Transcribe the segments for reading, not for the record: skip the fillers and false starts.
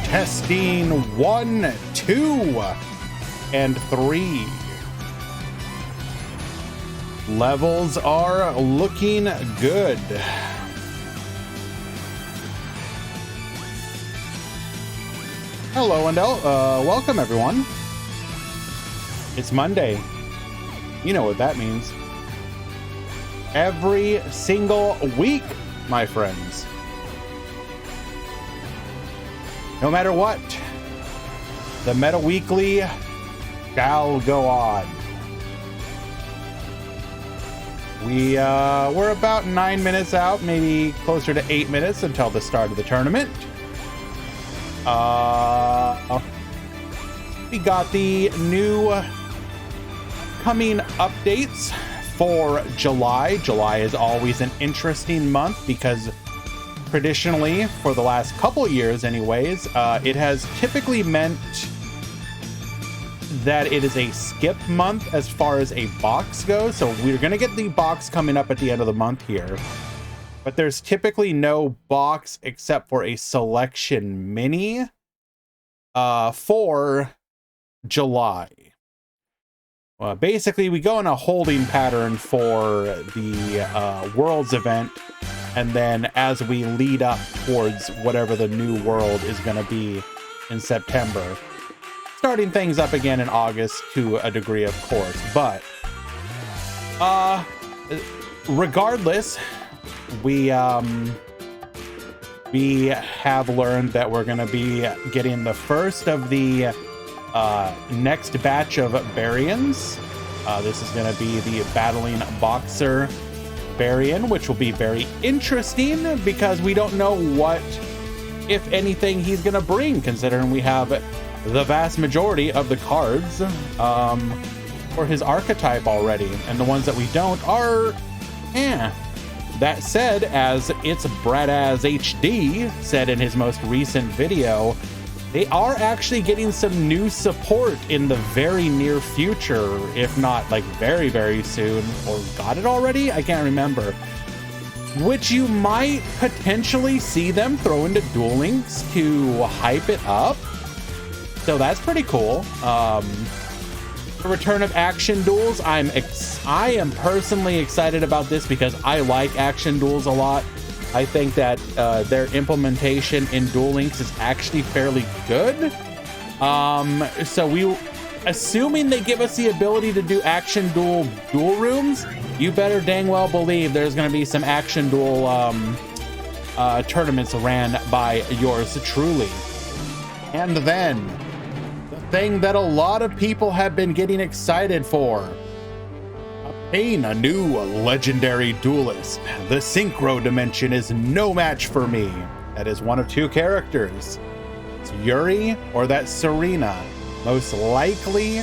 Testing 1, 2, and 3. Levels are looking good. Hello and welcome everyone. It's Monday. You know what that means. Every single week, my friends. No matter what, the Meta Weekly shall go on. We're about 9 minutes out, maybe closer to 8 minutes until the start of the tournament. We got the new coming updates for July. July is always an interesting month because traditionally, for the last couple years anyways, it has typically meant that it is a skip month as far as a box goes. So we're going to get the box coming up at the end of the month here. But there's typically no box except for a selection mini for July. Basically, we go in a holding pattern for the Worlds event. And then as we lead up towards whatever the new world is going to be in September, starting things up again in August to a degree, of course. But regardless, we have learned that we're going to be getting the first of the next batch of Baryons. This is going to be the Battling Boxer Baryon, which will be very interesting because we don't know what, if anything, he's going to bring, considering we have the vast majority of the cards for his archetype already, and the ones that we don't are That said, as It's Bradaz HD said in his most recent video, they are actually getting some new support in the very near future, if not like very, very soon, or got it already? I can't remember. Which you might potentially see them throw into Duel Links to hype it up. So that's pretty cool. The return of action duels, I am personally excited about this because I like action duels a lot. I think that their implementation in Duel Links is actually fairly good. So assuming they give us the ability to do action duel rooms, you better dang well believe there's going to be some action duel tournaments ran by yours truly. And then the thing that a lot of people have been getting excited for. Obtain a new legendary duelist. The Synchro Dimension is no match for me. That is one of two characters. It's Yuri or that's Serena. Most likely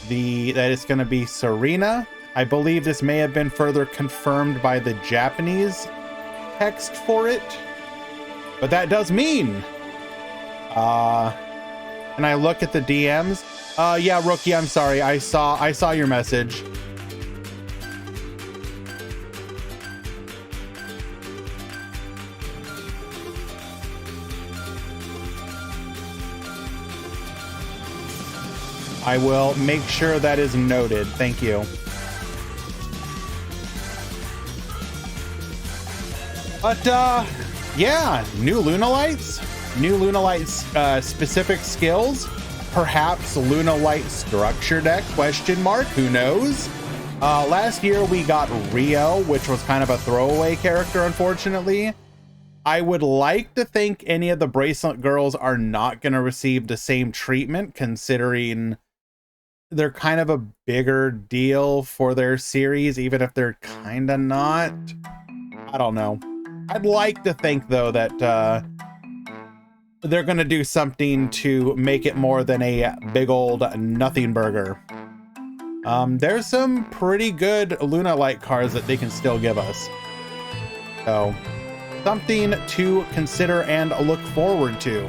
that it's going to be Serena. I believe this may have been further confirmed by the Japanese text for it. But that does mean and I look at the DMs. Yeah, Rookie, I'm sorry. I saw your message. I will make sure that is noted. Thank you. But yeah, new Lunalights. New Lunalight specific skills, perhaps Lunalight structure deck, question mark, who knows? Last year we got Rio, which was kind of a throwaway character, unfortunately. I would like to think any of the Bracelet girls are not going to receive the same treatment, considering they're kind of a bigger deal for their series, even if they're kind of not. I don't know. I'd like to think, though, that they're going to do something to make it more than a big old nothing burger. There's some pretty good Lunalight cards that they can still give us. So, something to consider and look forward to.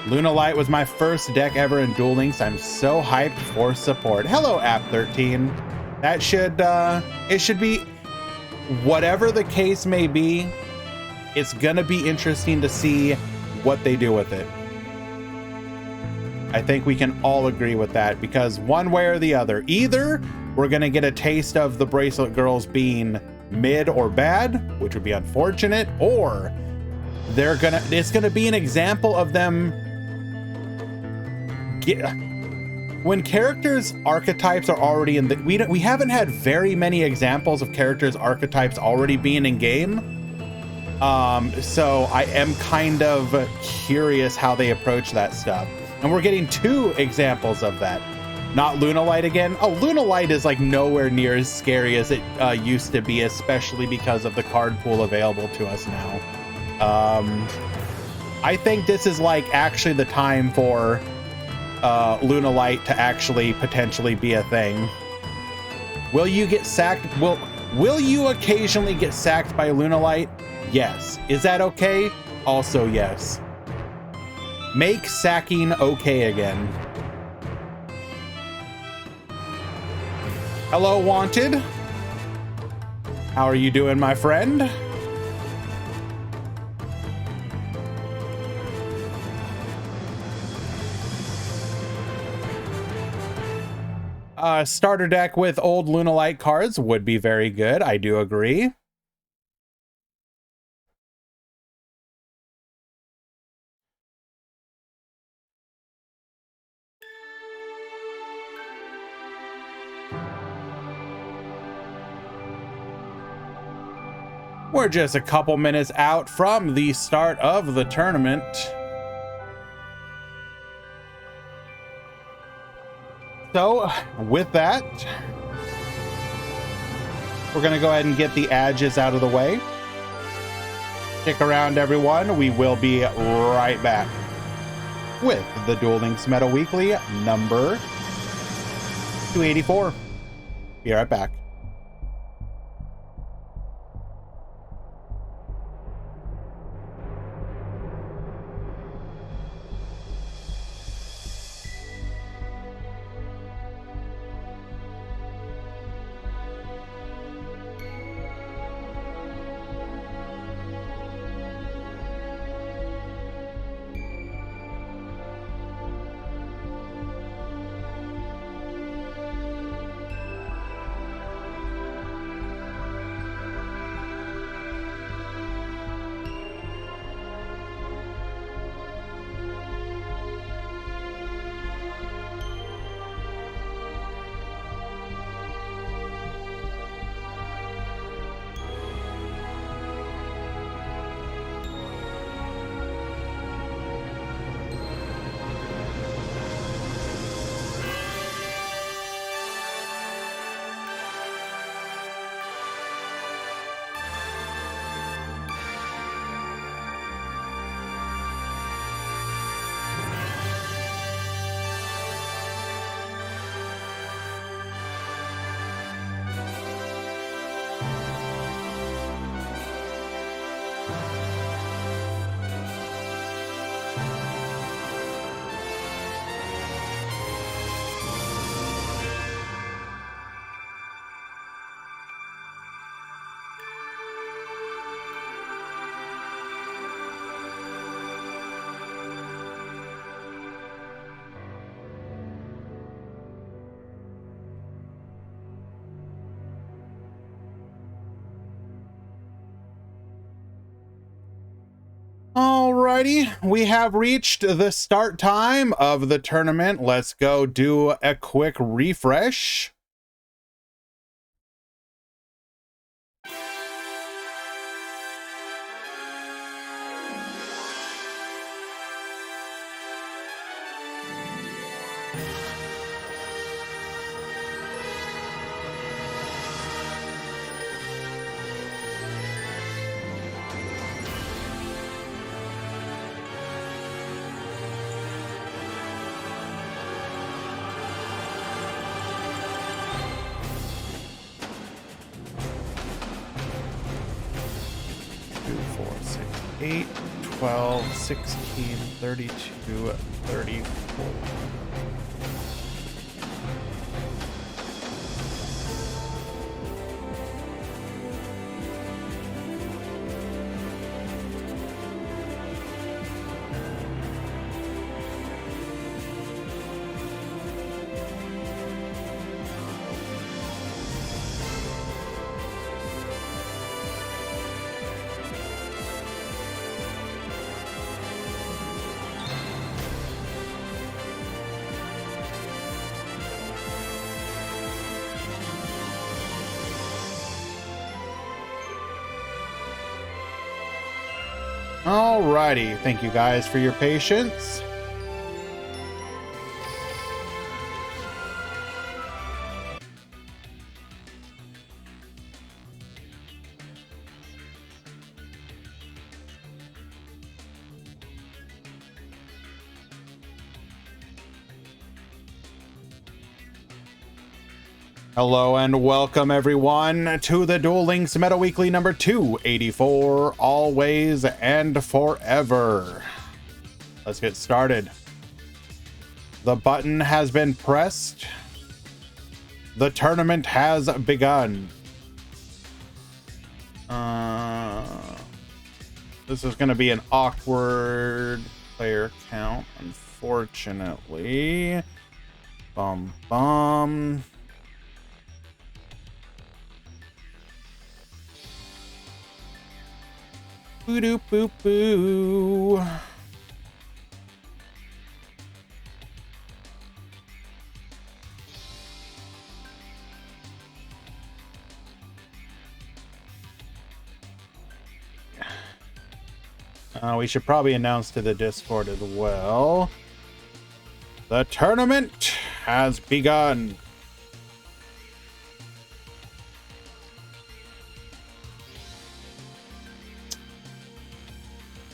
Lunalight was my first deck ever in Duel Links. I'm so hyped for support. Hello, App13. That should, it should be, whatever the case may be, it's gonna be interesting to see what they do with it. I think we can all agree with that, because one way or the other, either we're gonna get a taste of the Bracelet girls being mid or bad, which would be unfortunate, or it's gonna be an example of them when characters archetypes are already in the we haven't had very many examples of characters archetypes already being in game, so I am kind of curious how they approach that stuff, and we're getting two examples of that. Not Lunalight again. Oh, Lunalight is like nowhere near as scary as it used to be, especially because of the card pool available to us now. I think this is like actually the time for Lunalight to actually potentially be a thing. Will you get sacked? Will you occasionally get sacked by Lunalight? Yes. Is that okay? Also yes. Make sacking okay again. Hello, Wanted. How are you doing, my friend? Starter deck with old Lunalight cards would be very good. I do agree. We're just a couple minutes out from the start of the tournament. So, with that, we're going to go ahead and get the edges out of the way. Stick around, everyone. We will be right back with the Duel Links Meta Weekly number 284. Be right back. Alrighty, we have reached the start time of the tournament. Let's go do a quick refresh. Four, 6, 8, 12, 16, 32, 34. Alrighty, thank you guys for your patience. Hello and welcome everyone to the Duel Links Meta Weekly number 284, always and forever. Let's get started. The button has been pressed. The tournament has begun. This is going to be an awkward player count, unfortunately. Bum. Boo doo boo boo. We should probably announce to the Discord as well. The tournament has begun.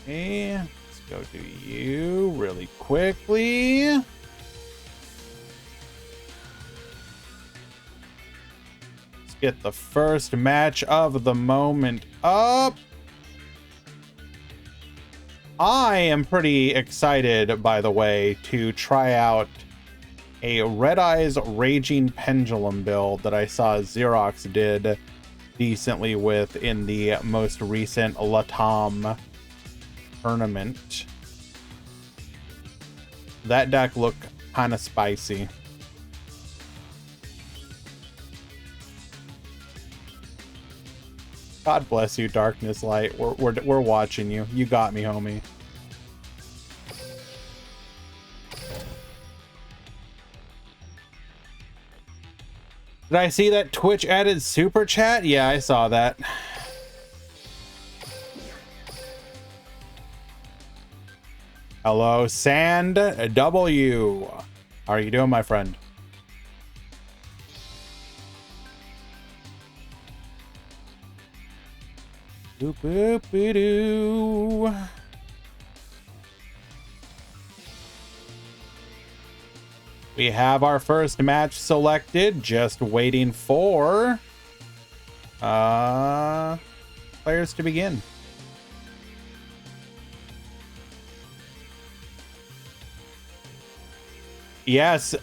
Okay, let's go do you really quickly. Let's get the first match of the moment up. I am pretty excited, by the way, to try out a Red Eyes Raging Pendulum build that I saw Xerox did decently with in the most recent Latam tournament. That deck looked kind of spicy. God bless you, Darkness Light. We're watching you. You got me, homie. Did I see that Twitch added super chat? Yeah, I saw that. Hello, Sand W. How are you doing, my friend? Boop, boop, boop, doo. We have our first match selected, just waiting for players to begin. Yes.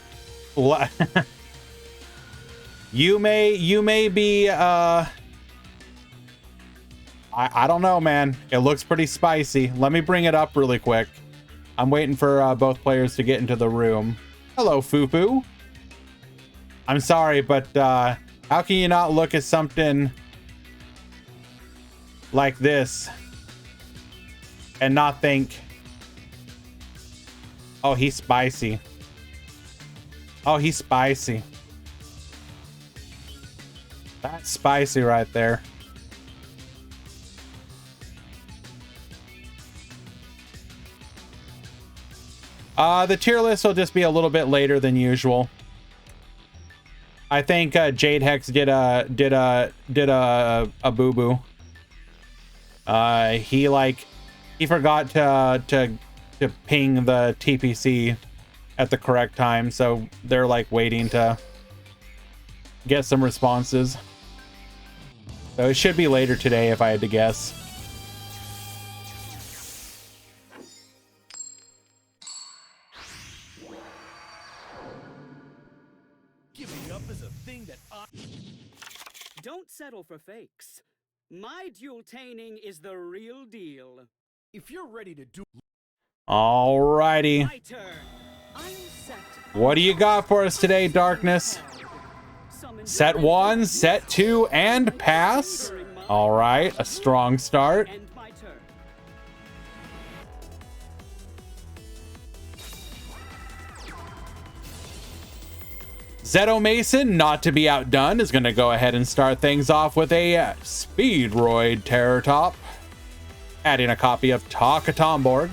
You may be I don't know, man. It looks pretty spicy. Let me bring it up really quick. I'm waiting for both players to get into the room. Hello, Fufu. I'm sorry, but how can you not look at something like this and not think, oh, he's spicy. Oh, he's spicy. That's spicy right there. The tier list will just be a little bit later than usual. I think Jade Hex did a boo boo. He forgot to ping the TPC at the correct time, so they're like waiting to get some responses. So it should be later today if I had to guess. Giving up is a thing that Don't settle for fakes. My dual-taining is the real deal. if you're ready to do. Alrighty. My turn. I'll set. What do you got for us today, Darkness? Set 1, set 2, and pass. All right, a strong start. End my turn. Zeto Mason, not to be outdone, is going to go ahead and start things off with a Speedroid Terror Top, adding a copy of Taka Tomborg.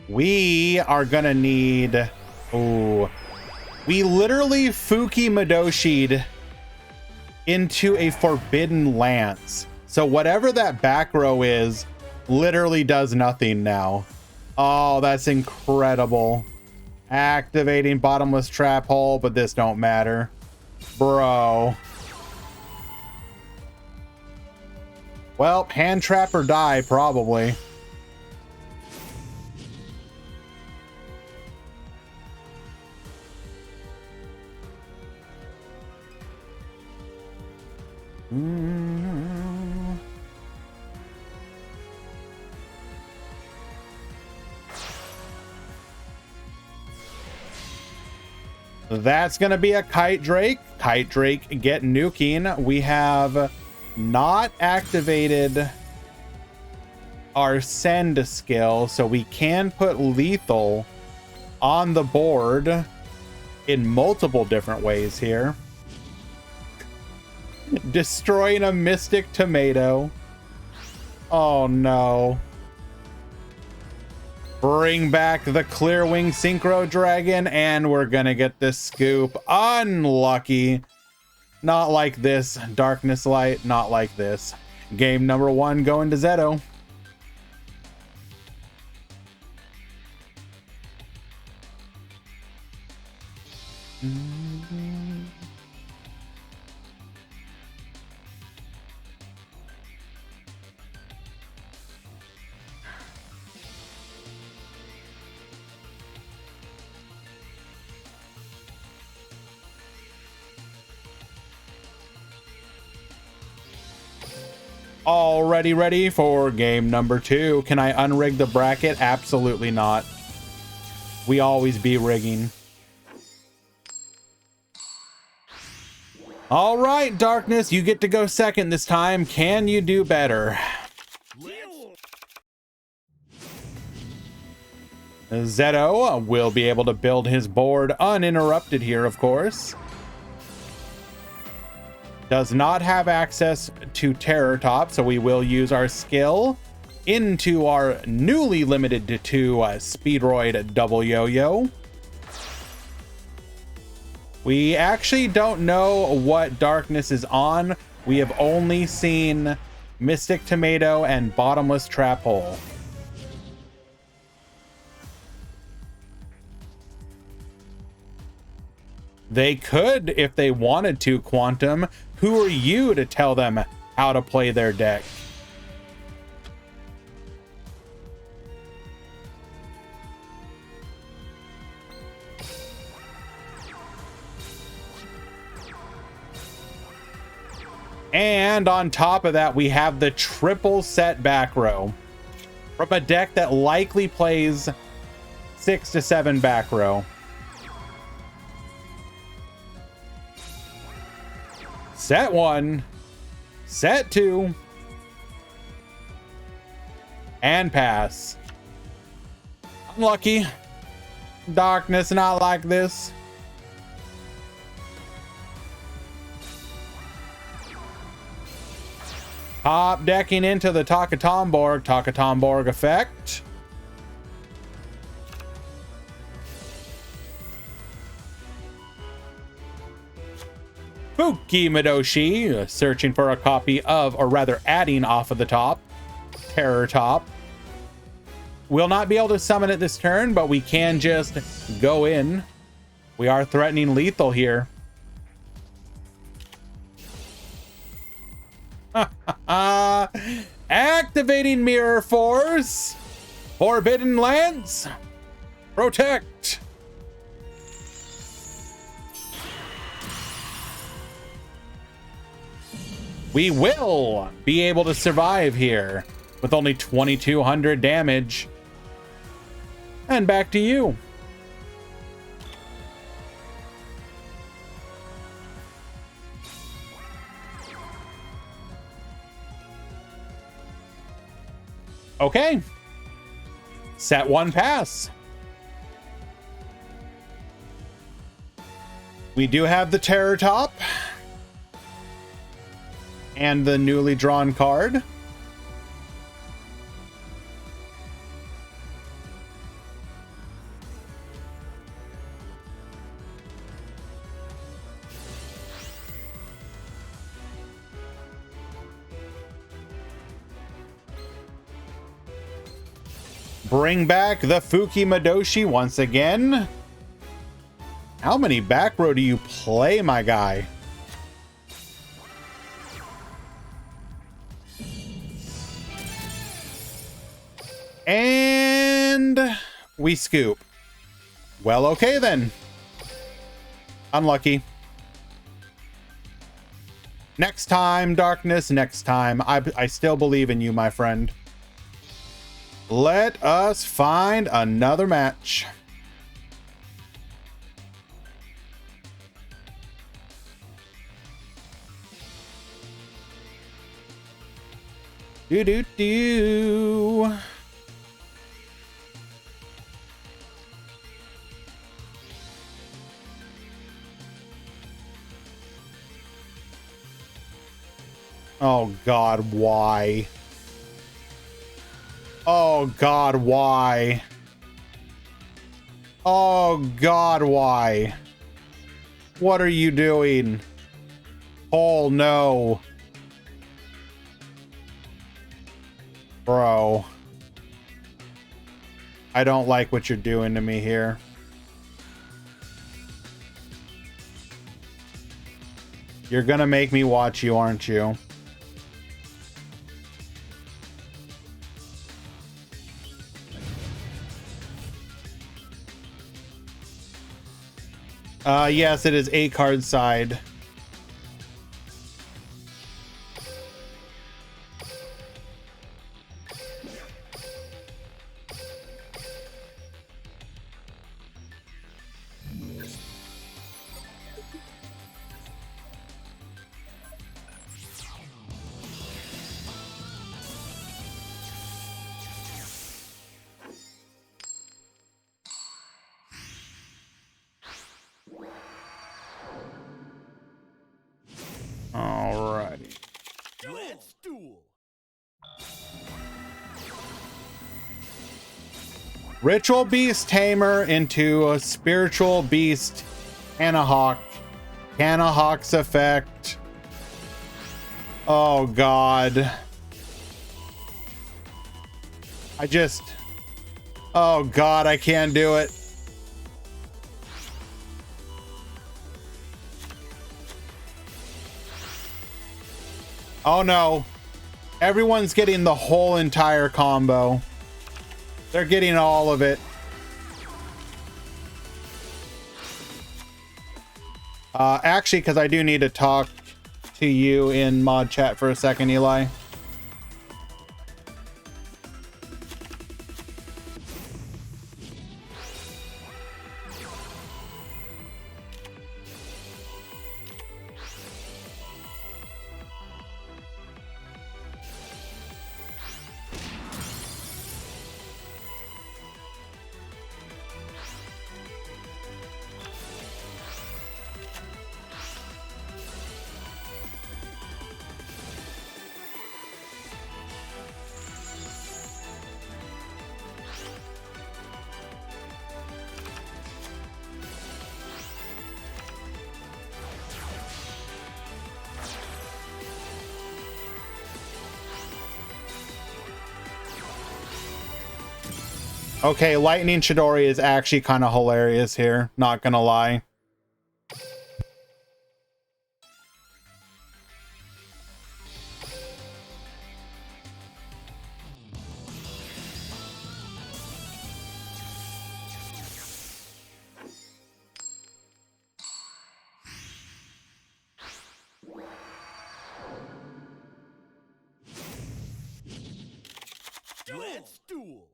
We are gonna need, we literally Fuki Madoshi'd into a Forbidden Lance. So whatever that back row is, literally does nothing now. Oh, that's incredible. Activating Bottomless Trap Hole, but this don't matter. Bro. Well, hand trap or die, probably. That's gonna be a Kite Drake. Kite Drake get nuking. We have not activated our send skill, so we can put lethal on the board in multiple different ways here. Destroying a Mystic Tomato. Oh no. Bring back the Clearwing Synchro Dragon, and we're gonna get this scoop. Unlucky. Not like this. Darkness Light, not like this. Game number 1 going to Zeto. Already ready for game number 2. Can I unrig the bracket? Absolutely not. We always be rigging. All right, Darkness, you get to go second this time. Can you do better? Zeto will be able to build his board uninterrupted here, of course. Does not have access to Terror Top, so we will use our skill into our newly limited to 2 Speedroid Double Yo-Yo. We actually don't know what Darkness is on. We have only seen Mystic Tomato and Bottomless Trap Hole. They could if they wanted to, Quantum. Who are you to tell them how to play their deck? And on top of that, we have the triple set back row from a deck that likely plays 6 to 7 back row. Set 1, set 2, and pass. Unlucky. Darkness, not like this. Top decking into the Takatomborg effect. Fuki Madoshi, searching for a copy of, or rather adding off of the top. Terror top. We'll not be able to summon it this turn, but we can just go in. We are threatening lethal here. Activating Mirror Force. Forbidden Lance. Protect. We will be able to survive here with only 2,200 damage. And back to you. Okay. Set 1 pass. We do have the Terror Top. And the newly drawn card. Bring back the Fuki Madoshi once again. How many back row do you play, my guy? And we scoop. Well, okay then. Unlucky. Next time, Darkness, next time. I still believe in you, my friend. Let us find another match. Do. Oh God, why? Oh God, why? Oh God, why? What are you doing? Oh no. Bro. I don't like what you're doing to me here. You're gonna make me watch you, aren't you? Yes, it is 8 card side. Alrighty. Let's duel. Ritual Beast Tamer into a Spiritual Beast Canahawk. Canahawk's effect. Oh God. Oh God, I can't do it. Oh no. Everyone's getting the whole entire combo. They're getting all of it. Actually, because I do need to talk to you in mod chat for a second, Eli. Okay, Lightning Chidori is actually kind of hilarious here, not gonna lie. Let's duel.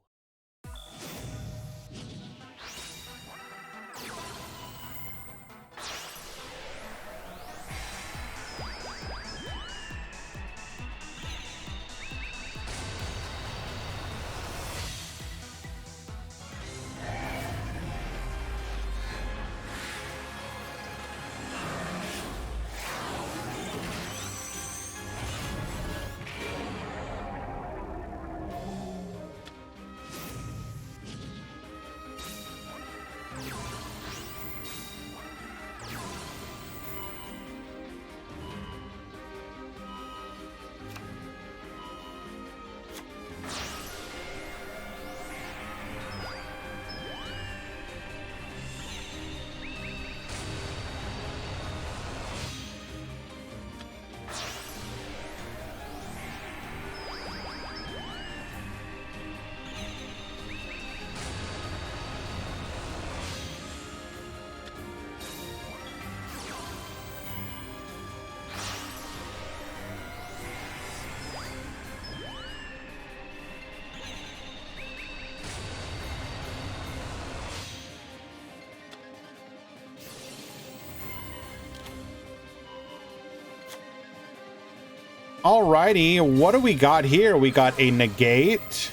Alrighty, what do we got here? We got a negate.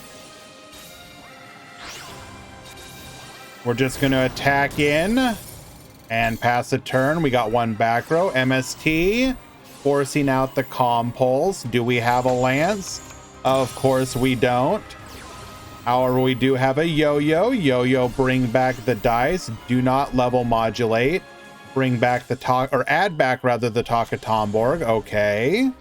We're just going to attack in and pass a turn. We got one back row. MST, forcing out the Compulse. Do we have a Lance? Of course we don't. However, we do have a Yo-Yo. Yo-Yo, bring back the dice. Do not level modulate. Bring back the or add back rather the Takatomborg. Okay.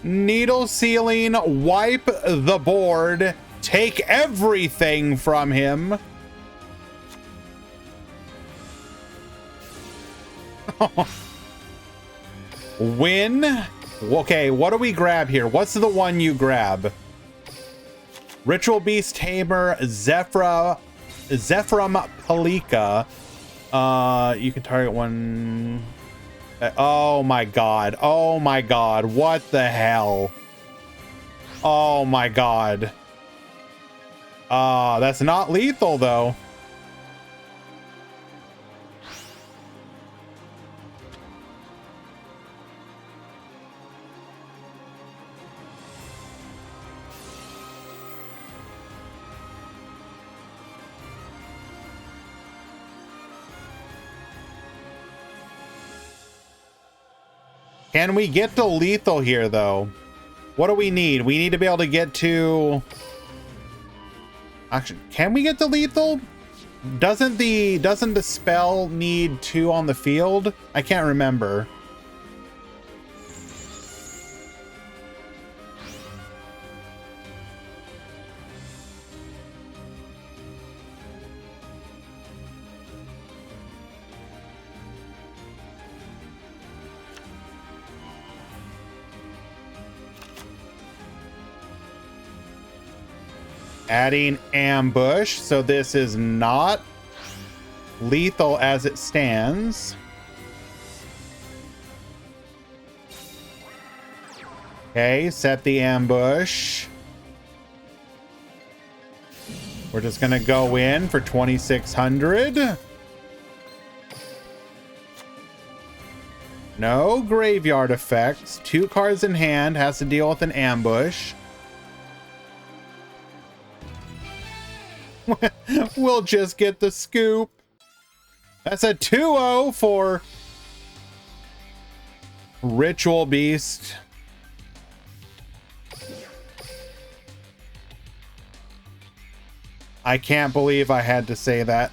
Needle Ceiling, wipe the board, take everything from him. Win. Okay, what do we grab here? What's the one you grab? Ritual Beast Tamer, Zephyrum Palika. You can target one. Oh my god. Oh my god. What the hell? Oh my god. That's not lethal though. Can we get to lethal here, though? What do we need? We need to be able to get to... Actually, can we get to lethal? Doesn't the spell need 2 on the field? I can't remember. Adding ambush, so this is not lethal as it stands. Okay, set the ambush. We're just gonna go in for 2,600. No graveyard effects. 2 cards in hand, has to deal with an ambush. We'll just get the scoop. That's a 2-0 for Ritual Beast. I can't believe I had to say that.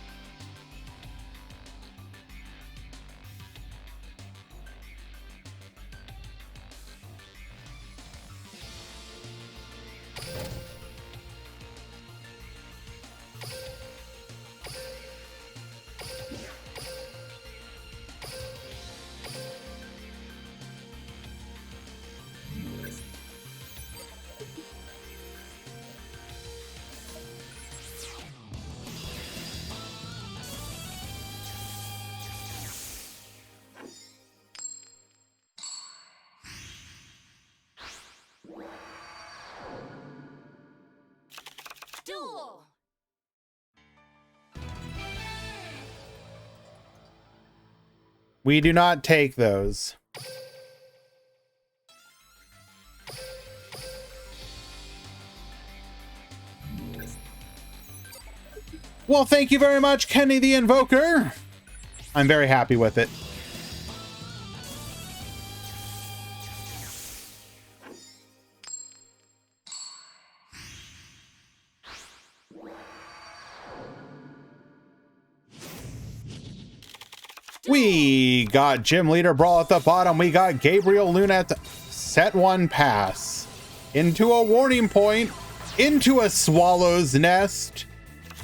Duel. We do not take those. Well, thank you very much, Kenny the Invoker. I'm very happy with it. We got Gym Leader Brawl at the bottom. We got Gabriel Lunat set 1 pass. Into a warning point. Into a swallow's nest.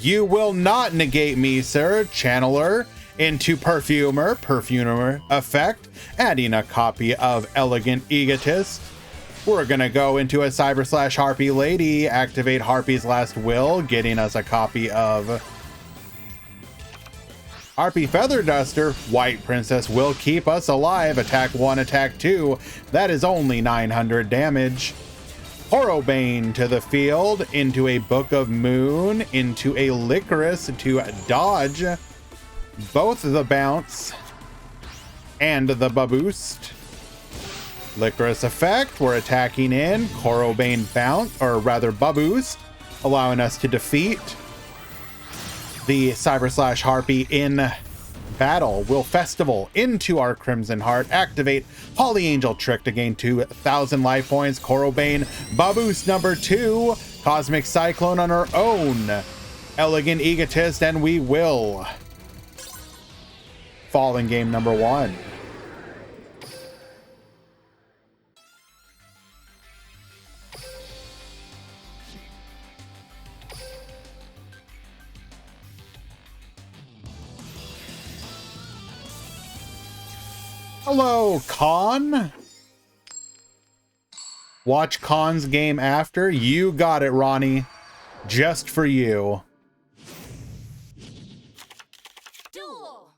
You will not negate me, sir. Channeler. Into Perfumer. Perfumer effect. Adding a copy of Elegant Egotist. We're going to go into a Cyber / Harpy Lady. Activate Harpy's Last Will. Getting us a copy of Harpy Feather Duster. White Princess will keep us alive. Attack 1, attack 2. That is only 900 damage. Horrobane to the field. Into a Book of Moon. Into a Licorice to dodge both the bounce and the boost. Licorice effect. We're attacking in. Horrobane bounce, or rather boost, allowing us to defeat the Cyber / Harpy in battle. Will Festival into our Crimson Heart. Activate Holly Angel Trick to gain 2,000 life points. Corobane Baboost number 2. Cosmic Cyclone on our own. Elegant Egotist, and we will fall in game number 1. Hello, Con. Watch Con's game after. You got it, Ronnie. Just for you. Duel.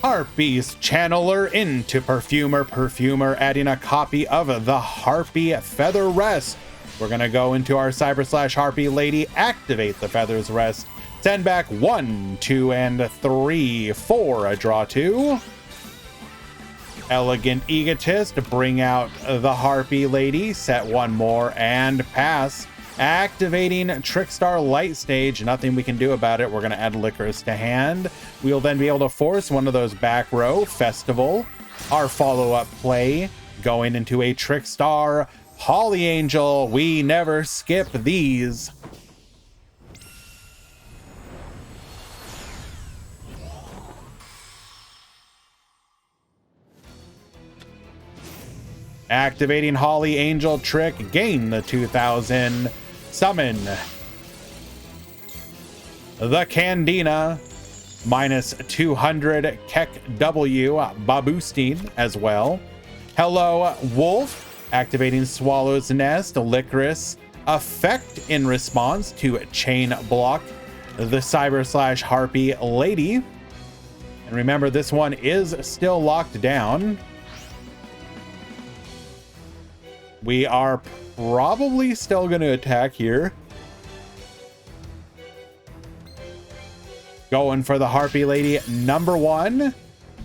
Harpy's Channeler into Perfumer. Perfumer adding a copy of the Harpy Feather Rest. We're going to go into our Cyber / Harpy Lady. Activate the Feather's Rest. Send back 1, 2, and 3, 4. A draw 2. Elegant Egotist. Bring out the Harpy Lady. Set 1 more and pass. Activating Trickstar Light Stage. Nothing we can do about it. We're going to add Licorice to hand. We'll then be able to force one of those back row. Festival. Our follow-up play. Going into a Trickstar Holly Angel. We never skip these. Activating Holly Angel Trick, gain the 2,000. Summon the Candina, minus 200 Keck W, boosting as well. Hello, Wolf. Activating Swallow's Nest, Licorice, effect in response to Chain Block, the Cyber / Harpy Lady. And remember, this one is still locked down. We are probably still going to attack here. Going for the Harpy Lady number 1.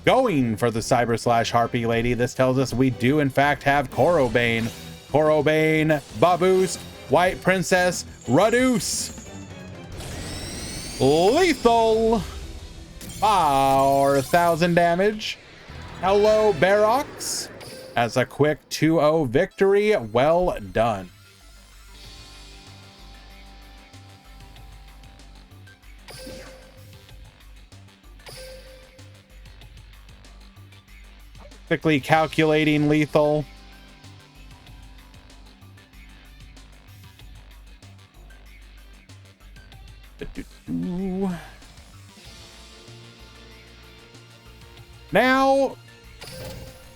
Going for the Cyber / Harpy Lady. This tells us we do in fact have Korobane. Korobane, Baboost, White Princess, Reduce. Lethal. 4,000 damage. Hello, Barox. As a quick 2-0 victory. Well done. Quickly calculating lethal. Now,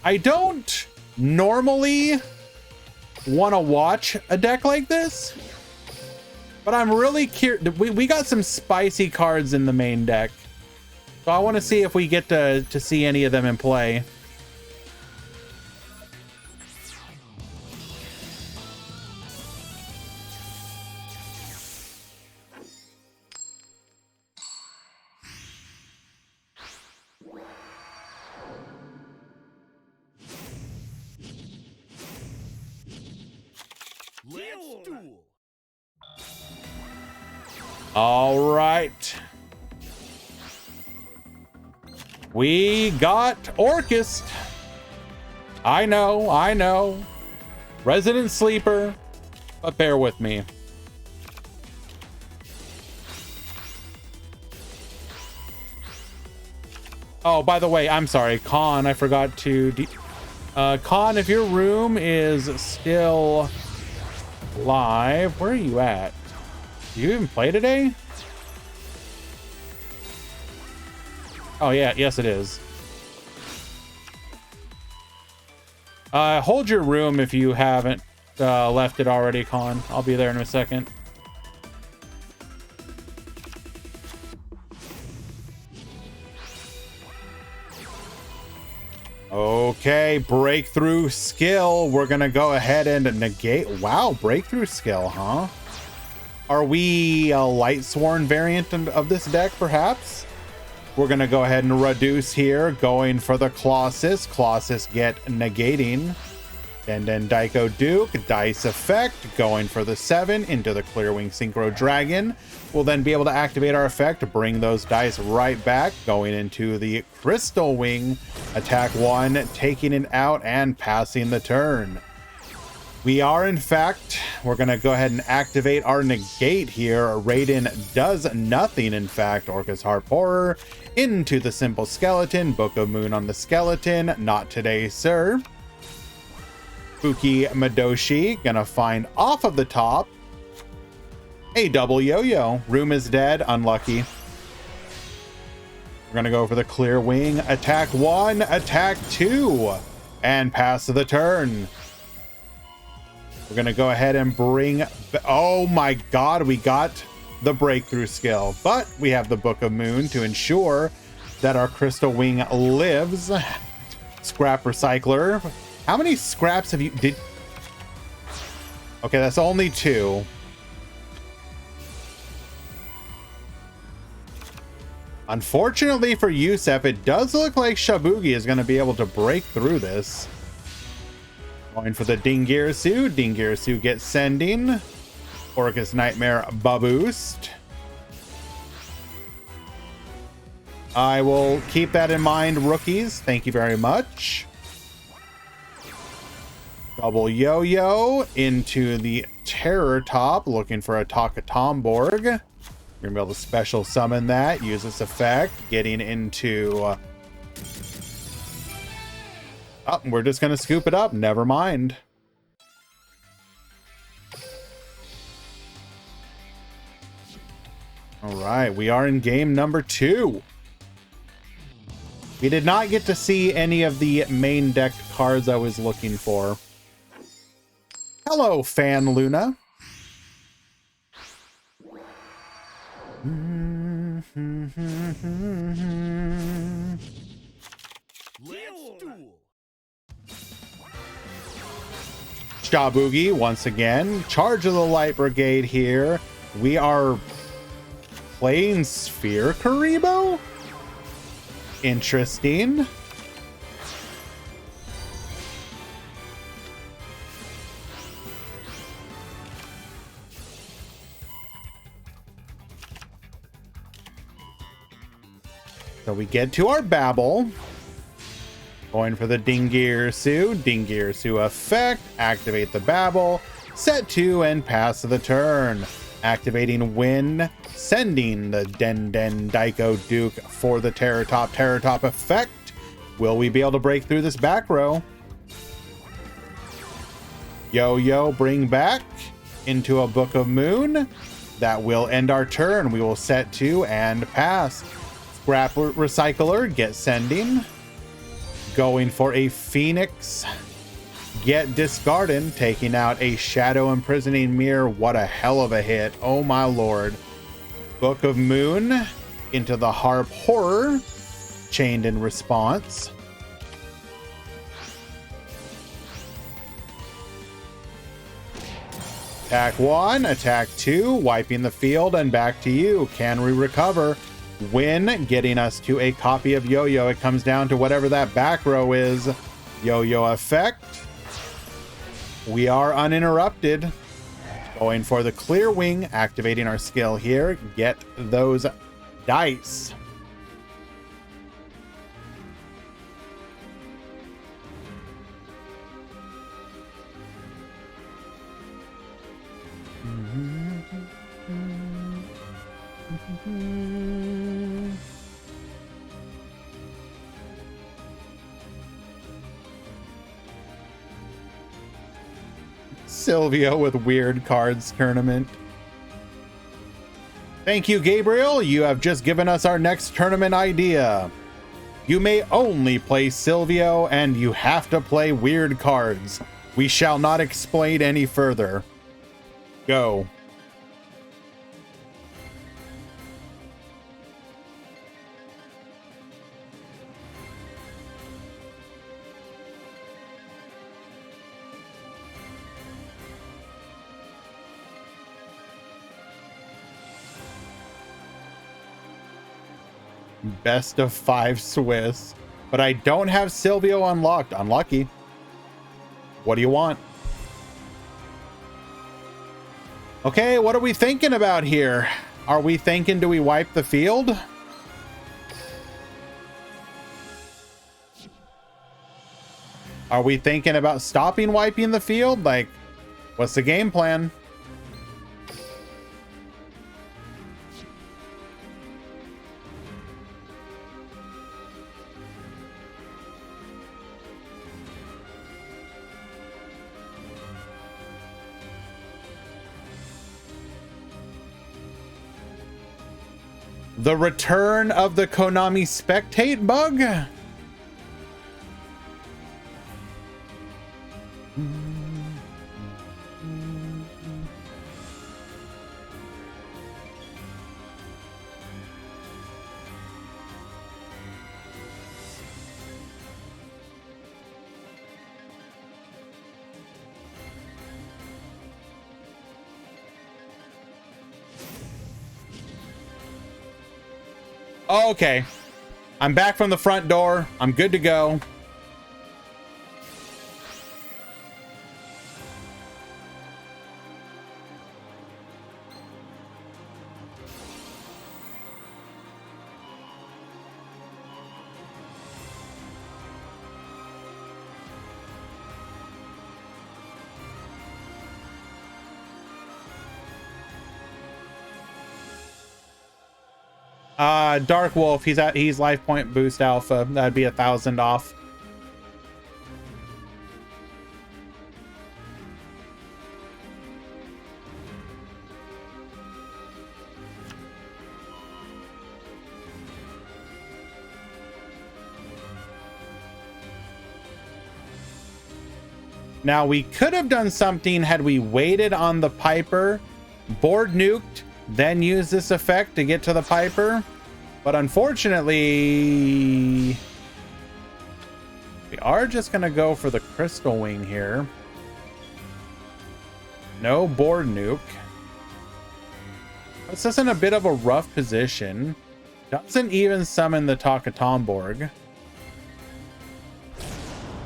I don't normally want to watch a deck like this, but I'm really curious. We got some spicy cards in the main deck, so I want to see if we get to see any of them in play. Let's duel. All right. We got Orcust. I know. Resident Sleeper, but bear with me. Oh, by the way, I'm sorry, Con, I forgot to... Con, if your room is still live, where are you at? Do you even play today? Oh, yeah, yes, it is. Hold your room if you haven't left it already, Con. I'll be there in a second. Okay, breakthrough skill. We're gonna go ahead and negate. Wow, breakthrough skill, huh? Are we a Lightsworn variant of this deck, perhaps? We're gonna go ahead and reduce here, going for the Colossus. Colossus get negating. And then Daiko Duke, Dice Effect, going for the 7 into the Clearwing Synchro Dragon. We'll then be able to activate our effect to bring those dice right back, going into the Crystal Wing. Attack 1, taking it out and passing the turn. We are, in fact, we're going to go ahead and activate our negate here. Raiden does nothing, in fact. Orcus Harp Horror into the Simple Skeleton. Book of Moon on the Skeleton. Not today, sir. Fuki Madoshi, gonna find off of the top a double yo-yo. Room is dead, unlucky. We're gonna go for the Clear Wing. Attack 1, attack 2, and pass the turn. We're gonna go ahead and bring, oh my god, we got the breakthrough skill, but we have the Book of Moon to ensure that our Crystal Wing lives. Scrap Recycler. How many scraps have you did? Okay, that's only 2. Unfortunately for Yusef, it does look like Shabugi is going to be able to break through this. Going for the Dingirsu. Dingirsu gets sending. Orcus Nightmare Baboost. I will keep that in mind, rookies. Thank you very much. Double yo-yo into the Terror Top, looking for a Takatomborg. You're gonna be able to special summon that, use this effect, getting into... Oh, we're just gonna scoop it up, never mind. All right, we are in game number 2. We did not get to see any of the main deck cards I was looking for. Hello, Fan Luna. Let's duel. Shabugi once again. Charge of the Light Brigade here. We are playing Sphere Karibo? Interesting. So we get to our Babble. Going for the Dingirsu. Dingirsu effect. Activate the Babble. Set 2 and pass the turn. Activating Wind. Sending the Den Daiko Duke for the Terratop effect. Will we be able to break through this back row? Yo-Yo, bring back into a Book of Moon. That will end our turn. We will set 2 and pass. Scrap Recycler, get sending. Going for a Phoenix. Get discarding, taking out a Shadow Imprisoning Mirror. What a hell of a hit. Oh my lord. Book of Moon into the Harp Horror. Chained in response. Attack 1, attack 2, wiping the field, and back to you. Can we recover? Win, getting us to a copy of Yo-Yo. It comes down to whatever that back row is. Yo-Yo effect. We are uninterrupted. Going for the Clear Wing, activating our skill here. Get those dice. Silvio with weird cards tournament. Thank you, Gabriel. You have just given us our next tournament idea. You may only play Silvio and you have to play weird cards. We shall not explain any further. Go. Best of 5 Swiss. But I don't have Silvio unlocked. Unlucky. What do you want? Okay, what are we thinking about here? Are we thinking, do we wipe the field? Are we thinking about stopping wiping the field? Like, what's the game plan? The return of the Konami spectate bug? Oh, okay. I'm back from the front door. I'm good to go. Dark Wolf, he's life point boost alpha. That'd be 1,000 off. Now, we could have done something had we waited on the Piper, board nuked, then used this effect to get to the Piper. But unfortunately, we are just going to go for the Crystal Wing here. No board nuke. Puts us in a bit of a rough position. Doesn't even summon the Takatomborg.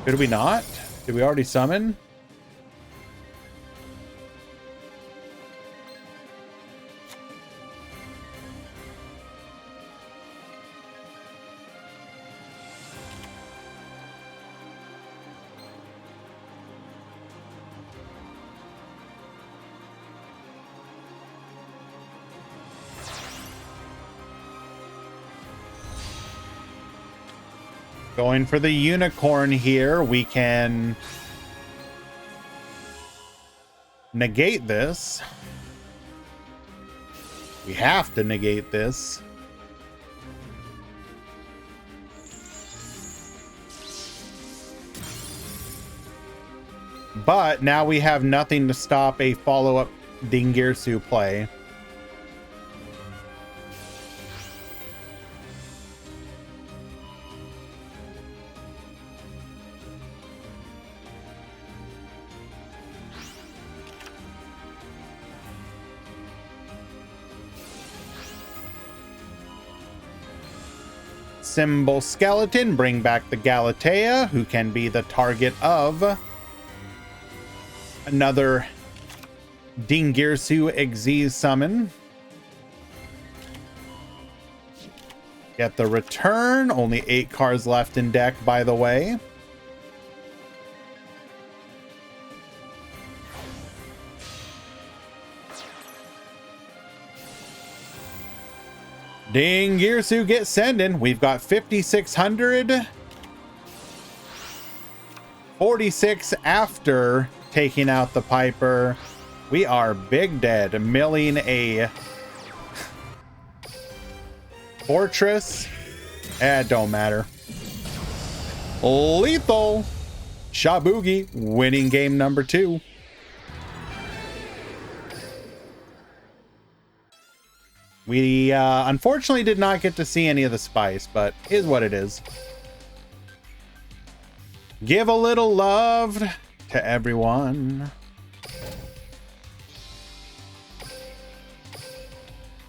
Could we not? Did we already summon? Going for the unicorn here, we can negate this. We have to negate this. But now we have nothing to stop a follow-up Dingirsu play. Symbol Skeleton, bring back the Galatea, who can be the target of another Dingirsu Xyz summon. Get the return. Only 8 cards left in deck, by the way. Dingirsu get sending. We've got 5,600. 46 after taking out the Piper. We are big dead. Milling a fortress. It don't matter. Lethal. Shabugi winning game number 2. We unfortunately did not get to see any of the spice, but is what it is. Give a little love to everyone.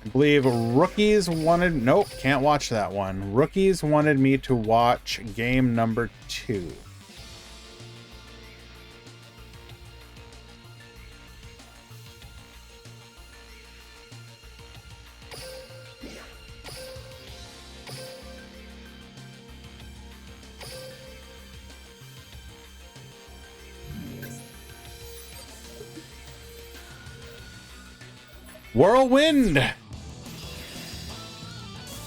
I believe Rookies wanted... Nope, can't watch that one. Rookies wanted me to watch game number 2. Whirlwind!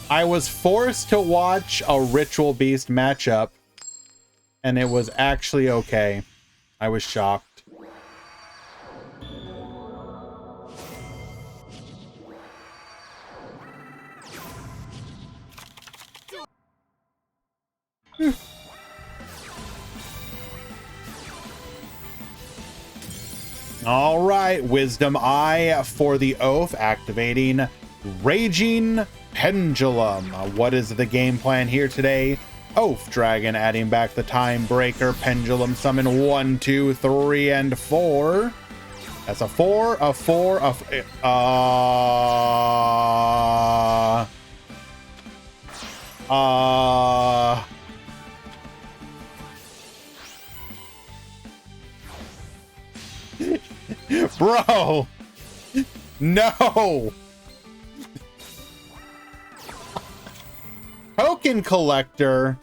I was forced to watch a Ritual Beast matchup, and it was actually okay. I was shocked. All right, Wisdom Eye for the Oath, activating Raging Pendulum. What is the game plan here today? Oath Dragon, adding back the Time Breaker. Pendulum summon 1, 2, 3, and 4. That's a 4, a 4, Bro! No! Token Collector.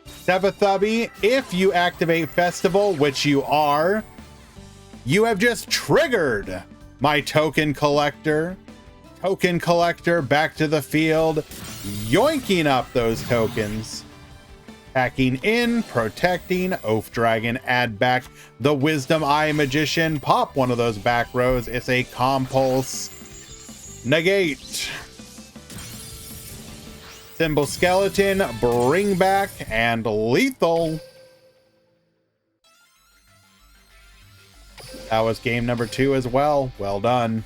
Sebethubby, if you activate Festival, which you are, you have just triggered my Token Collector. Token Collector back to the field, yoinking up those tokens. Hacking in, protecting, Oath Dragon, add back the Wisdom Eye Magician, pop one of those back rows. It's a compulse. Negate. Symbol Skeleton, bring back, and lethal. That was game number 2 as well. Well done.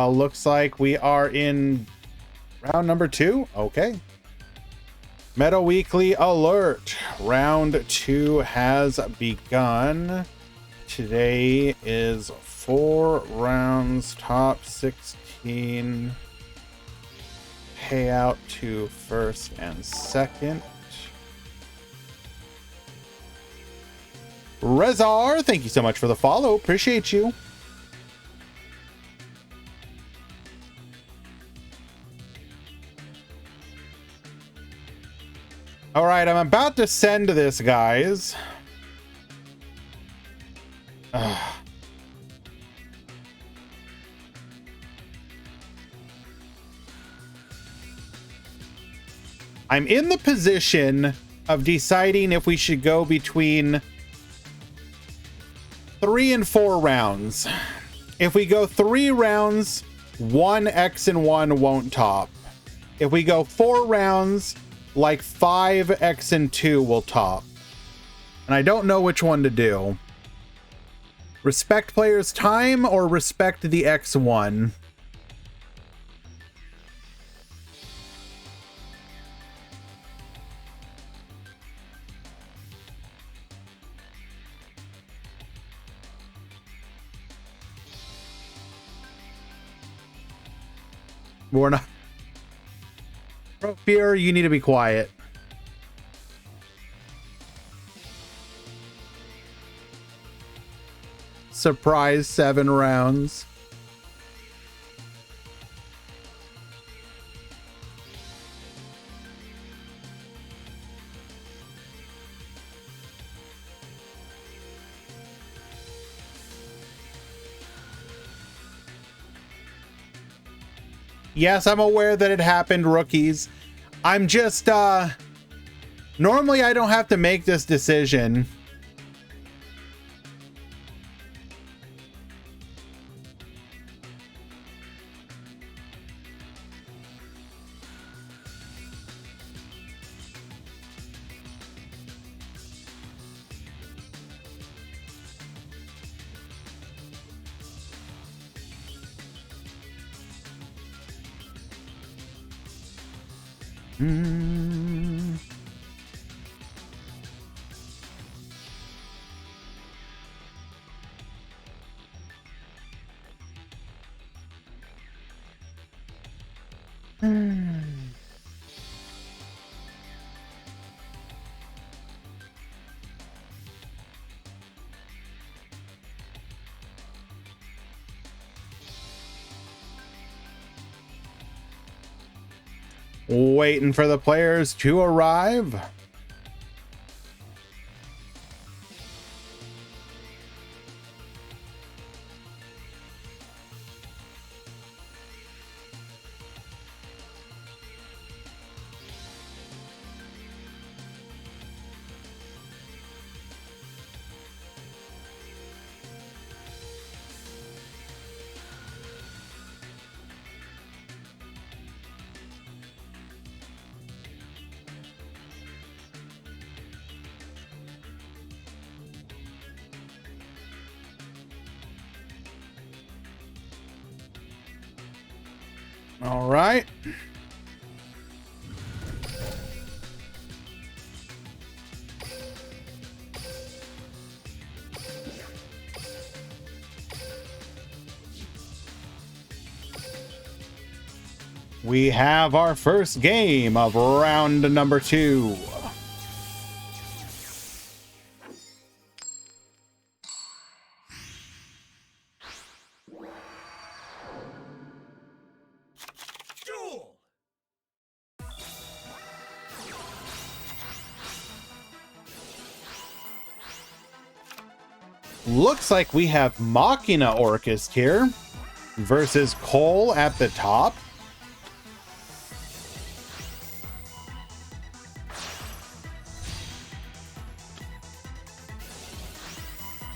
Looks like we are in round number 2. Okay. Meta Weekly alert. Round 2 has begun. Today is 4 rounds, top 16. Payout to first and second. Rezar, thank you so much for the follow. Appreciate you. All right, I'm about to send this, guys. I'm in the position of deciding if we should go between 3 and 4 rounds. If we go 3 rounds, 1 X and 1 won't top. If we go 4 rounds, like 5 X and 2 will top. And I don't know which one to do. Respect players' time or respect the X1? We're not. Fear, you need to be quiet. Surprise 7 rounds. Yes, I'm aware that it happened, rookies. I'm just, normally I don't have to make this decision. Waiting for the players to arrive. All right. We have our first game of round number 2. Duel! Looks like we have Machina Orchest here versus Cole at the top.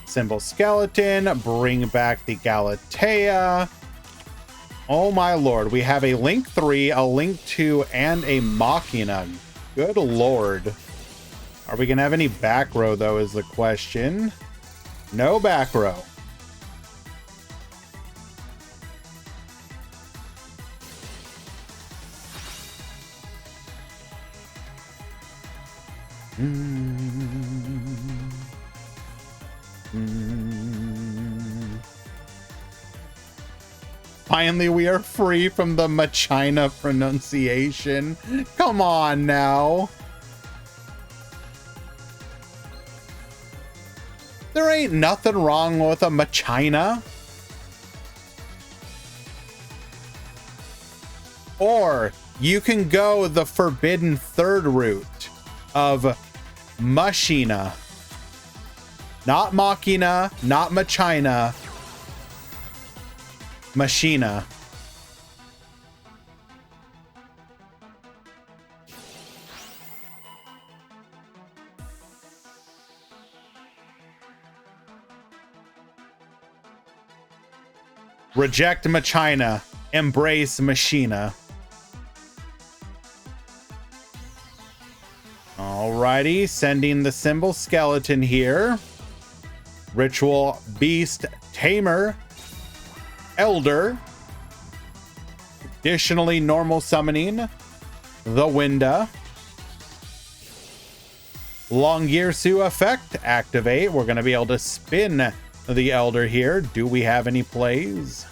Symbol Skeleton, bring back the Galatea. Oh my lord. We have a Link 3, a Link 2, and a Machina. Good lord. Are we going to have any back row, though, is the question. No back row. Finally, we are free from the Machina pronunciation. Come on now. There ain't nothing wrong with a Machina. Or you can go the forbidden third route of Machina. Not Machina, not Machina. Machina. Reject Machina. Embrace Machina. Alrighty, sending the symbol skeleton here. Ritual Beast Tamer. Elder. Additionally, normal summoning the Winda. Longyearsu effect activate. We're going to be able to spin the Elder here. Do we have any plays?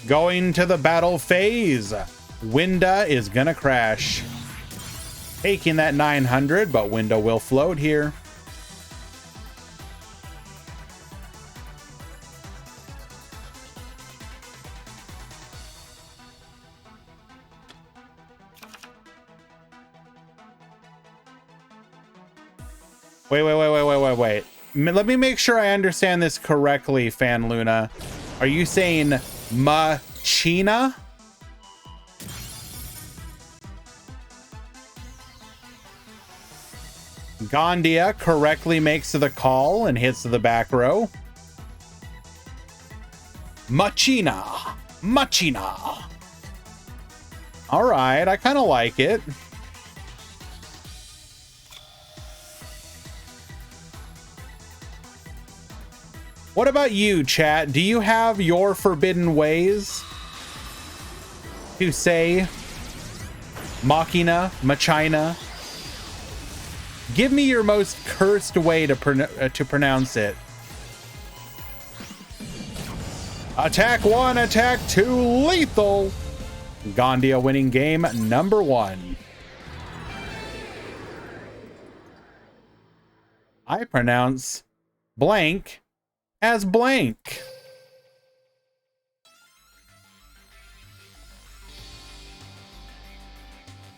Going to the battle phase. Winda is gonna crash. Taking that 900, but Winda will float here. Wait. Let me make sure I understand this correctly, Fan Luna. Are you saying Machina? Gandia correctly makes the call and hits the back row. Machina. All right, I kind of like it. What about you, chat? Do you have your forbidden ways to say Machina, Machina? Give me your most cursed way to pronounce it. Attack 1, attack 2, lethal. Gandia winning game number 1. I pronounce blank as blank.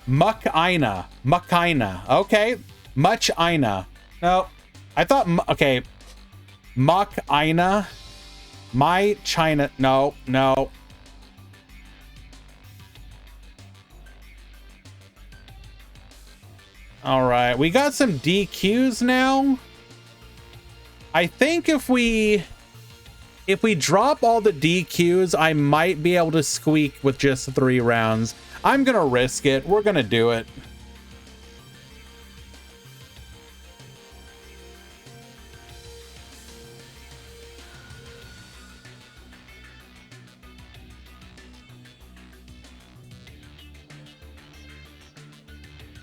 Machina. Okay. Machina. No, I thought, okay. Machina. My China. No. All right. We got some DQs now. I think if we drop all the DQs, I might be able to squeak with just 3 rounds. I'm going to risk it. We're going to do it.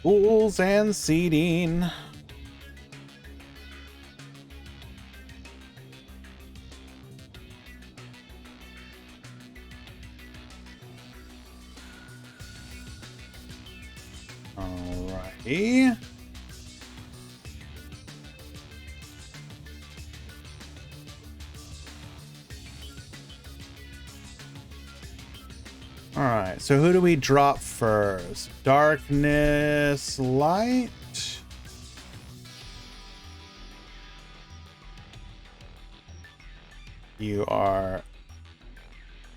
Rules and seating. Alrighty. right, so who do we drop first? Darkness, light. You are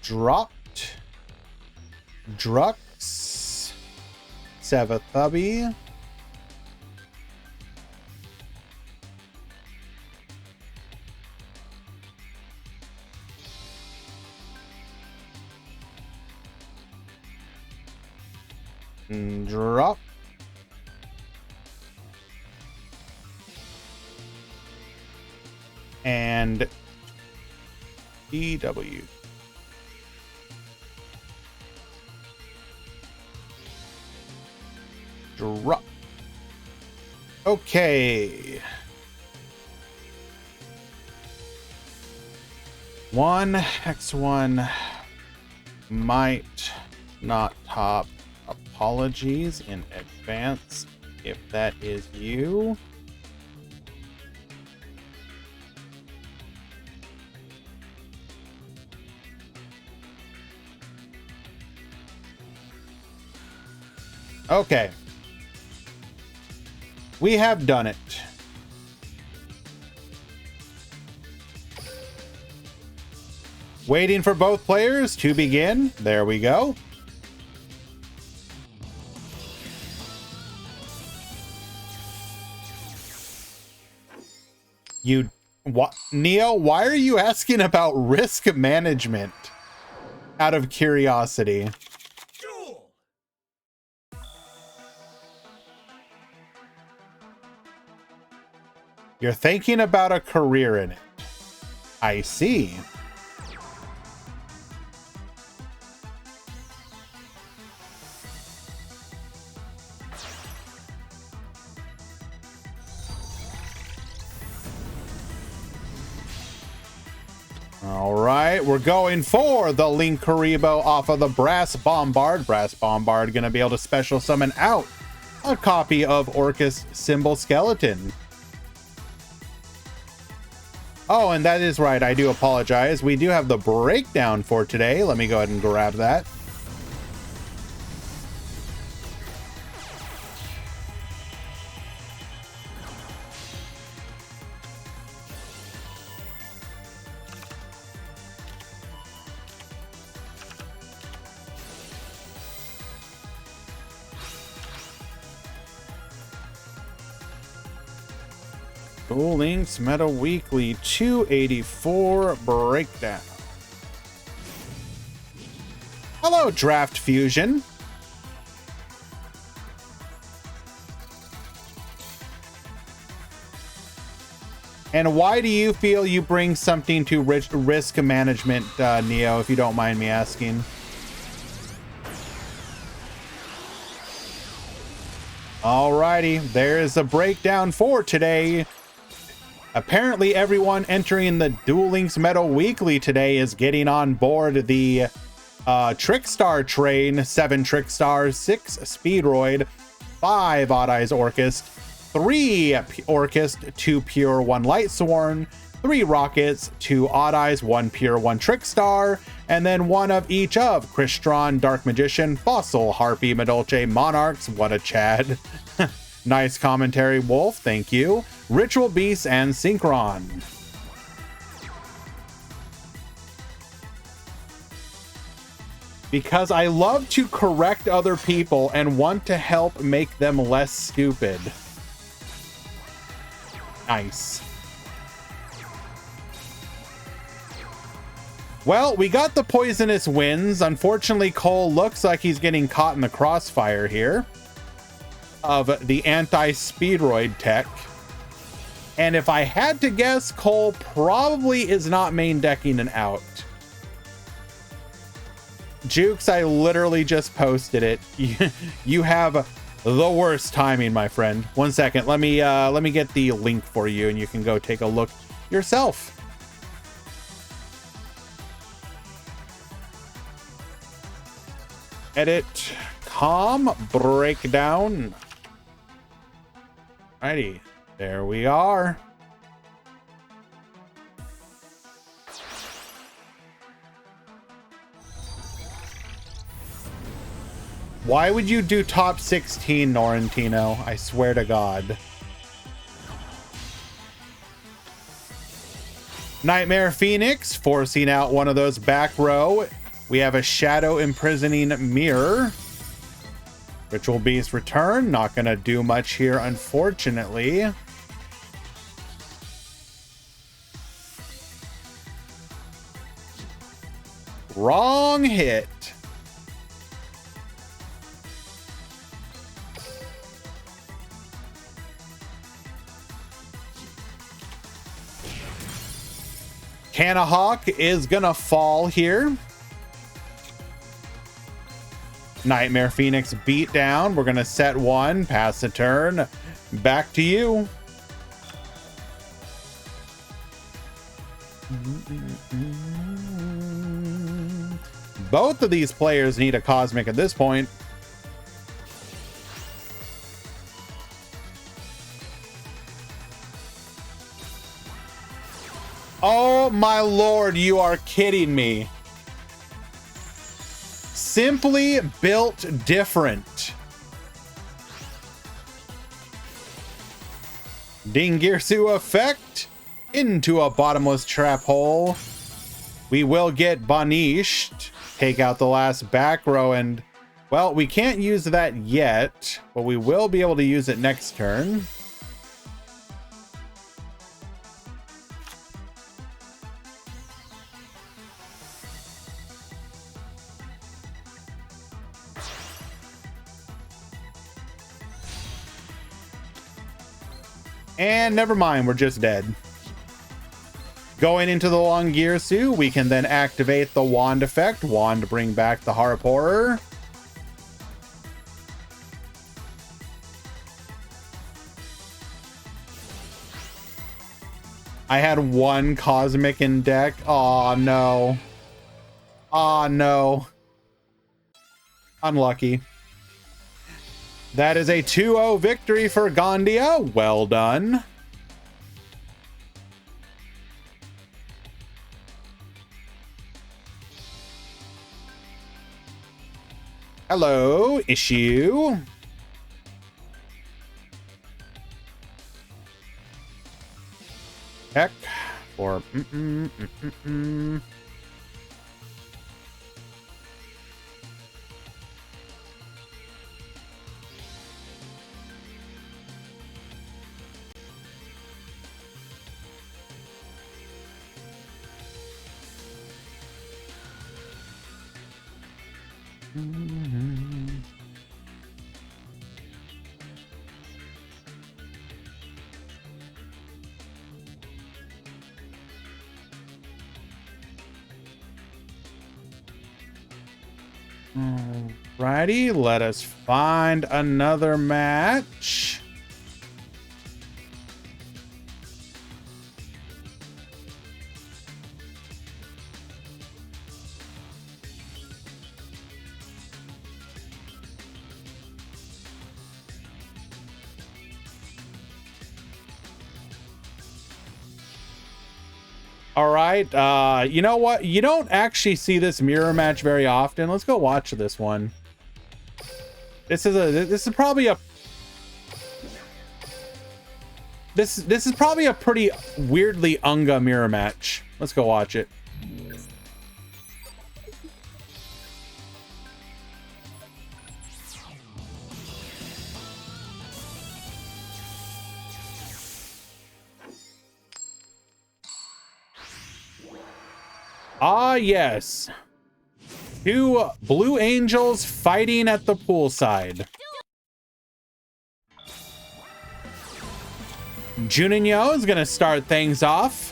dropped. Drux. Sevathubi. Drop. And EW. Drop. Okay. 1x1 might not top. Apologies in advance if that is you. Okay. We have done it. Waiting for both players to begin. There we go. What, Neo, why are you asking about risk management? Out of curiosity. Duel. You're thinking about a career in it. I see. All right, we're going for the Link Karibo off of the Brass Bombard. Brass Bombard going to be able to special summon out a copy of Orcus Symbol Skeleton. Oh, and that is right. I do apologize. We do have the breakdown for today. Let me go ahead and grab that. Duel Links Meta Weekly 284 breakdown. Hello, Draft Fusion. And why do you feel you bring something to risk management, Neo, if you don't mind me asking? Alrighty, there is a breakdown for today. Apparently everyone entering the Duel Links Meta Weekly today is getting on board the Trickstar train. 7 Trickstars, 6 Speedroid, 5 Odd Eyes Orcust, 3 Orcust, 2 Pure, 1 Lightsworn, 3 Rockets, 2 Odd Eyes, 1 Pure, 1 Trickstar, and then 1 of each of Crystron, Dark Magician, Fossil, Harpy, Madolche, Monarchs. What a Chad. Nice commentary, Wolf. Thank you. Ritual Beast and Synchron. Because I love to correct other people and want to help make them less stupid. Nice. Well, we got the Poisonous Winds. Unfortunately, Cole looks like he's getting caught in the crossfire here of the anti-Speedroid tech. And if I had to guess, Cole probably is not main decking an out. Jukes, I literally just posted it. You have the worst timing, my friend. 1 second. Let me get the link for you and you can go take a look yourself. Edit com breakdown. Alrighty, there we are. Why would you do top 16, Norrentino? I swear to God. Nightmare Phoenix forcing out one of those back row. We have a Shadow Imprisoning Mirror. Ritual Beast return. Not going to do much here, unfortunately. Wrong hit. Canahawk is gonna fall here. Nightmare Phoenix beat down. We're gonna set one, pass the turn. Back to you. Both of these players need a Cosmic at this point. Oh my lord, you are kidding me. Simply built different. Dingirsu effect into a bottomless trap hole. We will get banished. Take out the last back row, and well, we can't use that yet, but we will be able to use it next turn. And never mind, we're just dead. Going into the Longirsu, we can then activate the Wand effect. Wand to bring back the Harp Horror. I had one Cosmic in deck. Oh no. Oh no. Unlucky. That is a 2-0 victory for Gondia. Well done. Hello, issue. Heck for Alrighty, let us find another match. All right, you know what? You don't actually see this mirror match very often. Let's go watch this one. This is probably a pretty weirdly Unga mirror match. Let's go watch it. Ah, yes. Two Blue Angels fighting at the poolside. Juninho is going to start things off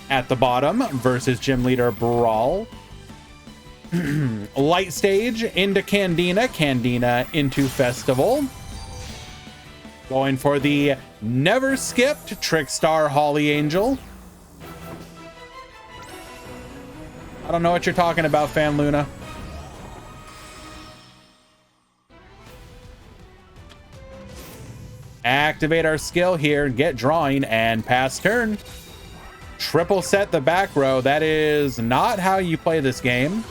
at the bottom versus Gym Leader Brawl. Light Stage into Candina. Candina into Festival. Going for the never skipped Trickstar Holly Angel. I don't know what you're talking about, Fan Luna. Activate our skill here, get drawing, and pass turn. Triple set the back row. That is not how you play this game.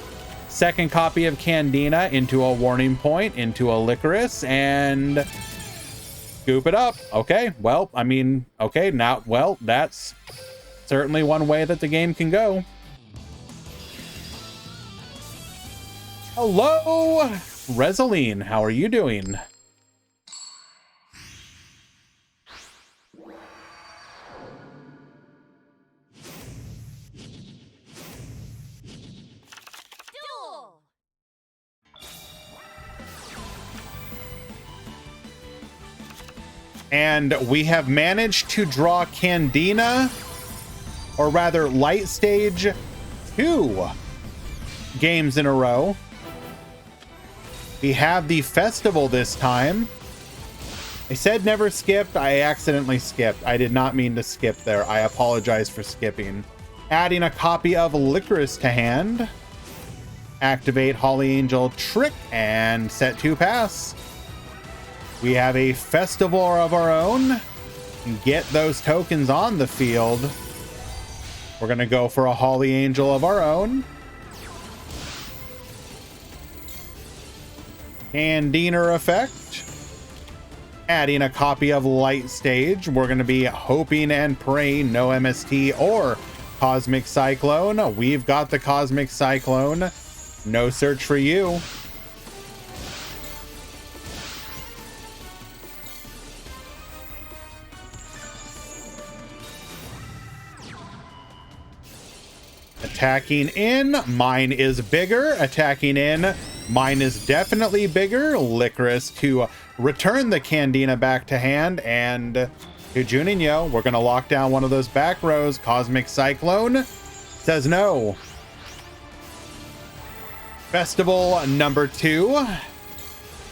second copy of Candina into a Warning Point, into a Licorice, and scoop it up. Okay, well, I mean, okay, now, well, that's certainly one way that the game can go. Hello, Resaline, how are you doing? Duel. And we have managed to draw Candina, or rather Light Stage, 2 games in a row. We have the festival this time. I said never skipped. I accidentally skipped. I did not mean to skip there. I apologize for skipping. Adding a copy of Licorice to hand. Activate Holly Angel Trick and set 2 pass. We have a festival of our own. Get those tokens on the field. We're going to go for a Holly Angel of our own. Candina effect. Adding a copy of Light Stage. We're going to be hoping and praying no MST or Cosmic Cyclone. We've got the Cosmic Cyclone. No search for you. Attacking in. Mine is bigger. Attacking in. Mine is definitely bigger. Licorice to return the Candina back to hand. And to Juninho, we're going to lock down one of those back rows. Cosmic Cyclone says no. Festival number 2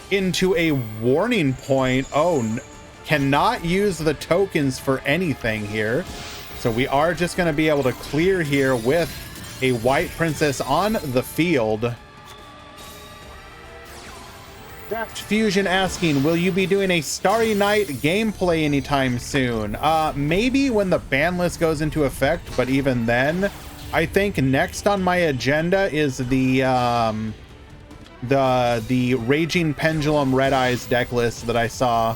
into a Warning Point. Oh, cannot use the tokens for anything here. So we are just going to be able to clear here with a White Princess on the field. Draft Fusion asking, will you be doing a Starry Night gameplay anytime soon? Maybe when the ban list goes into effect, but even then, I think next on my agenda is the Raging Pendulum Red Eyes deck list that I saw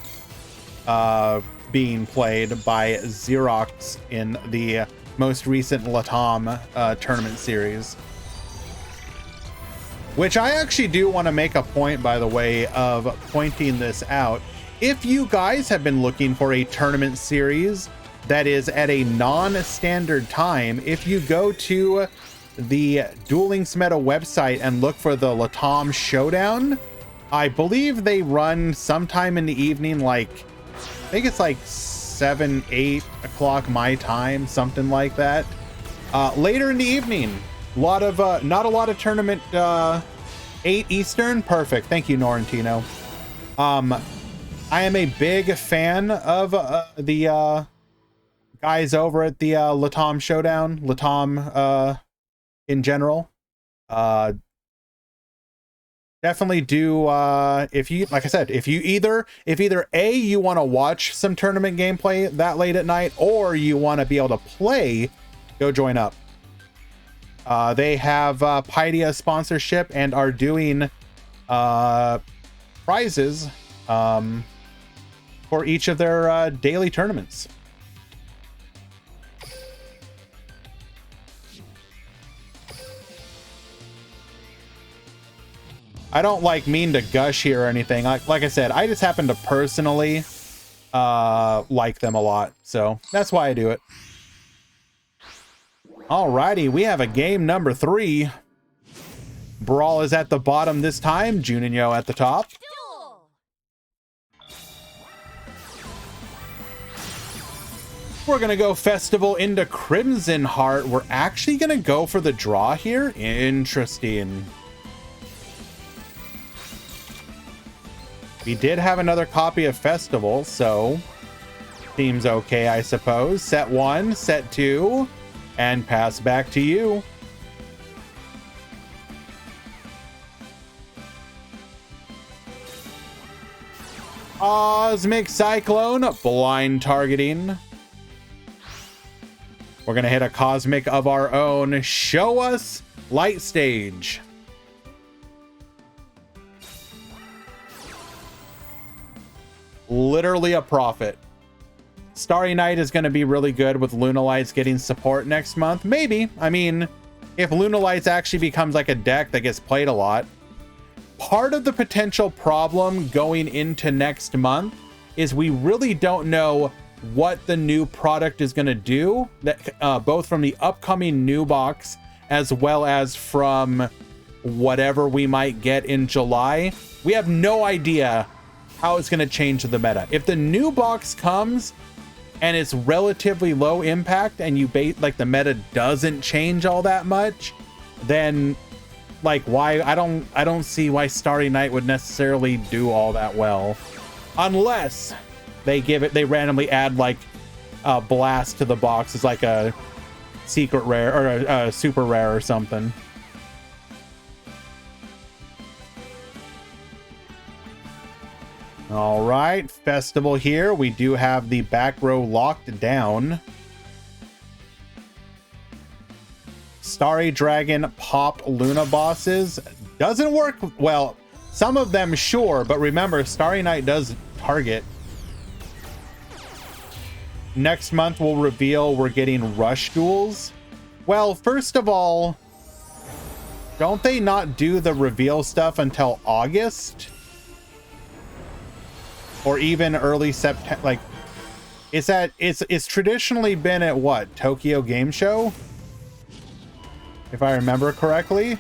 being played by Xerox in the most recent Latam tournament series. Which I actually do want to make a point, by the way, of pointing this out. If you guys have been looking for a tournament series that is at a non-standard time, if you go to the Duel Links Meta website and look for the Latam Showdown, I believe they run sometime in the evening, like, I think it's like 7, 8 o'clock my time, something like that. Later in the evening. Lot of not a lot of tournament. 8 Eastern, perfect. Thank you, Norrentino. I am a big fan of the guys over at the Latam Showdown, Latam in general. Definitely do if you, like I said, if either A, you want to watch some tournament gameplay that late at night, or you want to be able to play, go join up. They have Paideia sponsorship and are doing prizes for each of their daily tournaments. I don't mean to gush here or anything. Like I said, I just happen to personally like them a lot, so that's why I do it. Alrighty, we have a game number 3. Brawl is at the bottom this time. Juninho at the top. Duel. We're gonna go Festival into Crimson Heart. We're actually gonna go for the draw here. Interesting. We did have another copy of Festival, so seems okay, I suppose. Set 1, set 2. And pass back to you. Cosmic Cyclone, blind targeting. We're gonna hit a Cosmic of our own. Show us Light Stage. Literally a profit. Starry Night is going to be really good with Lunalights getting support next month. Maybe. I mean, if Lunalights actually becomes like a deck that gets played a lot. Part of the potential problem going into next month is we really don't know what the new product is going to do, that both from the upcoming new box as well as from whatever we might get in July. We have no idea how it's going to change the meta. If the new box comes and it's relatively low impact and you bait like the meta doesn't change all that much, then like why I don't see why Starry Night would necessarily do all that well, unless they randomly add like a blast to the box as like a secret rare or a super rare or something. All right, festival here. We do have the back row locked down. Starry Dragon Pop Luna bosses doesn't work well. Some of them, sure, but remember, Starry Night does target. Next month we'll reveal we're getting rush duels. Well, first of all, don't they not do the reveal stuff until August? Or even early September? Like, it's traditionally been at what, Tokyo Game Show, if I remember correctly.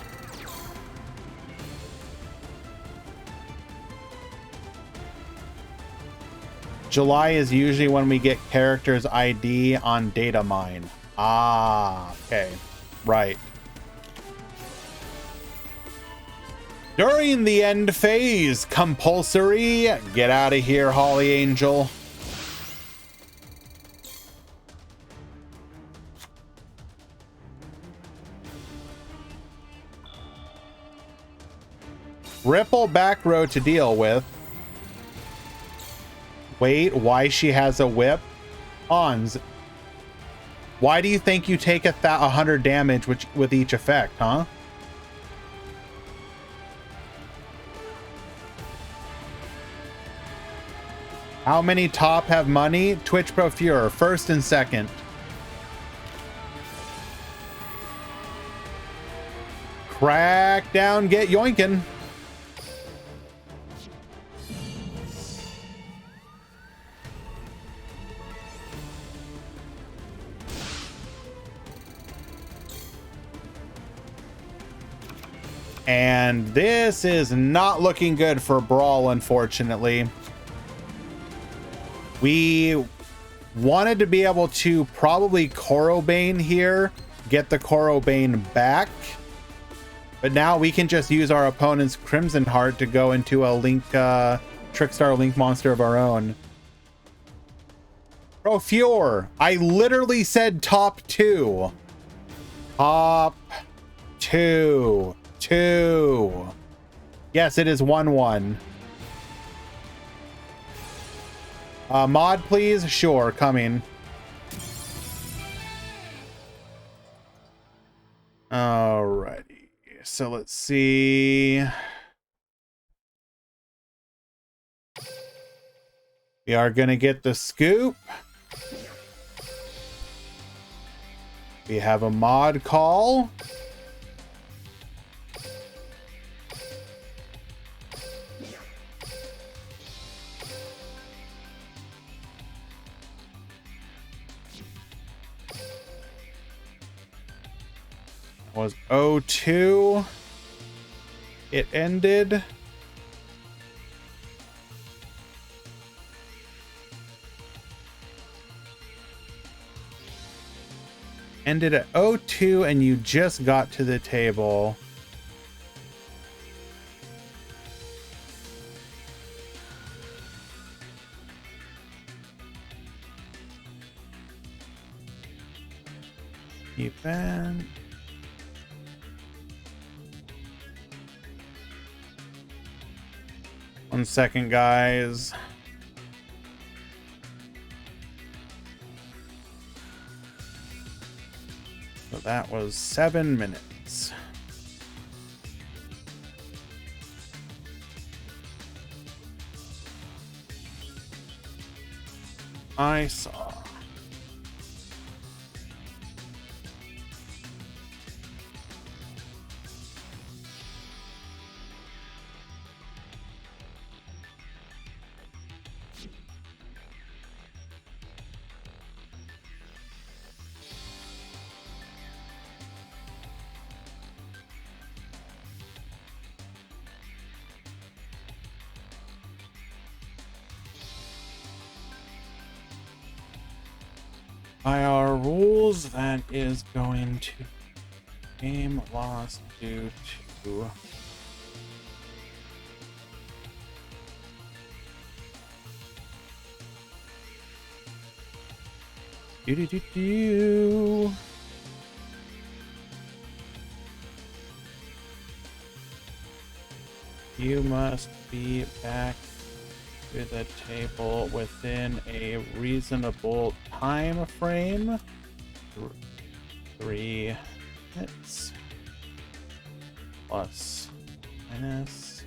July is usually when we get characters ID on data mine. Ah, okay, right. During the end phase, compulsory. Get out of here, Holly Angel. Ripple back row to deal with. Wait, why she has a whip? Hans, why do you think you take 100 damage with each effect, huh? How many top have money? Twitch Pro Furor, first and second. Crack down, get yoinkin'. And this is not looking good for Brawl, unfortunately. We wanted to be able to probably Korobane here, get the Korobane back. But now we can just use our opponent's Crimson Heart to go into a Link, Trickstar Link monster of our own. Pro Fure, I literally said top two. Top two. Yes, it is 1-1. Mod, please. Sure, coming. Alrighty. So let's see. We are gonna get the scoop. We have a mod call. Was 0-2. It ended. Ended at 0-2 and you just got to the table. Event. One second, guys. So that was 7 minutes. I saw. By our rules, that is going to game lost due to do. You must be back to the table within a reasonable time frame. 3 minutes plus minus,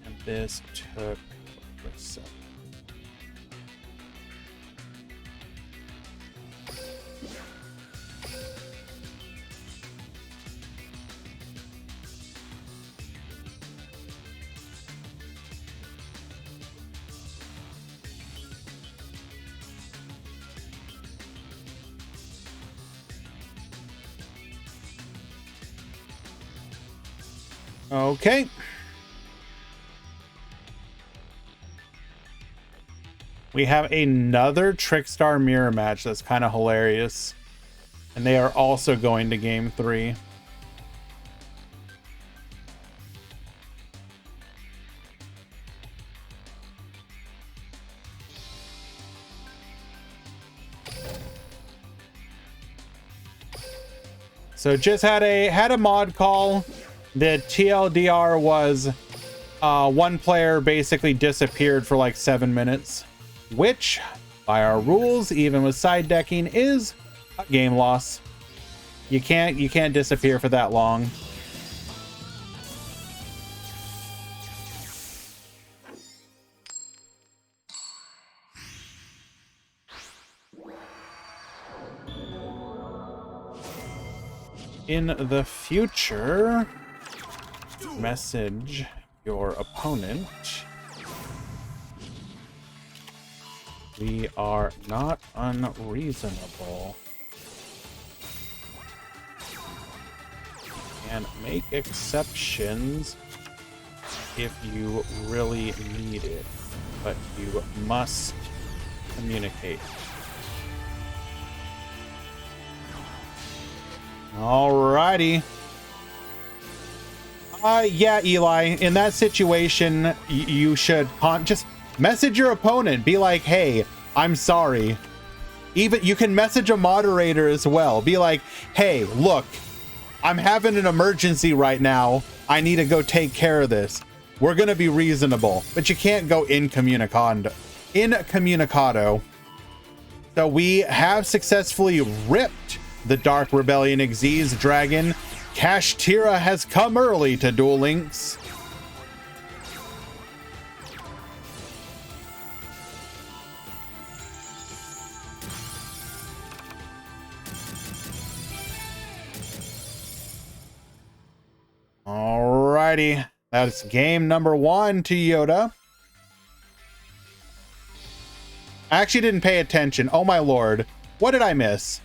and this took a second. Okay. We have another Trickstar mirror match that's kind of hilarious. And they are also going to game 3. So just had a mod call. The TLDR was one player basically disappeared for like 7 minutes, which by our rules, even with side decking, is a game loss. You can't disappear for that long. In the future, message your opponent. We are not unreasonable. And make exceptions if you really need it, but you must communicate. Alrighty. Yeah, Eli, in that situation, you should just message your opponent. Be like, hey, I'm sorry. Even you can message a moderator as well. Be like, hey, look, I'm having an emergency right now. I need to go take care of this. We're going to be reasonable, but you can't go incommunicado. So we have successfully ripped the Dark Rebellion Xyz dragon. Kashtira has come early to Duel Links. Alrighty, that's game number 1 to Yoda. I actually didn't pay attention. Oh my lord. What did I miss?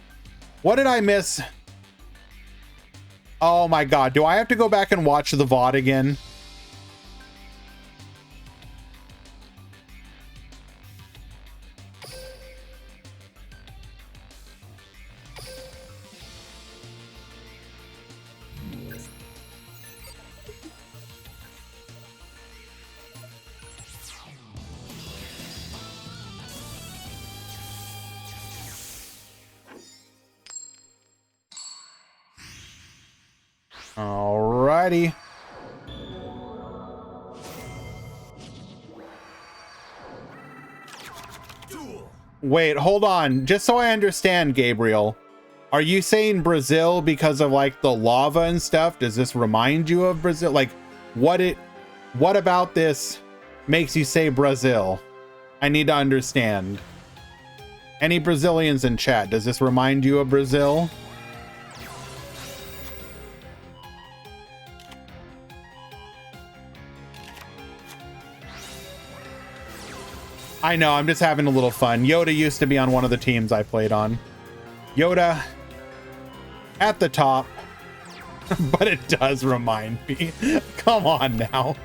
What did I miss? Oh my god. Do I have to go back and watch the VOD again? Alrighty. Wait, hold on. Just so I understand, Gabriel, are you saying Brazil because of like the lava and stuff? Does this remind you of Brazil? Like, what about this makes you say Brazil? I need to understand. Any Brazilians in chat? Does this remind you of Brazil? I know, I'm just having a little fun. Yoda used to be on one of the teams I played on. Yoda at the top, but it does remind me. Come on now.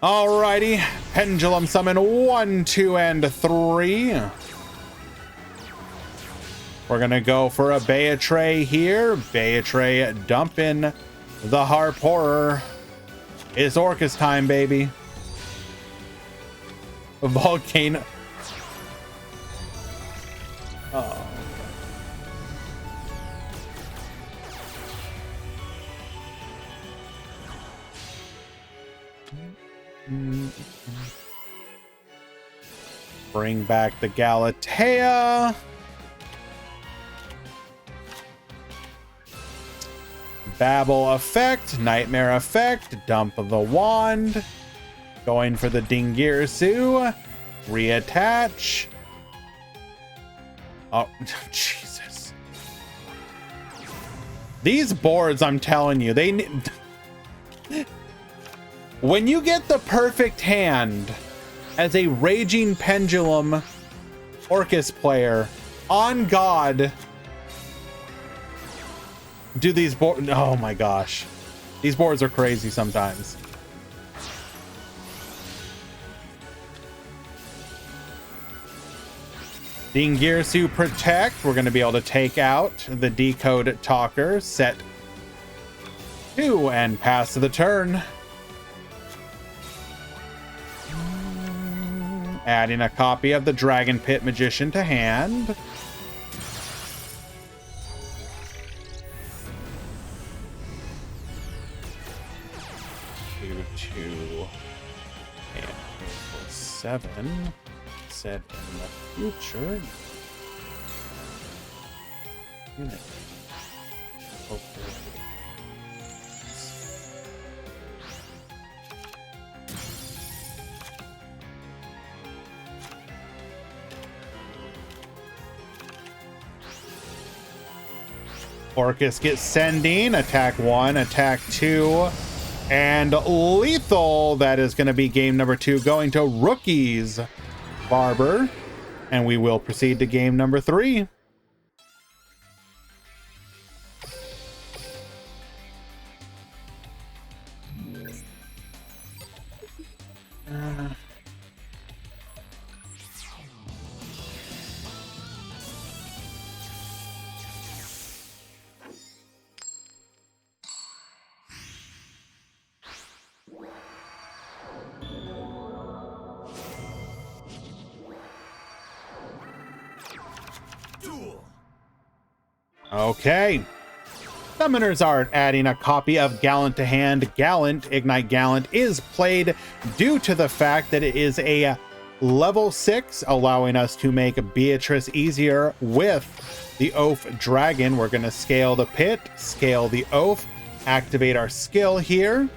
Alrighty, Pendulum Summon 1, 2, and 3. We're gonna go for a Beatray here. Beatray dumping the Harp Horror. It's Orcus time, baby. Volcano. Oh. Bring back the Galatea. Babble effect, Nightmare effect, dump of the wand. Going for the Dingirsu. Reattach. Oh, Jesus. These boards, I'm telling you, they need... When you get the perfect hand as a Raging Pendulum Orcus player, on God, do these boards... Oh my gosh. These boards are crazy sometimes. Dingirsu Protect. We're going to be able to take out the Decode Talker. Set 2 and pass to the turn. Adding a copy of the Dragon Pit Magician to hand. Two, and 7. Set in the future. Unit. Orcus gets sending. Attack 1, attack 2, and lethal. That is going to be game number 2 going to Rookies Barber. And we will proceed to game number 3. Okay. Summoners Art adding a copy of Gallant to hand. Gallant, Ignite Gallant, is played due to the fact that it is a level 6, allowing us to make Beatrice easier with the Oath Dragon. We're going to scale the pit, scale the Oath, activate our skill here.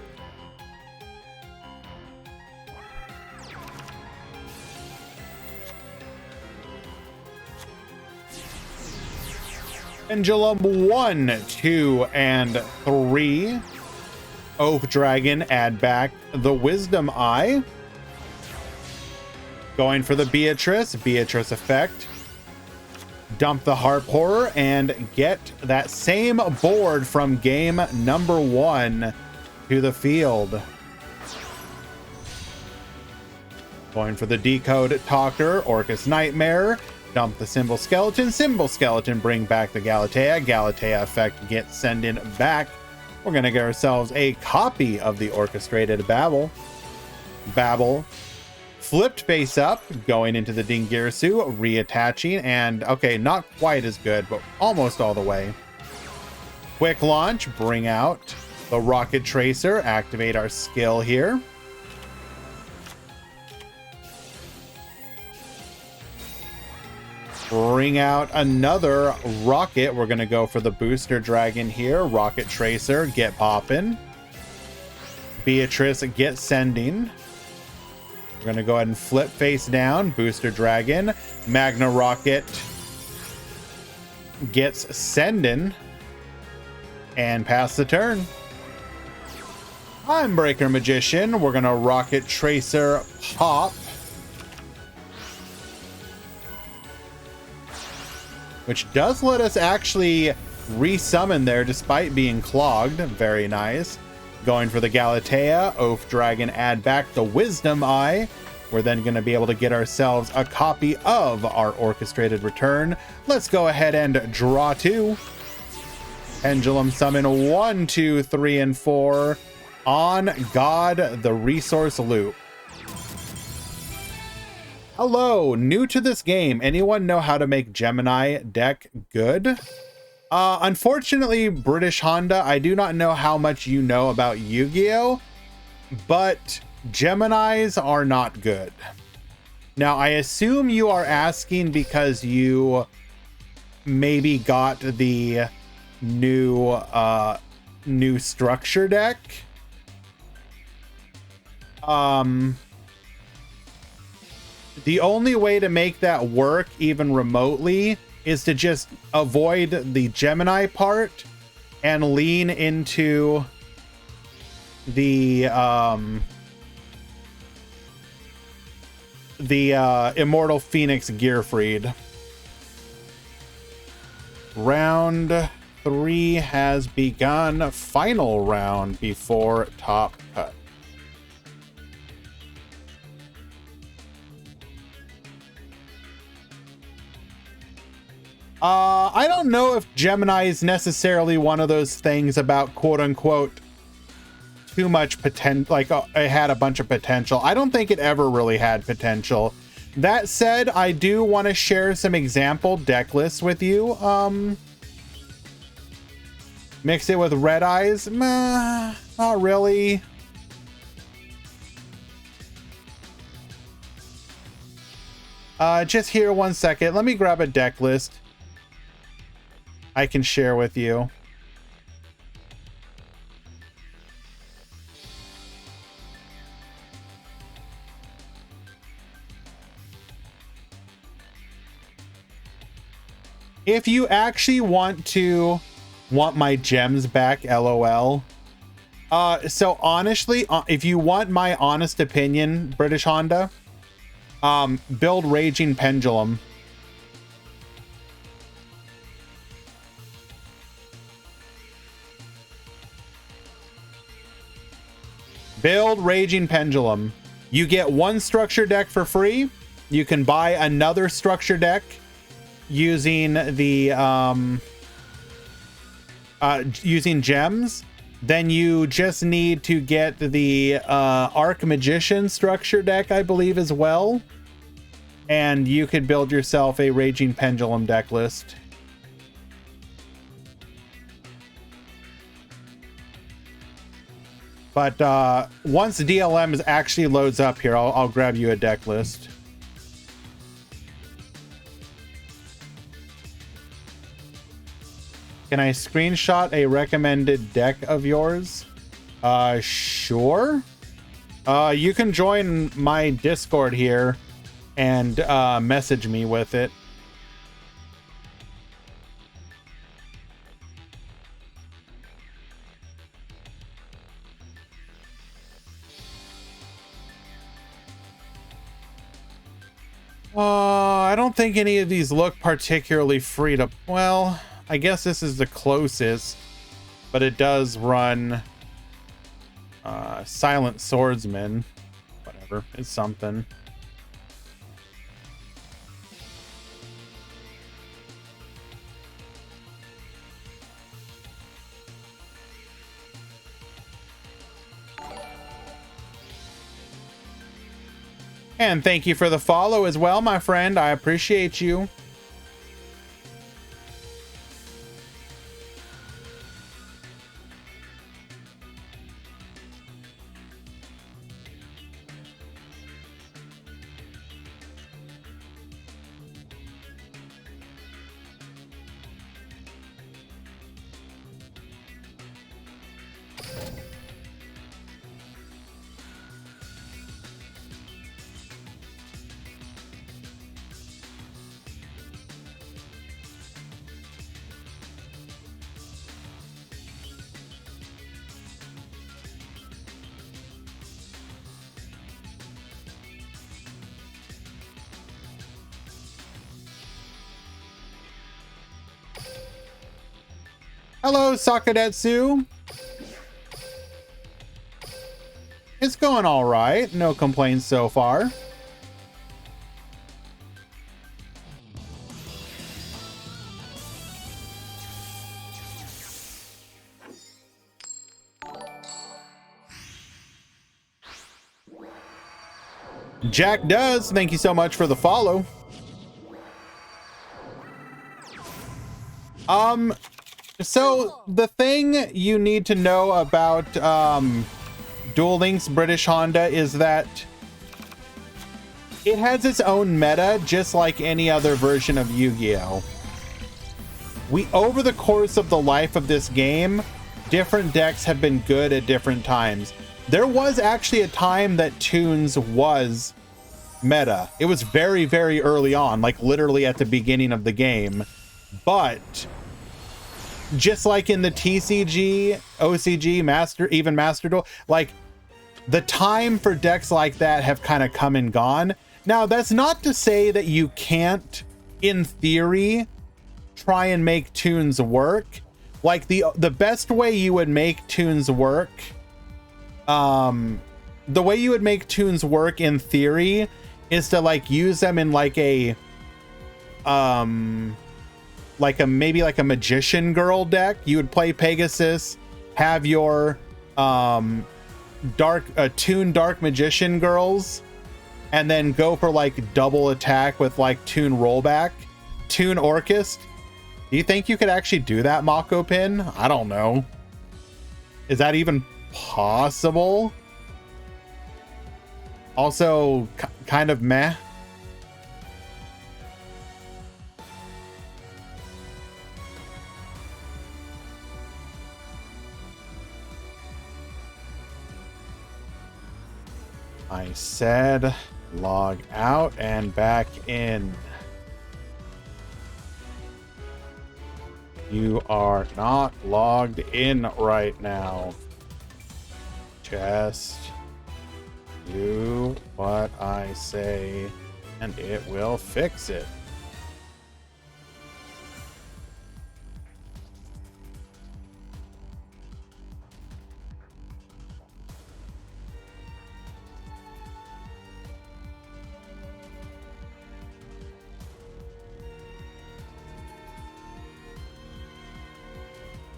Pendulum 1, 2, and 3. Oath Dragon, add back the Wisdom Eye. Going for the Beatrice effect. Dump the Harp Horror and get that same board from game number 1 to the field. Going for the Decode Talker, Orcus Nightmare. Dump the Symbol Skeleton, bring back the Galatea effect, get Sending back. We're going to get ourselves a copy of the Orchestrated Babble. Flipped face up, going into the Dingirsu, reattaching, and okay, not quite as good, but almost all the way. Quick launch, bring out the Rocket Tracer, activate our skill here. Bring out another rocket. We're going to go for the Booster Dragon here. Rocket Tracer, get poppin'. Beatrice, get sending. We're going to go ahead and flip face down. Booster Dragon. Magna Rocket gets Sendin. And pass the turn. I'm Breaker Magician. We're going to Rocket Tracer pop. Which does let us actually resummon there despite being clogged. Very nice. Going for the Galatea. Oath Dragon, add back the Wisdom Eye. We're then going to be able to get ourselves a copy of our Orchestrated Return. Let's go ahead and draw 2. Pendulum Summon 1, 2, 3, and 4 on God the Resource Loop. Hello, new to this game. Anyone know how to make Gemini deck good? Unfortunately, British Honda, I do not know how much you know about Yu-Gi-Oh, but Geminis are not good. Now, I assume you are asking because you maybe got the new structure deck. The only way to make that work even remotely is to just avoid the Gemini part and lean into the Immortal Phoenix Gearfried. Round 3 has begun. Final round before top cut. I don't know if Gemini is necessarily one of those things about quote unquote too much potential, like it had a bunch of potential. I don't think it ever really had potential. That said, I do want to share some example deck lists with you. Mix it with Red Eyes? Meh, not really. Just here 1 second. Let me grab a deck list I can share with you. If you actually want my gems back, LOL. So honestly, if you want my honest opinion, British Honda, build Raging Pendulum. Build Raging Pendulum. You get 1 structure deck for free. You can buy another structure deck using the using gems. Then you just need to get the Arc Magician structure deck, I believe, as well. And you could build yourself a Raging Pendulum deck list. But once DLM actually loads up here, I'll grab you a deck list. Can I screenshot a recommended deck of yours? Sure. You can join my Discord here and message me with it. I don't think any of these look particularly free to... Well, I guess this is the closest, but it does run Silent Swordsman. Whatever, it's something. And thank you for the follow as well, my friend. I appreciate you. Hello, Sakadetsu. It's going all right. No complaints so far. Jack does. Thank you so much for the follow. So the thing you need to know about Duel Links British Honda is that it has its own meta, just like any other version of Yu-Gi-Oh! Over the course of the life of this game, different decks have been good at different times. There was actually a time that Toons was meta. It was very, very early on, like literally at the beginning of the game. But just like in the TCG, OCG, even Master Duel, like the time for decks like that have kind of come and gone. Now, that's not to say that you can't, in theory, try and make Toons work. Like the best way you would make Toons work, the way you would make Toons work in theory is to like use them in like a maybe like a Magician Girl deck. You would play Pegasus, have your Toon Dark Magician Girls, and then go for like double attack with like Toon Rollback, Toon Orchest. Do you think you could actually do that, Mako Pin? I don't know. Is that even possible? Also, kind of meh. I said log out and back in. You are not logged in right now. Just do what I say and it will fix it.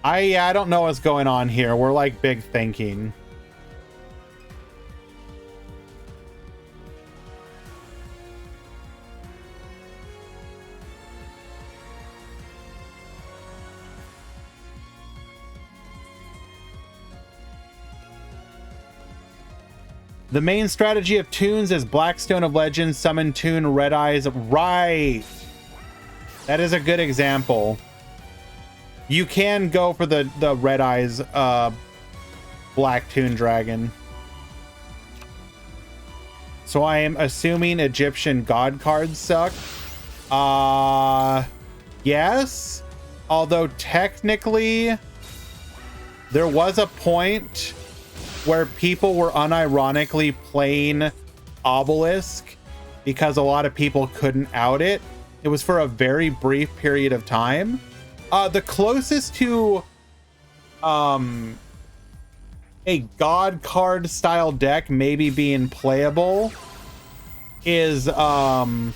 I don't know what's going on here. We're like big thinking. The main strategy of Toons is Blackstone of Legends, summon Toon, Red Eyes. Right. That is a good example. You can go for the Red Eyes Black Toon Dragon. So I am assuming Egyptian God cards suck. Yes. Although technically there was a point where people were unironically playing Obelisk because a lot of people couldn't out it. It was for a very brief period of time. The closest to a God card style deck maybe being playable is Ubel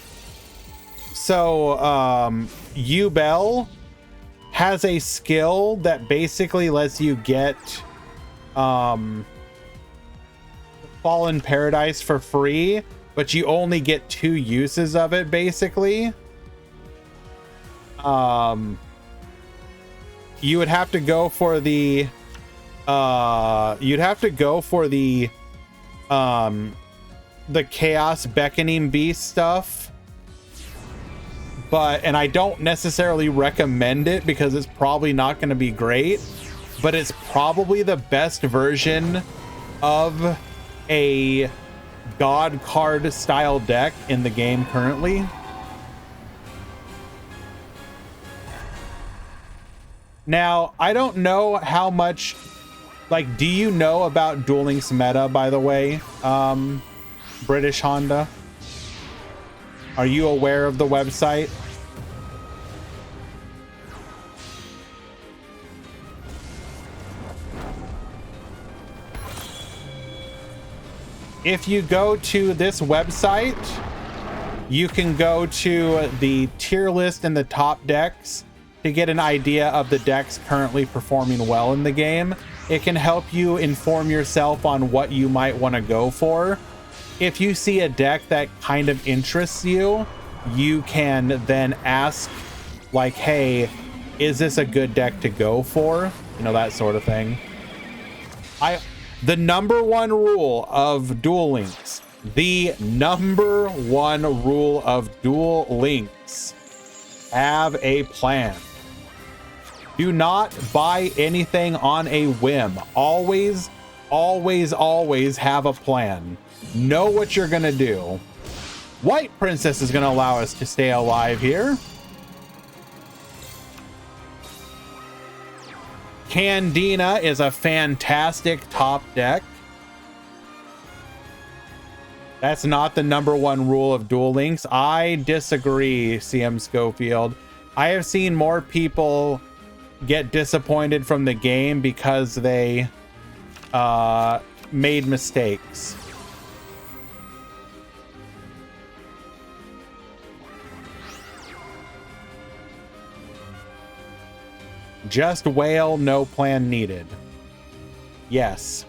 has a skill that basically lets you get Fallen Paradise for free, but you only get 2 uses of it basically. You would have to go for the Chaos Beckoning Beast stuff. And I don't necessarily recommend it because it's probably not going to be great, but it's probably the best version of a God card style deck in the game currently. Now, I don't know how much, like, do you know about Duel Links meta, by the way, British Honda? Are you aware of the website? If you go to this website, you can go to the tier list and the top decks to get an idea of the decks currently performing well in the game. It can help you inform yourself on what you might want to go for. If you see a deck that kind of interests you, you can then ask, like, hey, is this a good deck to go for? You know, that sort of thing. The number one rule of Duel Links, the number one rule of Duel Links, have a plan. Do not buy anything on a whim. Always, always, always have a plan. Know what you're gonna do. White Princess is gonna allow us to stay alive here. Candina is a fantastic top deck. That's not the number one rule of Duel Links. I disagree, CM Schofield. I have seen more people get disappointed from the game because they made mistakes. Just whale, no plan needed. Yes.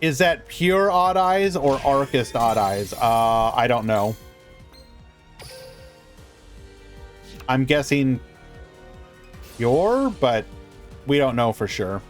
Is that pure odd eyes or Arcist odd eyes? I don't know. I'm guessing pure, but we don't know for sure.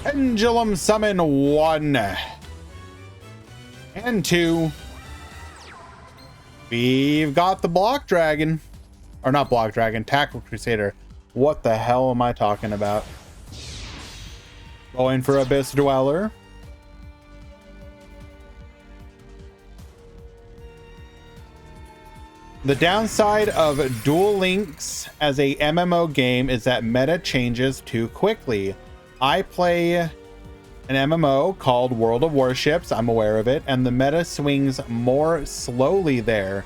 Pendulum Summon 1 and 2. We've got the Block Dragon. Or not Block Dragon, Tackle Crusader. What the hell am I talking about? Going for Abyss Dweller. The downside of Duel Links as a MMO game is that meta changes too quickly. I play an MMO called World of Warships. I'm aware of it, and the meta swings more slowly there.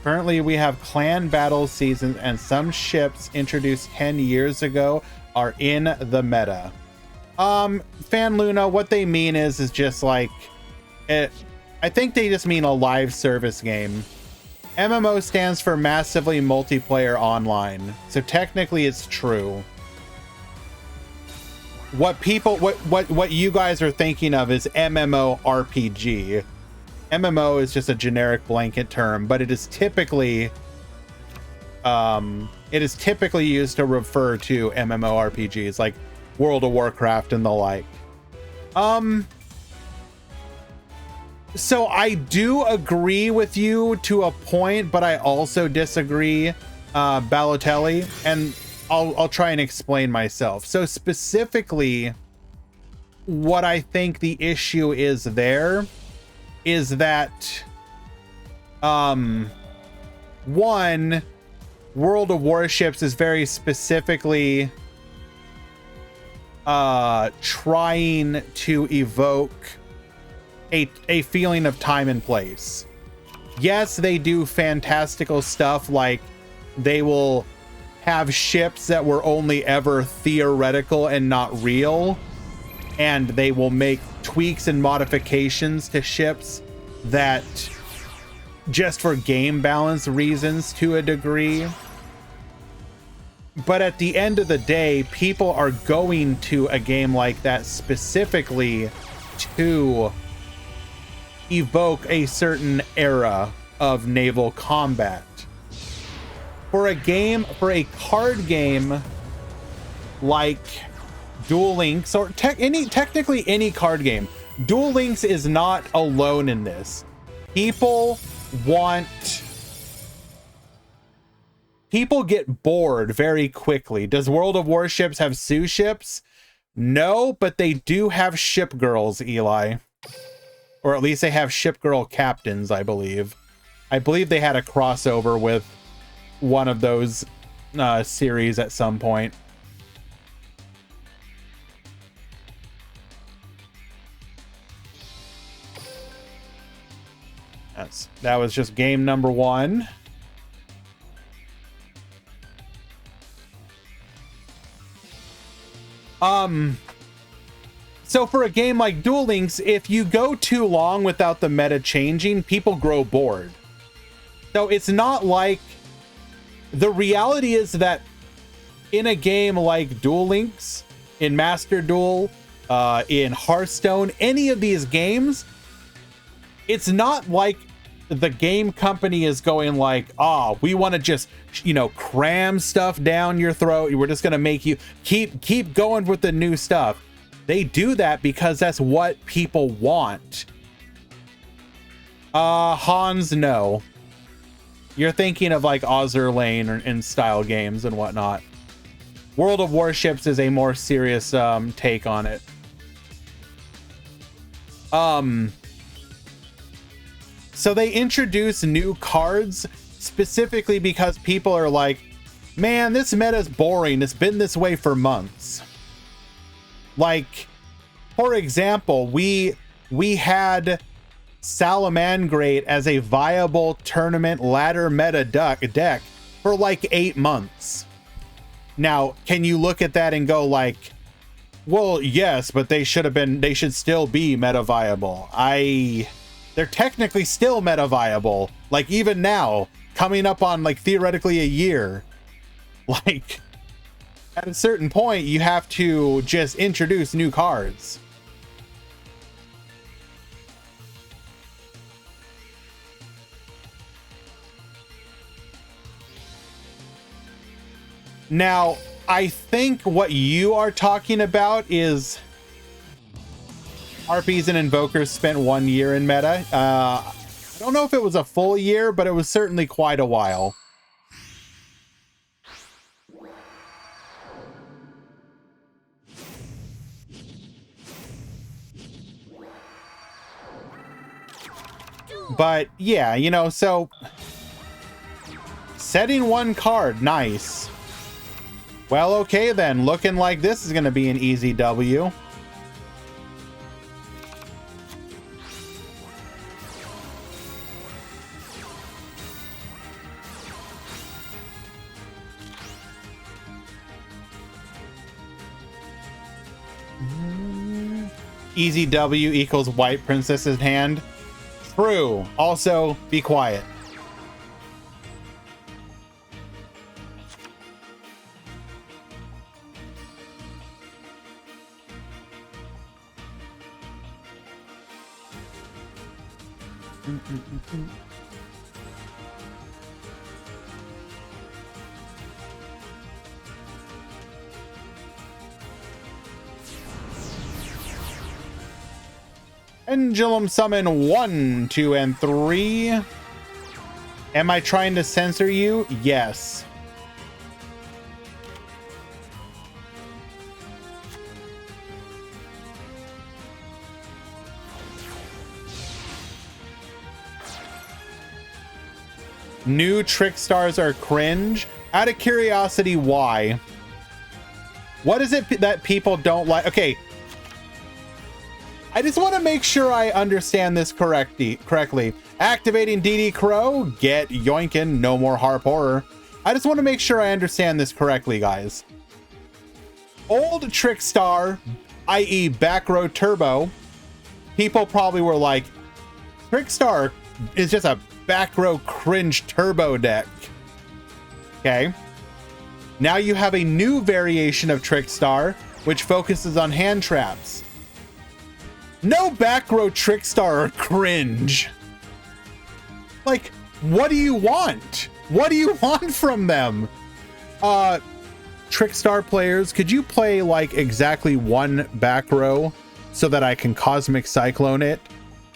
Currently, we have clan battle seasons, and some ships introduced 10 years ago are in the meta. Fan Luna, what they mean is just like it. I think they just mean a live service game. MMO stands for massively multiplayer online, so technically it's true. What you guys are thinking of is MMORPG. MMO is just a generic blanket term, but it is typically used to refer to MMORPGs like World of Warcraft and the like. So I do agree with you to a point, but I also disagree, Balotelli, and I'll try and explain myself. So specifically, what I think the issue is there is that, one, World of Warships is very specifically trying to evoke a feeling of time and place. Yes, they do fantastical stuff, like they will have ships that were only ever theoretical and not real, and they will make tweaks and modifications to ships that just for game balance reasons to a degree. But at the end of the day, people are going to a game like that specifically to evoke a certain era of naval combat. For a card game like Duel Links, or technically any card game, Duel Links is not alone in this. People get bored very quickly. Does World of Warships have sous ships? No, but they do have ship girls, Eli. Or at least they have ship girl captains, I believe. I believe they had a crossover with one of those series at some point. That was just game number 1. So for a game like Duel Links, if you go too long without the meta changing, people grow bored. So it's not like, the reality is that in a game like Duel Links, in Master Duel, in Hearthstone, any of these games, it's not like the game company is going like, we want to just, cram stuff down your throat. We're just going to make you keep going with the new stuff. They do that because that's what people want. Hans, no. You're thinking of like Azur Lane and style games and whatnot. World of Warships is a more serious take on it. So they introduce new cards specifically because people are like, man, this meta's boring. It's been this way for months. Like, for example, we had Salamangrate as a viable tournament ladder meta deck for like 8 months. Now, can you look at that and go like, well, yes, but they should still be meta viable. They're technically still meta viable. Like even now, coming up on like theoretically a year. Like at a certain point, you have to just introduce new cards. Now, I think what you are talking about is RPs and Invokers spent 1 year in meta. I don't know if it was a full year, but it was certainly quite a while. But yeah, so setting 1 card, nice. Well, okay then, looking like this is going to be an easy W. Easy W equals White Princess's hand. True. Also, be quiet. Pendulum summon 1, 2, and 3. Am I trying to censor you? Yes. New trick stars are cringe. Out of curiosity, why? What is it that people don't like? Okay. I just want to make sure I understand this correctly. Activating DD Crow, get yoinkin', no more harp horror. I just want to make sure I understand this correctly, guys. Old Trickstar, i.e. back row turbo, people probably were like, Trickstar is just a back row cringe turbo deck. Okay. Now you have a new variation of Trickstar, which focuses on hand traps. No back row Trickstar or cringe. Like, what do you want? What do you want from them? Trickstar players, could you play like exactly one back row so that I can Cosmic Cyclone it?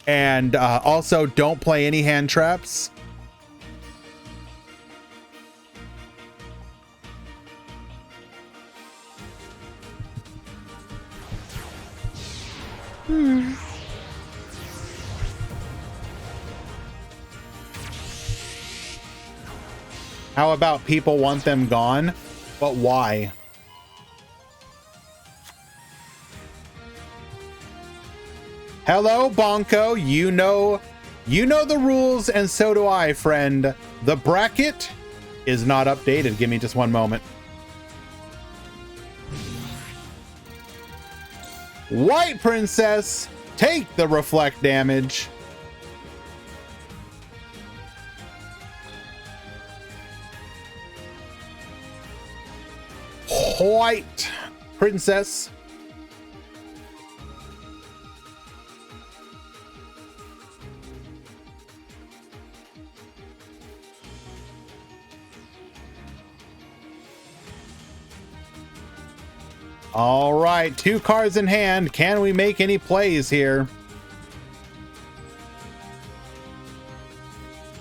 And also don't play any hand traps. How about people want them gone? But why? Hello, Bonko. You know the rules, and so do I, friend. The bracket is not updated. Give me just one moment. White Princess, take the reflect damage. White Princess. All right, 2 cards in hand. Can we make any plays here?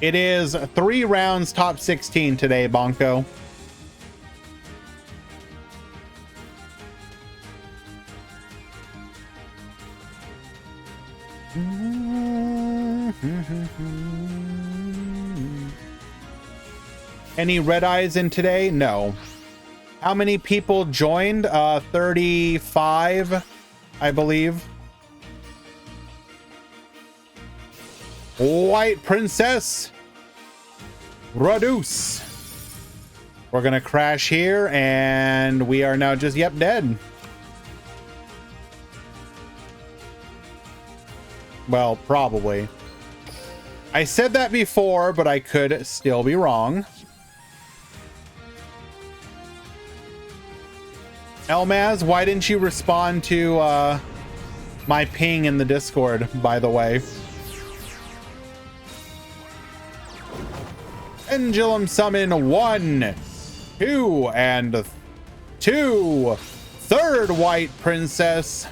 It is 3 rounds, top 16 today, Bonko. Any red eyes in today? No. How many people joined? 35, I believe. White Princess. Reduce. We're gonna crash here, and we are now just, yep, dead. Well, probably. I said that before, but I could still be wrong. Elmaz, why didn't you respond to my ping in the Discord, by the way? Pendulum summon 1, 2, and 2. Third White Princess.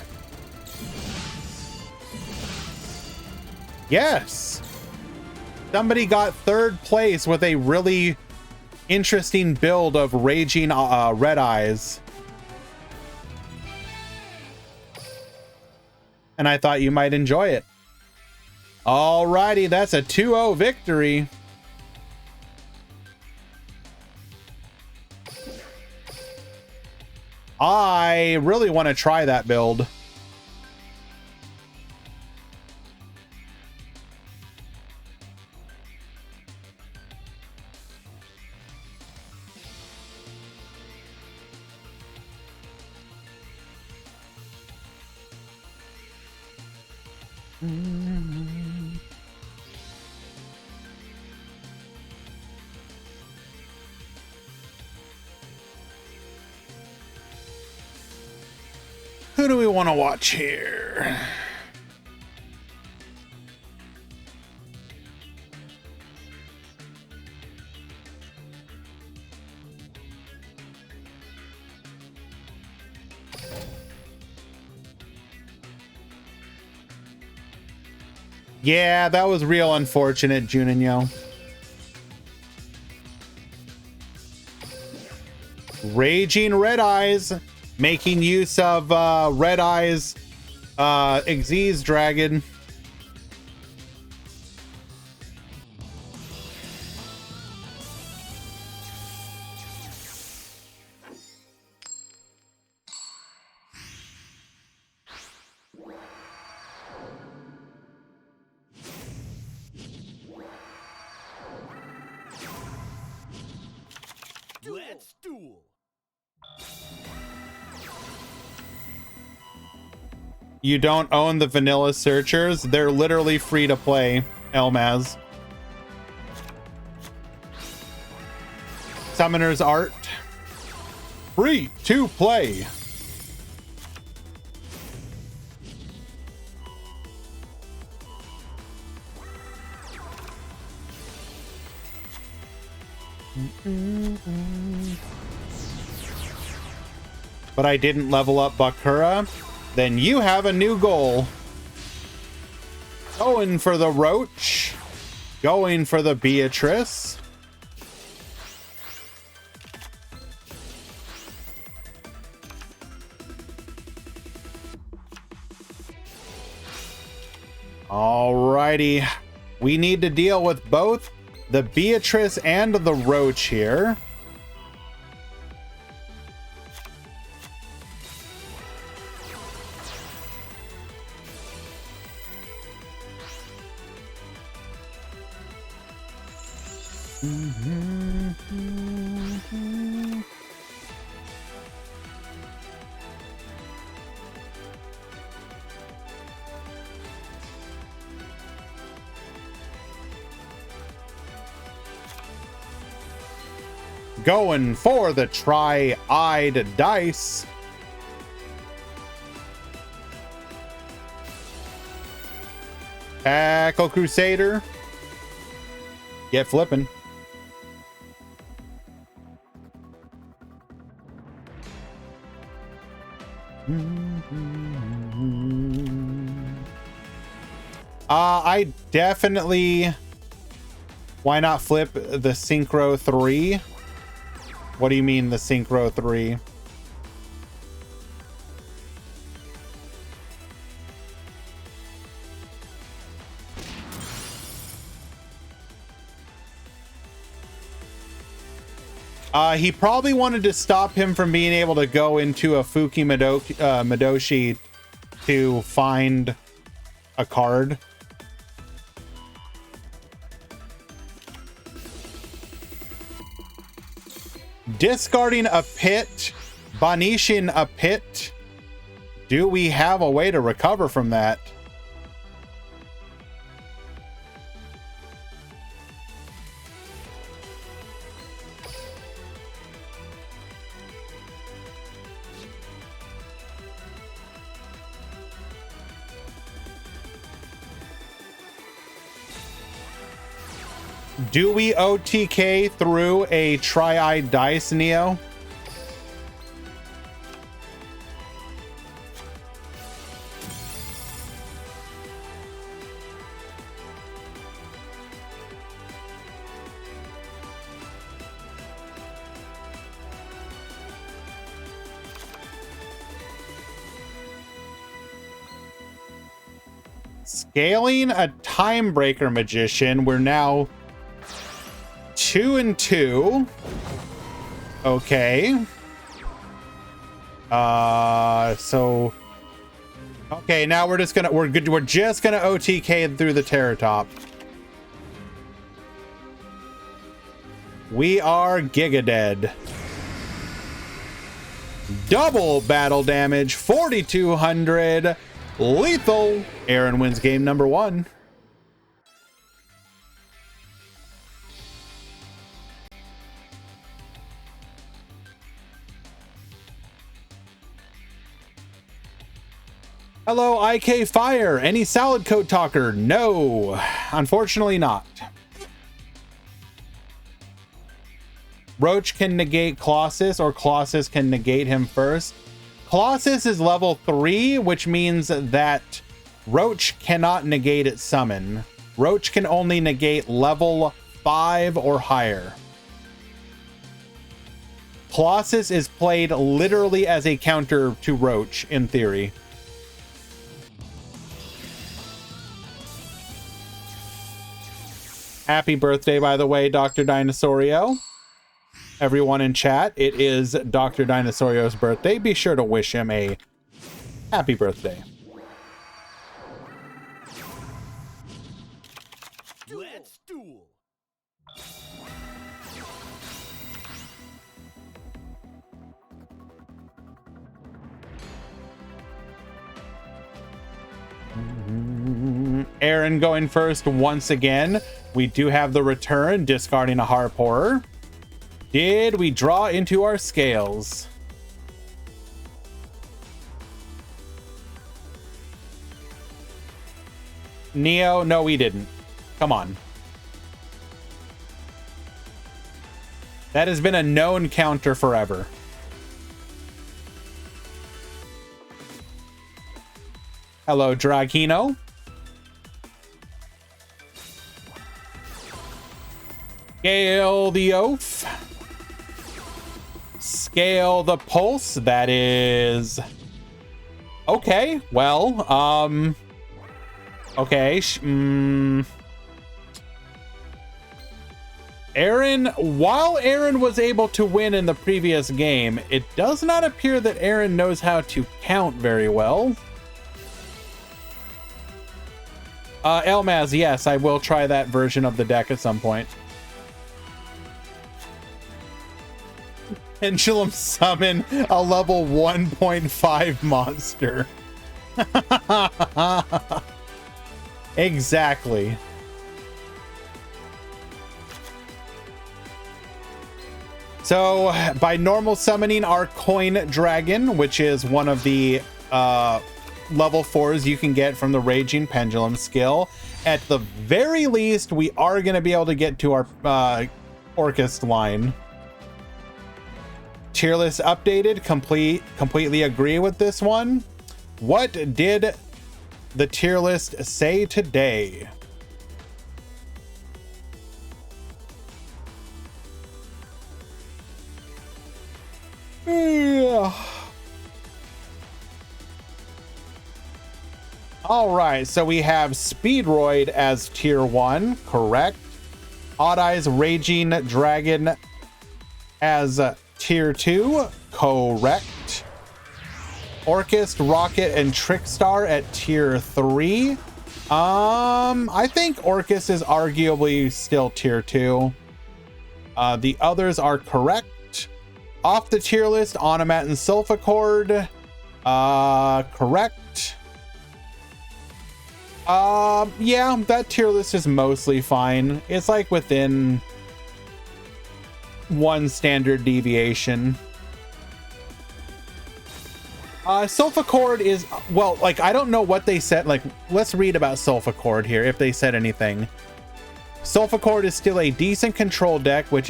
Yes. Somebody got 3rd place with a really interesting build of Raging Red Eyes. And I thought you might enjoy it. Alrighty, that's a 2-0 victory. I really want to try that build. Who do we want to watch here? Yeah, that was real unfortunate, Juninho. Raging Red Eyes, making use of Red Eyes Xyz Dragon. Let's duel. You don't own the vanilla searchers. They're literally free to play, Elmaz. Summoner's Art. Free to play. But I didn't level up Bakura. Then you have a new goal. Going for the Roach. Going for the Beatrice. Alrighty. We need to deal with both the Beatrice and the Roach here. Going for the tri-eyed dice. Tackle Crusader. Get flipping. I definitely... Why not flip the Synchro 3? What do you mean the Synchro 3? He probably wanted to stop him from being able to go into a Fuki Madoshi to find a card. Discarding a pit, banishing a pit. Do we have a way to recover from that? Do we OTK through a tri-eyed dice, Neo? Scaling a Timebreaker Magician. We're now 2-2. Okay. So okay, now we're just gonna OTK through the Terror Top. We are Giga Dead. Double battle damage, 4,200. Lethal. Aaron wins game number 1. Hello, IK Fire. Any salad coat talker? No, unfortunately not. Roach can negate Colossus, or Colossus can negate him first. Colossus is level 3, which means that Roach cannot negate its summon. Roach can only negate level 5 or higher. Colossus is played literally as a counter to Roach in theory. Happy birthday, by the way, Dr. Dinosaurio. Everyone in chat, it is Dr. Dinosaurio's birthday. Be sure to wish him a happy birthday. Let's duel. Aaron going first once again. We do have the return, discarding a Harp Horror. Did we draw into our scales? Neo, no, we didn't. Come on. That has been a known counter forever. Hello, Dragino. Scale the Oath. Scale the Pulse. That is... Okay, well, okay, Aaron, while Aaron was able to win in the previous game, it does not appear that Aaron knows how to count very well. Elmaz, yes, I will try that version of the deck at some point. Pendulum summon a level 1.5 monster. Exactly. So by normal summoning our Coin Dragon, which is one of the level 4s you can get from the Raging Pendulum skill, at the very least, we are going to be able to get to our Orcust line. Tier list updated. Completely agree with this one. What did the tier list say today? Yeah. All right, so we have Speedroid as tier 1, correct. Odd Eyes Raging Dragon as tier 2, correct. Orcust, Rocket, and Trickstar at tier 3. I think Orcust is arguably still tier 2. The others are correct. Off the tier list, Onomat and Sulfachord. Correct. Yeah, that tier list is mostly fine. It's like within one standard deviation. Sulfachord is, well, like, I don't know what they said. Like, let's read about Sulfachord here, if they said anything. Sulfachord is still a decent control deck, which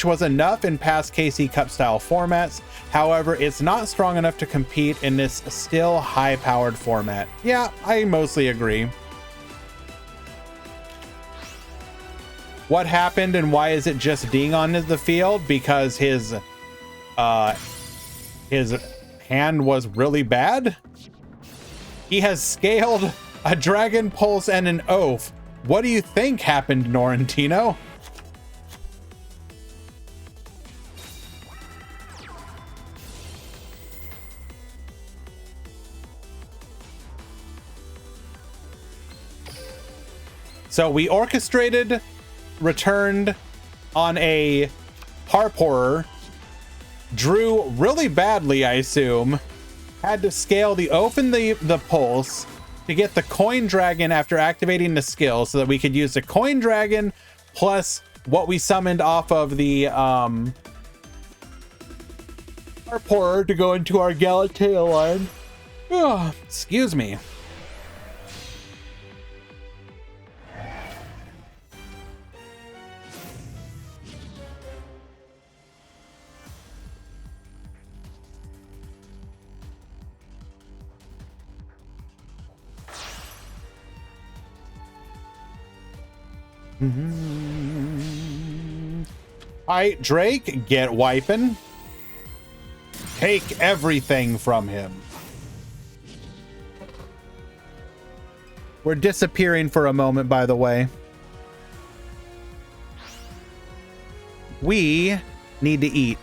was enough in past KC Cup style formats. However, it's not strong enough to compete in this still high-powered format. Yeah, I mostly agree. What happened and why is it just Ding on the field? Because his hand was really bad. He has scaled a Dragon Pulse and an Oath. What do you think happened, Norrentino? So we orchestrated, returned on a Harp Horror, drew really badly, I assume, had to scale the Oath and the Pulse to get the Coin Dragon after activating the skill so that we could use the Coin Dragon plus what we summoned off of the Harp Horror to go into our Galatea line. Oh, excuse me. All right, Drake, get wiping. Take everything from him. We're disappearing for a moment, by the way. We need to eat.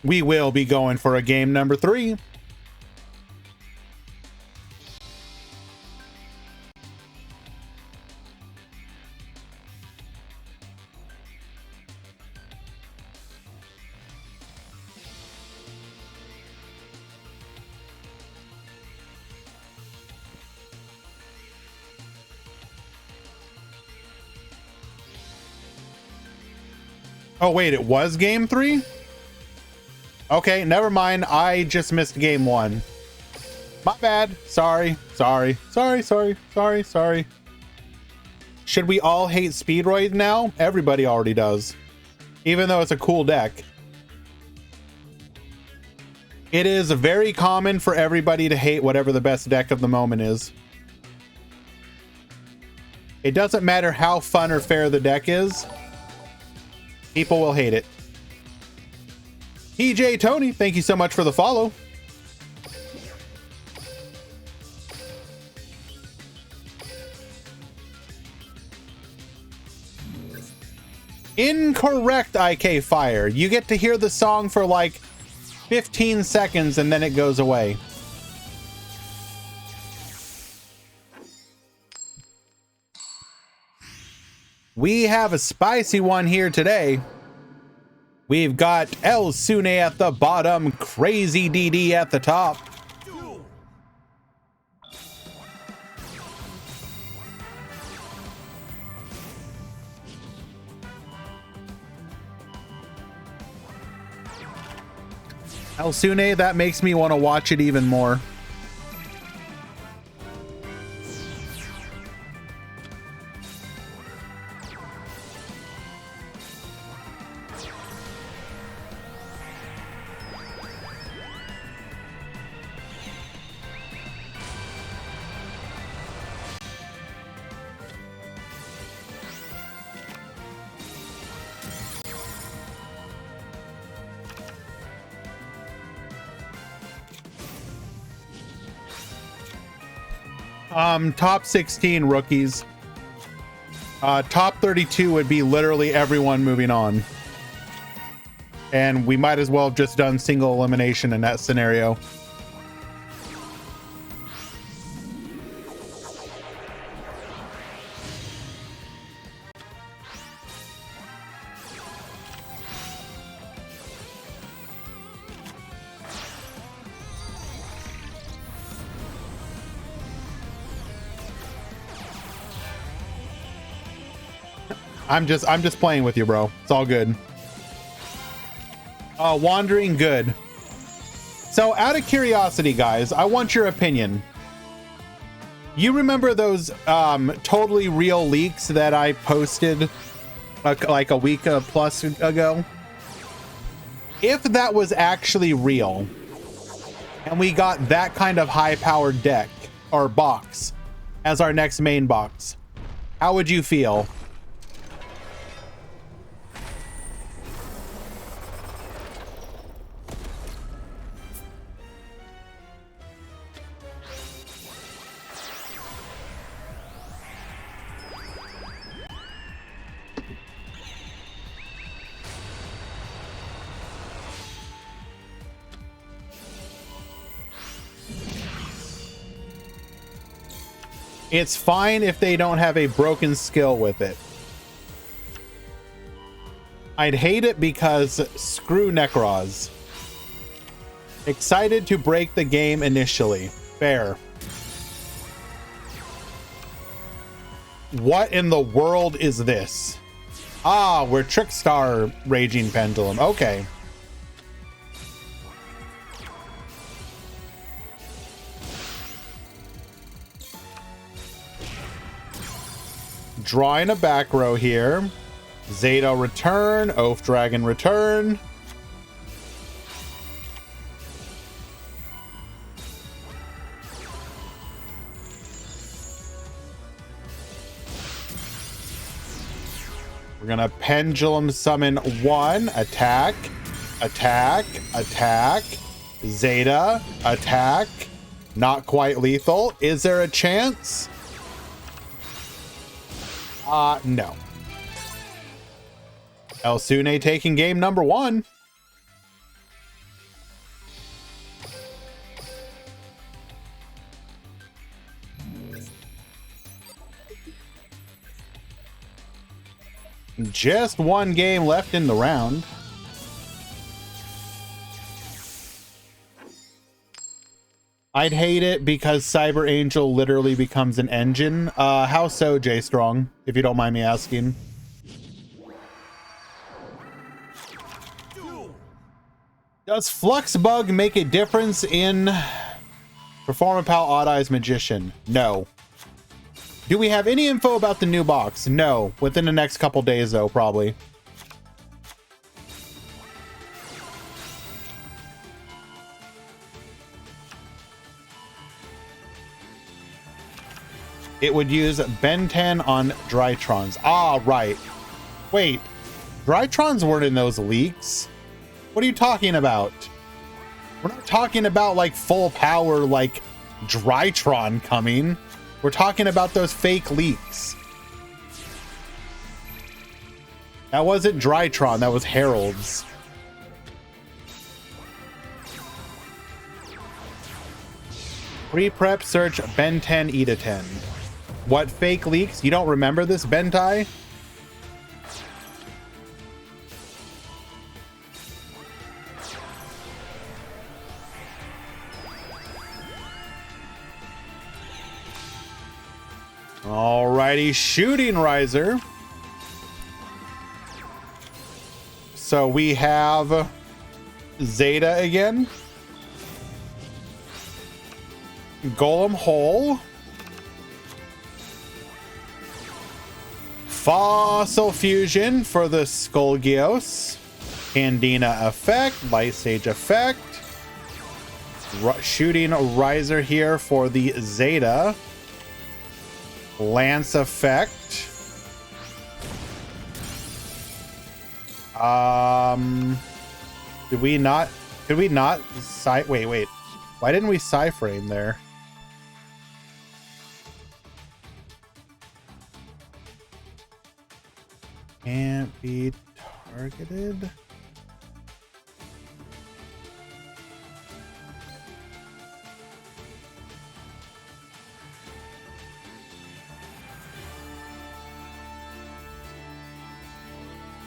We will be going for a game number 3. Oh, wait, it was game 3? Okay, never mind. I just missed game 1. My bad. Sorry. Should we all hate Speedroid now? Everybody already does. Even though it's a cool deck. It is very common for everybody to hate whatever the best deck of the moment is. It doesn't matter how fun or fair the deck is. People will hate it. TJ Tony, thank you so much for the follow. Incorrect, IK Fire. You get to hear the song for like 15 seconds and then it goes away. We have a spicy one here today. We've got El Sune at the bottom, Crazy DD at the top. El Sune, that makes me want to watch it even more. Top 16 rookies. Top 32 would be literally everyone moving on. And we might as well have just done single elimination in that scenario. I'm just playing with you, bro. It's all good. Wandering good. So out of curiosity, guys, I want your opinion. You remember those totally real leaks that I posted like a week plus ago? If that was actually real and we got that kind of high powered deck or box as our next main box, how would you feel? It's fine if they don't have a broken skill with it. I'd hate it because screw Necroz. Excited to break the game initially. Fair. What in the world is this? Ah, we're Trickstar Raging Pendulum. Okay. Drawing a back row here. Zeta return. Oath Dragon return. We're gonna Pendulum Summon 1. Attack. Attack. Attack. Zeta. Attack. Not quite lethal. Is there a chance? No. El Sune taking game number 1. Just one game left in the round. I'd hate it because Cyber Angel literally becomes an engine. How so, J Strong, if you don't mind me asking? Does Fluxbug make a difference in Performapal Odd Eyes Magician? No. Do we have any info about the new box? No. Within the next couple days, though, probably. It would use Ben 10 on Drytrons. Ah, right. Wait. Drytrons weren't in those leaks? What are you talking about? We're not talking about, like, full power, like, Drytron coming. We're talking about those fake leaks. That wasn't Drytron, that was Herald's. Pre-prep search Ben 10 Eda 10. What fake leaks? You don't remember this, Bentai? Alrighty, Shooting Riser. So we have Zeta again. Golem Hole. Fossil Fusion for the Skullgios. Candina effect. Light Stage effect. Shooting Riser here for the Zeta. Lance effect. Could we not wait. Why didn't we frame there? Can't be targeted.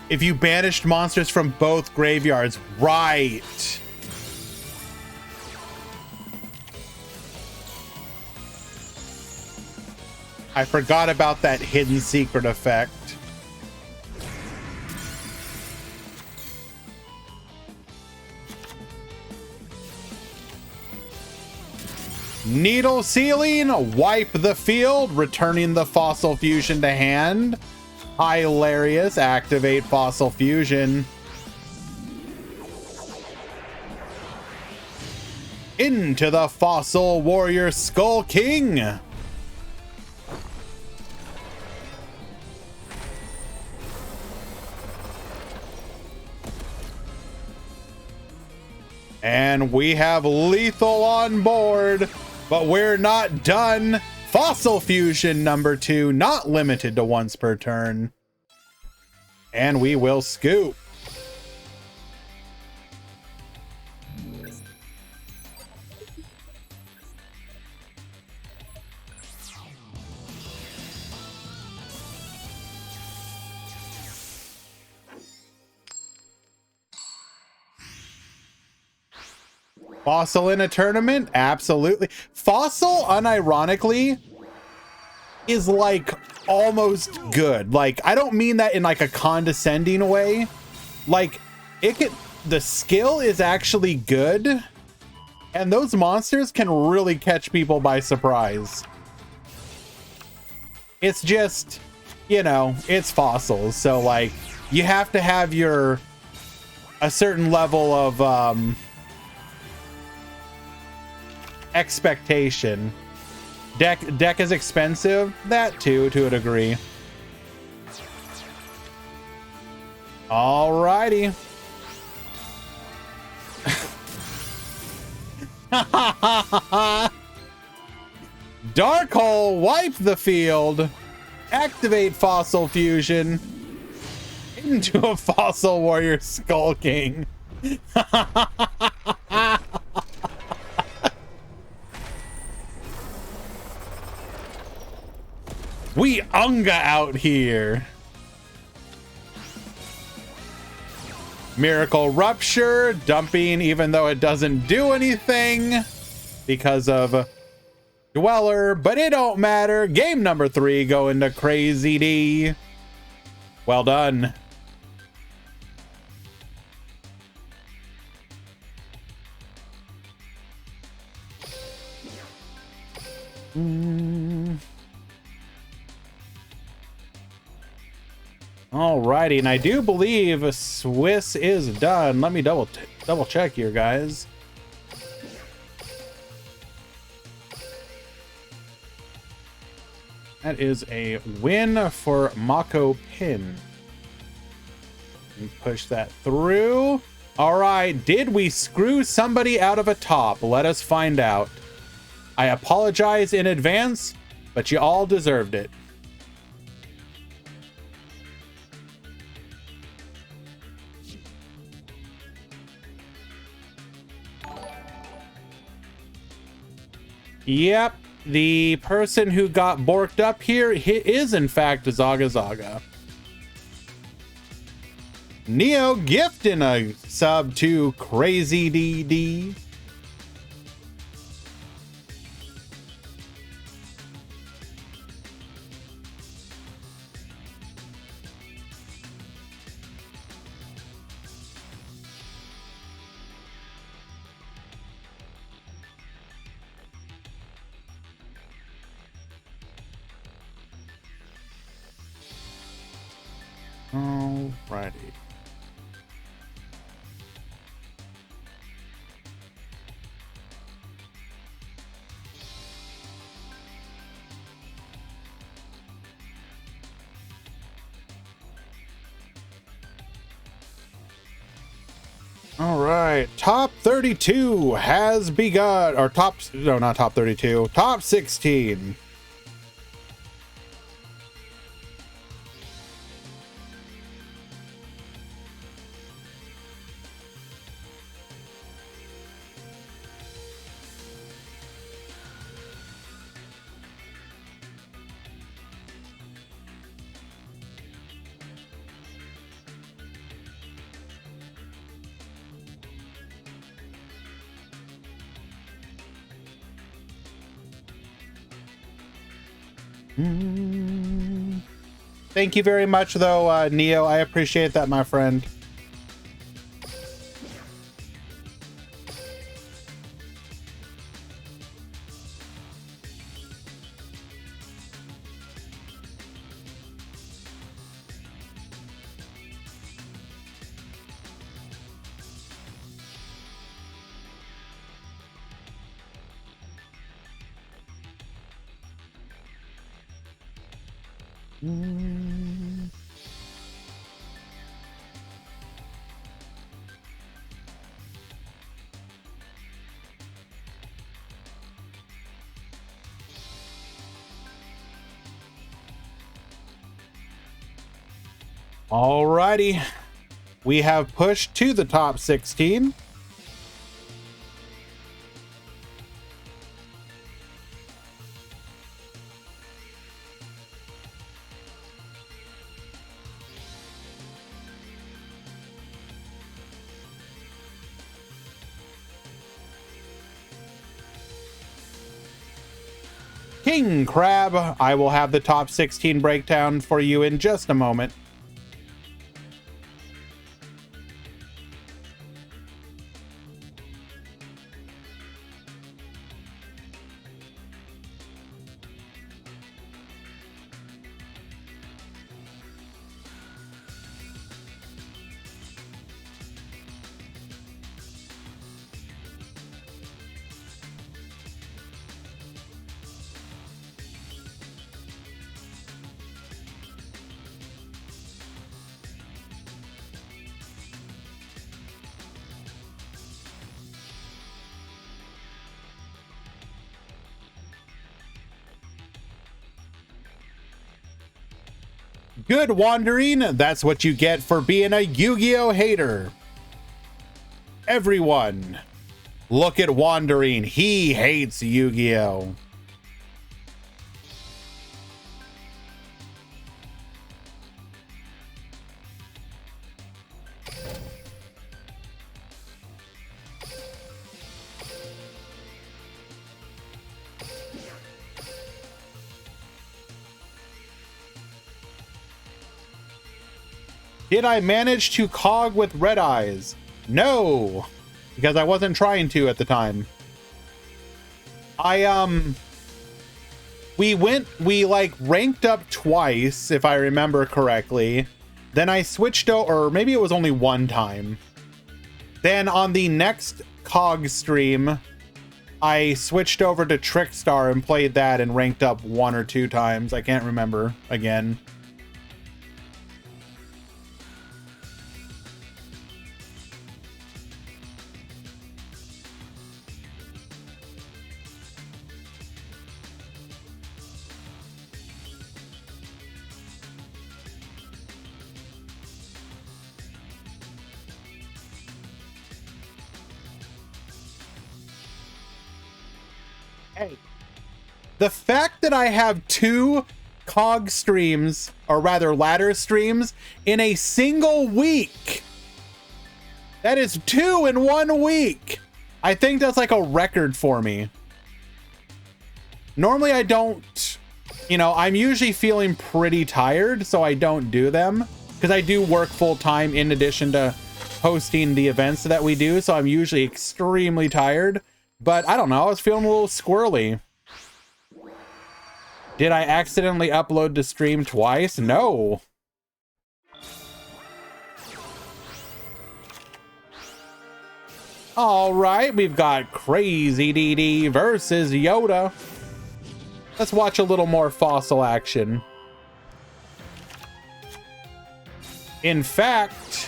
If you banished monsters from both graveyards, right. I forgot about that hidden secret effect. Needle Sealing, wipe the field, returning the Fossil Fusion to hand. Hilarious, activate Fossil Fusion. Into the Fossil Warrior Skull King. And we have lethal on board, but we're not done. Fossil Fusion number 2, not limited to once per turn. And we will scoop. Fossil in a tournament? Absolutely. Fossil, unironically, is like almost good. Like, I don't mean that in like a condescending way. Like, the skill is actually good, and those monsters can really catch people by surprise. It's just, you know, it's fossils, so like you have to have a certain level of expectation. Deck is expensive, that too, to a degree. Alrighty. Dark Hole, wipe the field, activate Fossil Fusion into a Fossil Warrior Skull King. We unga out here. Miracle Rupture, dumping even though it doesn't do anything because of Dweller, but it don't matter. Game number 3 going to Crazy D. Well done. Alrighty, and I do believe Swiss is done. Let me double check here, guys. That is a win for Mako Pin. Push that through. All right, did we screw somebody out of a top? Let us find out. I apologize in advance, but you all deserved it. Yep, the person who got borked up here is in fact Zaga Zaga. Neo gifting a sub to Crazy DD. Alrighty. All right, top 32 has begun, or not top 32, top 16. Thank you very much, though, Neo. I appreciate that, my friend. Alrighty, we have pushed to the top 16. King Crab, I will have the top 16 breakdown for you in just a moment. Good wandering, that's what you get for being a Yu-Gi-Oh hater. Everyone, look at Wandering. He hates Yu-Gi-Oh. Did I manage to cog with red eyes? No, because I wasn't trying to at the time. We like ranked up twice, if I remember correctly. Then I switched over, or maybe it was only one time. Then on the next cog stream, I switched over to Trickstar and played that and ranked up 1 or 2 times. I can't remember again. Hey, the fact that I have 2 cog streams, or rather ladder streams, in a single week. That is 2 in 1 week. I think that's like a record for me. Normally I don't, you know, I'm usually feeling pretty tired, so I don't do them. Because I do work full time in addition to hosting the events that we do, so I'm usually extremely tired. But I don't know, I was feeling a little squirrely. Did I accidentally upload to stream twice? No. All right, we've got Crazy DD versus Yoda. Let's watch a little more fossil action. In fact...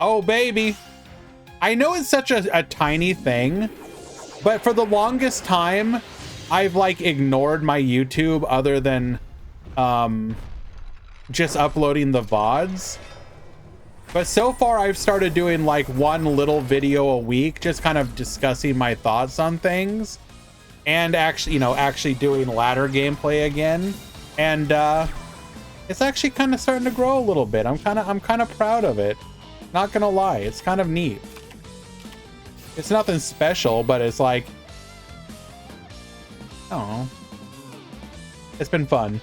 Oh, baby. I know it's such a tiny thing, but for the longest time, I've like ignored my YouTube other than just uploading the VODs. But so far I've started doing like 1 little video a week, just kind of discussing my thoughts on things and actually, you know, actually doing ladder gameplay again. And it's actually kind of starting to grow a little bit. I'm kind of proud of it. Not gonna lie, it's kind of neat. It's nothing special, but it's like, I don't know. It's been fun.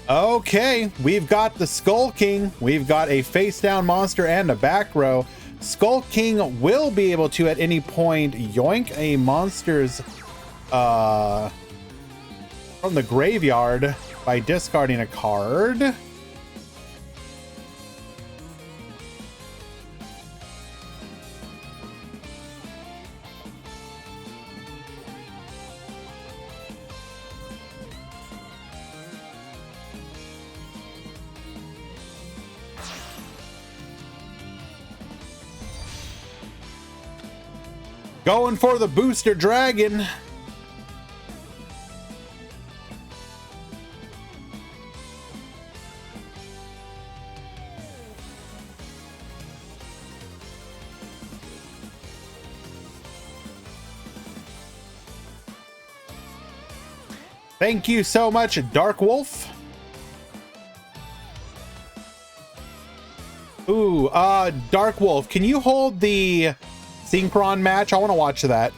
Okay, we've got the Skull King. We've got a face down monster and a back row. Skull King will be able to at any point yoink a monster's from the graveyard by discarding a card. Going for the booster dragon. Thank you so much, Dark Wolf. Ooh, Dark Wolf, can you hold the Synchron match? I want to watch that.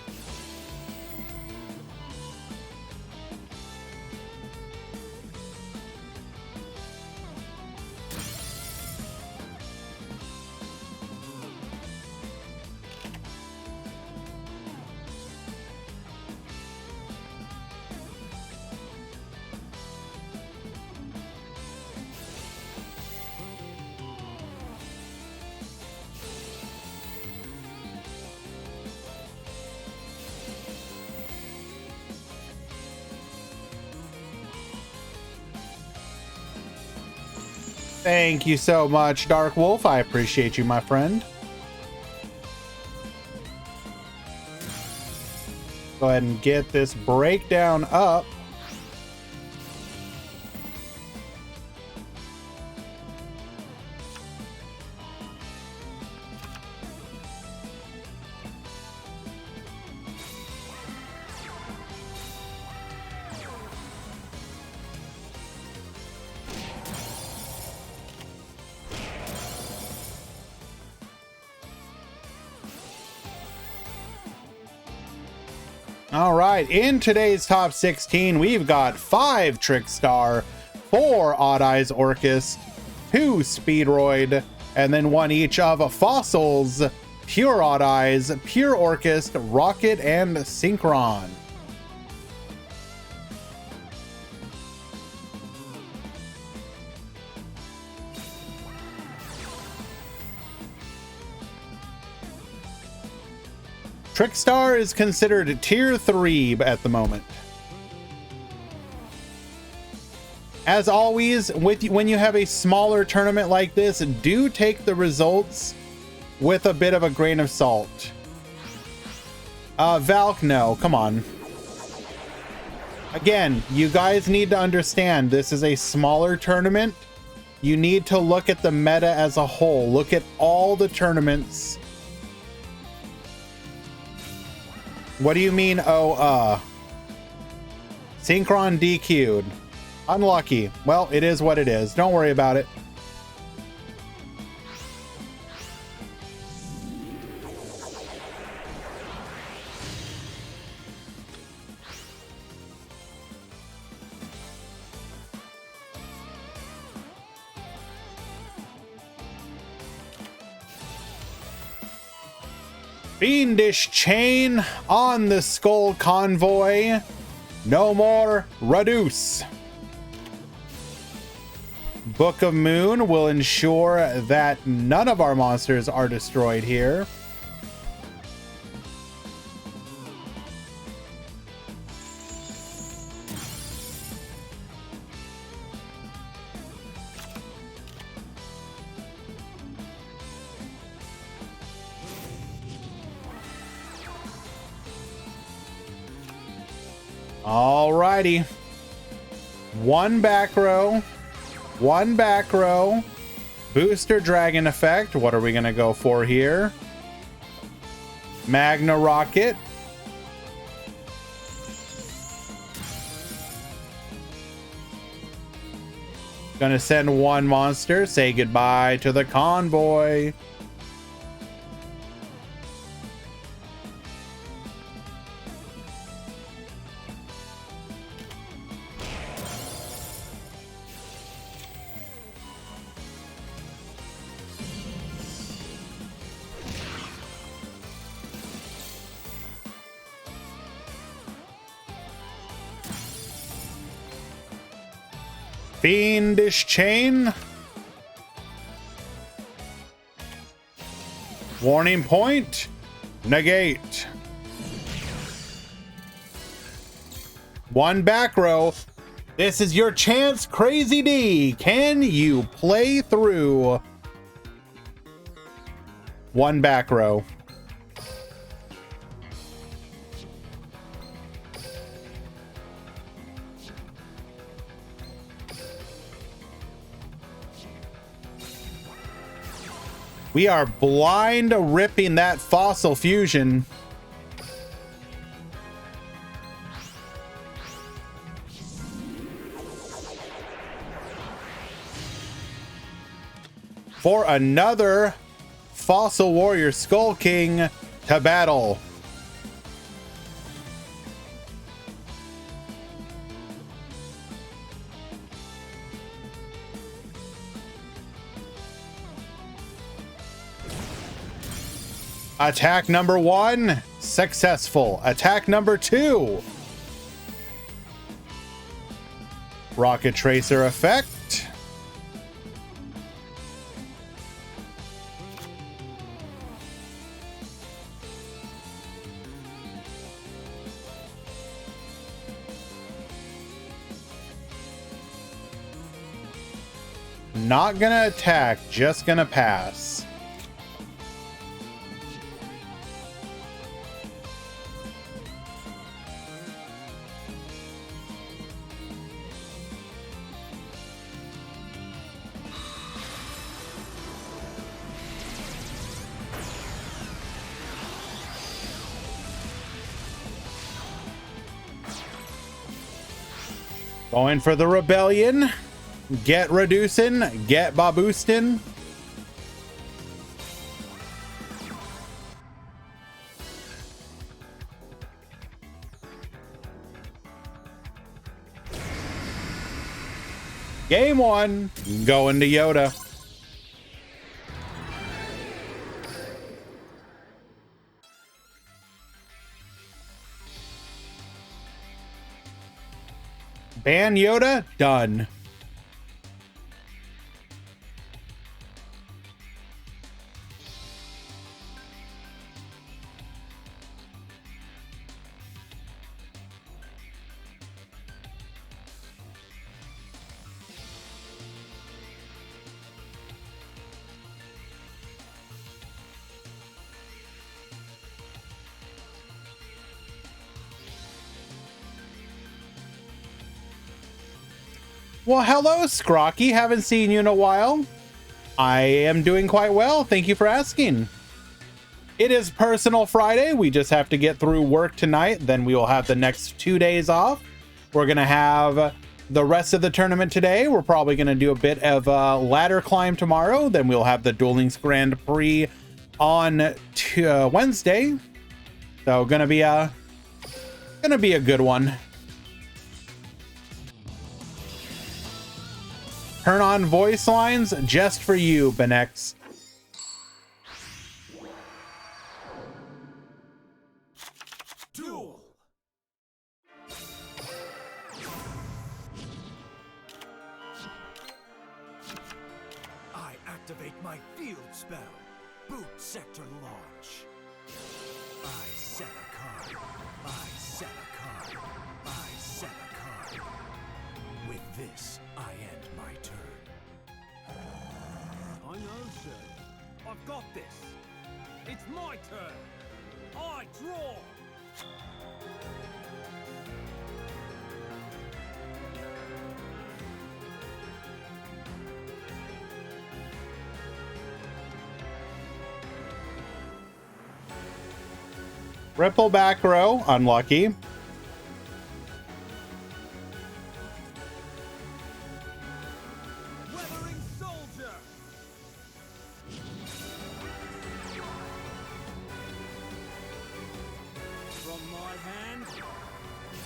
Thank you so much, Dark Wolf. I appreciate you, my friend. Go ahead and get this breakdown up. All right, in today's top 16, we've got 5 Trickstar, 4 Odd Eyes Orcust, 2 Speedroid, and then 1 each of Fossils, Pure Odd Eyes, Pure Orcust, Rocket, and Synchron. Trickstar is considered tier 3 at the moment. As always, when you have a smaller tournament like this, do take the results with a bit of a grain of salt. Valk, no, come on. Again, you guys need to understand this is a smaller tournament. You need to look at the meta as a whole. Look at all the tournaments. What do you mean, Synchron DQ'd. Unlucky. Well, it is what it is. Don't worry about it. Fiendish Chain on the Skull Convoy. No more Reduce. Book of Moon will ensure that none of our monsters are destroyed here. Alrighty. One back row. One back row. Booster Dragon effect. What are we going to go for here? Magna Rocket. Gonna send one monster. Say goodbye to the convoy. Fiendish Chain. Warning Point. Negate. One back row. This is your chance, Crazy D. Can you play through? One back row. We are blind ripping that Fossil Fusion. For another Fossil Warrior Skull King to battle. Attack number 1, successful. Attack number 2. Rocket Tracer effect. Not gonna attack, just gonna pass. Going for the Rebellion. Get Reducing. Get Baboostin. Game one, going to Yoda. Ban Yoda, done. Well, hello, Scrocky. Haven't seen you in a while. I am doing quite well. Thank you for asking. It is Personal Friday. We just have to get through work tonight. Then we will have the next 2 days off. We're going to have the rest of the tournament today. We're probably going to do a bit of a ladder climb tomorrow. Then we'll have the Duel Links Grand Prix on Wednesday. So going to be a good one. Turn on voice lines just for you, Benex. Duel. I activate my field spell. Boot sector launch. I set a card. I set a card. I set a card. With this, I end my turn. I know, sir. I've got this. It's my turn. I draw. Ripple back row, unlucky. Weathering soldier. From my hand,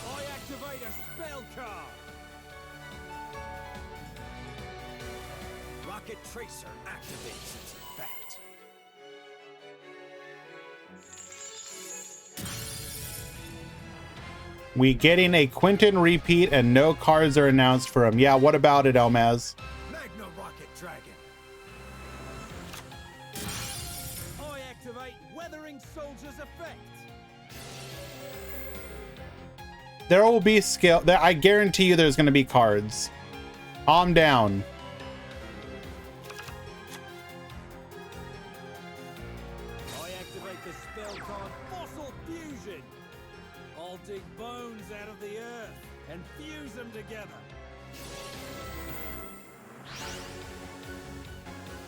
I activate a spell card. Rocket Tracer activates its effect. We getting a Quentin repeat and no cards are announced for him. Yeah, what about it, Elmaz? Magna Rocket Dragon. I activate Weathering Soldier's effect. There will be skill. I guarantee you there's going to be cards. Calm down. I activate the spell card Fossil Fusion. I'll dig bones out of the earth and fuse them together.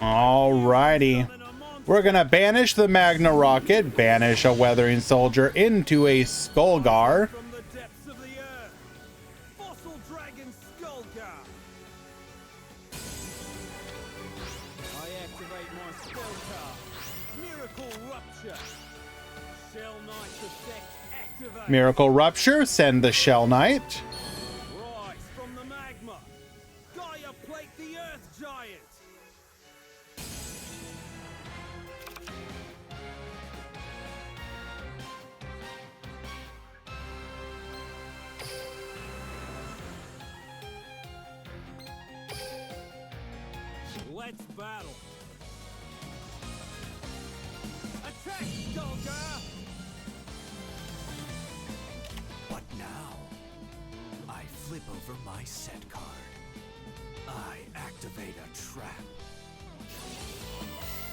Alrighty. Summon a monster. We're going to banish the Magna Rocket, banish a Weathering Soldier into a Skullgar. From the depths of the earth, Fossil Dragon Skullgar. I activate my spell card, Miracle Rupture. Shell Knight's effect activate. Miracle Rupture, send the Shell Knight. Rise from the magma. Gaia plate the Earth Giant. Let's battle. Attack, Skullgar! What now? I flip over my set card. I activate a trap.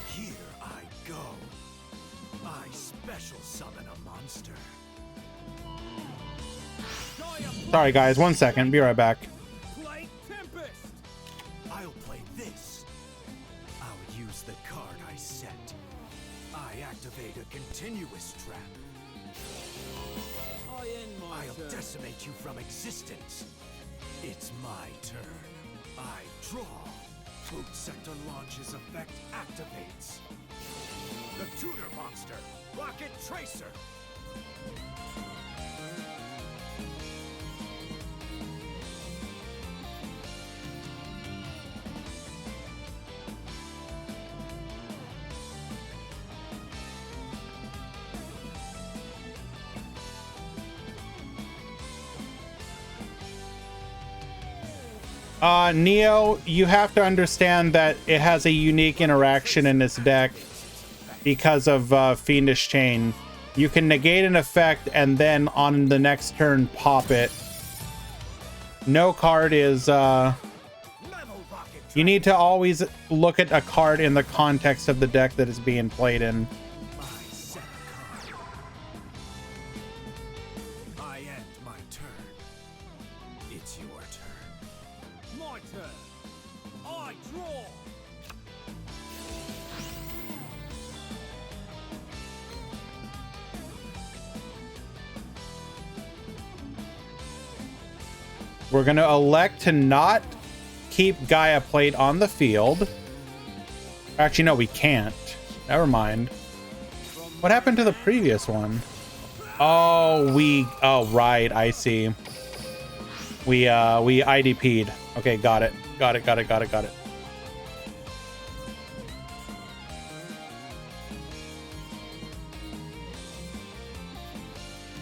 Here I go. I special summon a monster. Gaia Sorry, guys. 1 second. Be right back. plate Tempest! I'll play this. I'll use the card I set. I activate a continuous trap. I end my I'll turn. decimate you from existence. It's my turn. I draw. Boot sector launches effect activates. The tutor monster, Rocket Tracer. Neo, you have to understand that it has a unique interaction in this deck because of Fiendish Chain. You can negate an effect and then on the next turn pop it. No card is... You need to always look at a card in the context of the deck that is being played in. I set a card. I end my turn. It's your turn. My turn. I draw. We're going to elect to not keep Gaia Plate on the field. Actually, no, we can't. Never mind. What happened to the previous one? Oh, right, I see. We IDP'd. Okay, got it. Got it.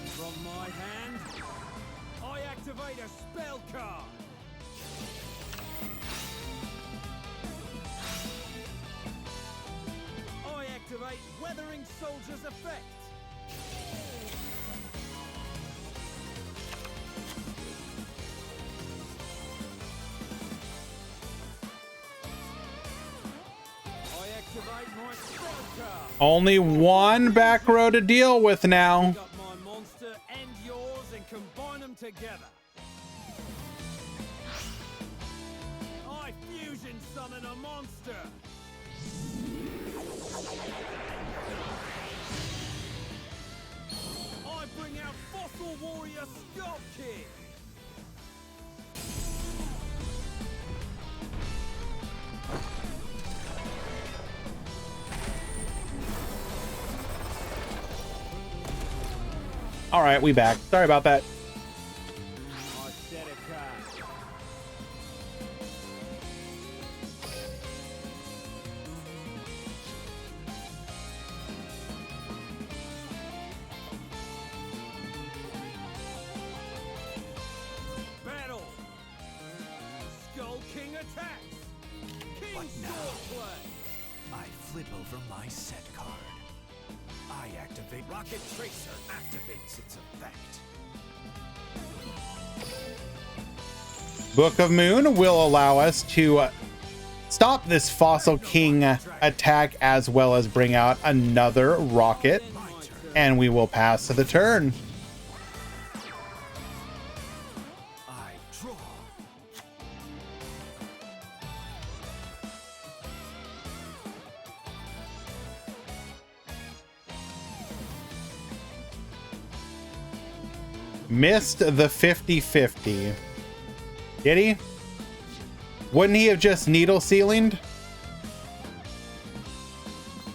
From my hand, I activate a spell card. I activate Weathering Soldier's effect. I activate my spell card. Only one back row to deal with now. Got my monster and yours and combine them together. I fusion summon a monster. I bring out Fossil Warrior Skull King. All right, we back. Sorry about that. I set a card. Battle. Skull King attacks. King What now? Swordplay. I flip over my set card. I activate Rocket Tracer. Activates its effect. Book of Moon will allow us to stop this Fossil King attack as well as bring out another rocket, My turn. and we will pass to the turn. I draw. Missed the 50-50. Did he? Wouldn't he have just needle ceilinged?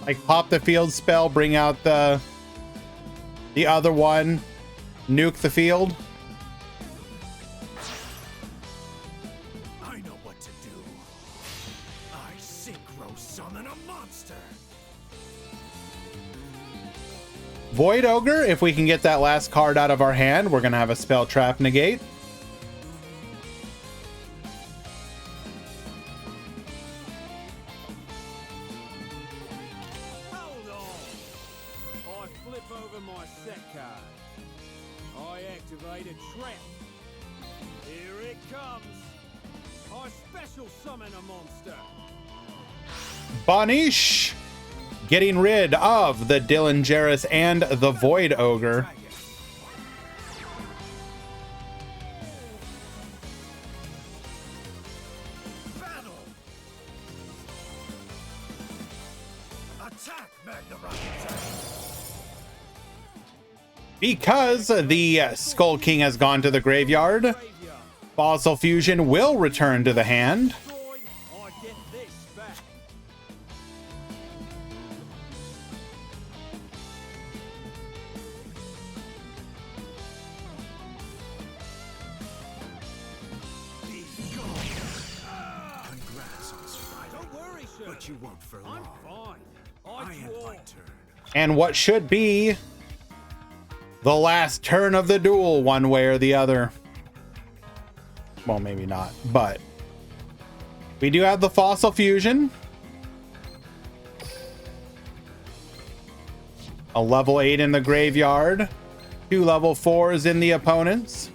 Like pop the field spell, bring out the other one, nuke the field? I know what to do. I synchro summon a monster. Void Ogre, if we can get that last card out of our hand, we're gonna have a spell trap negate. Hold on. I flip over my set card. I activate a trap. Here it comes. I special summon a monster. Banish, getting rid of the Dylan Jarrus and the Void Ogre. Dragon. Battle. Attack, Magna. Because the Skull King has gone to the graveyard, Graveyard. Fossil Fusion will return to the hand. Destroyed. I get this back. Be gone. Congrats on surviving. Don't worry, sir. But you won't for I'm long. fine. I I end draw. my turn. And what should be the last turn of the duel, one way or the other. Well, maybe not, but We do have the Fossil Fusion. A level 8 in the graveyard. 2 level 4s in the opponents.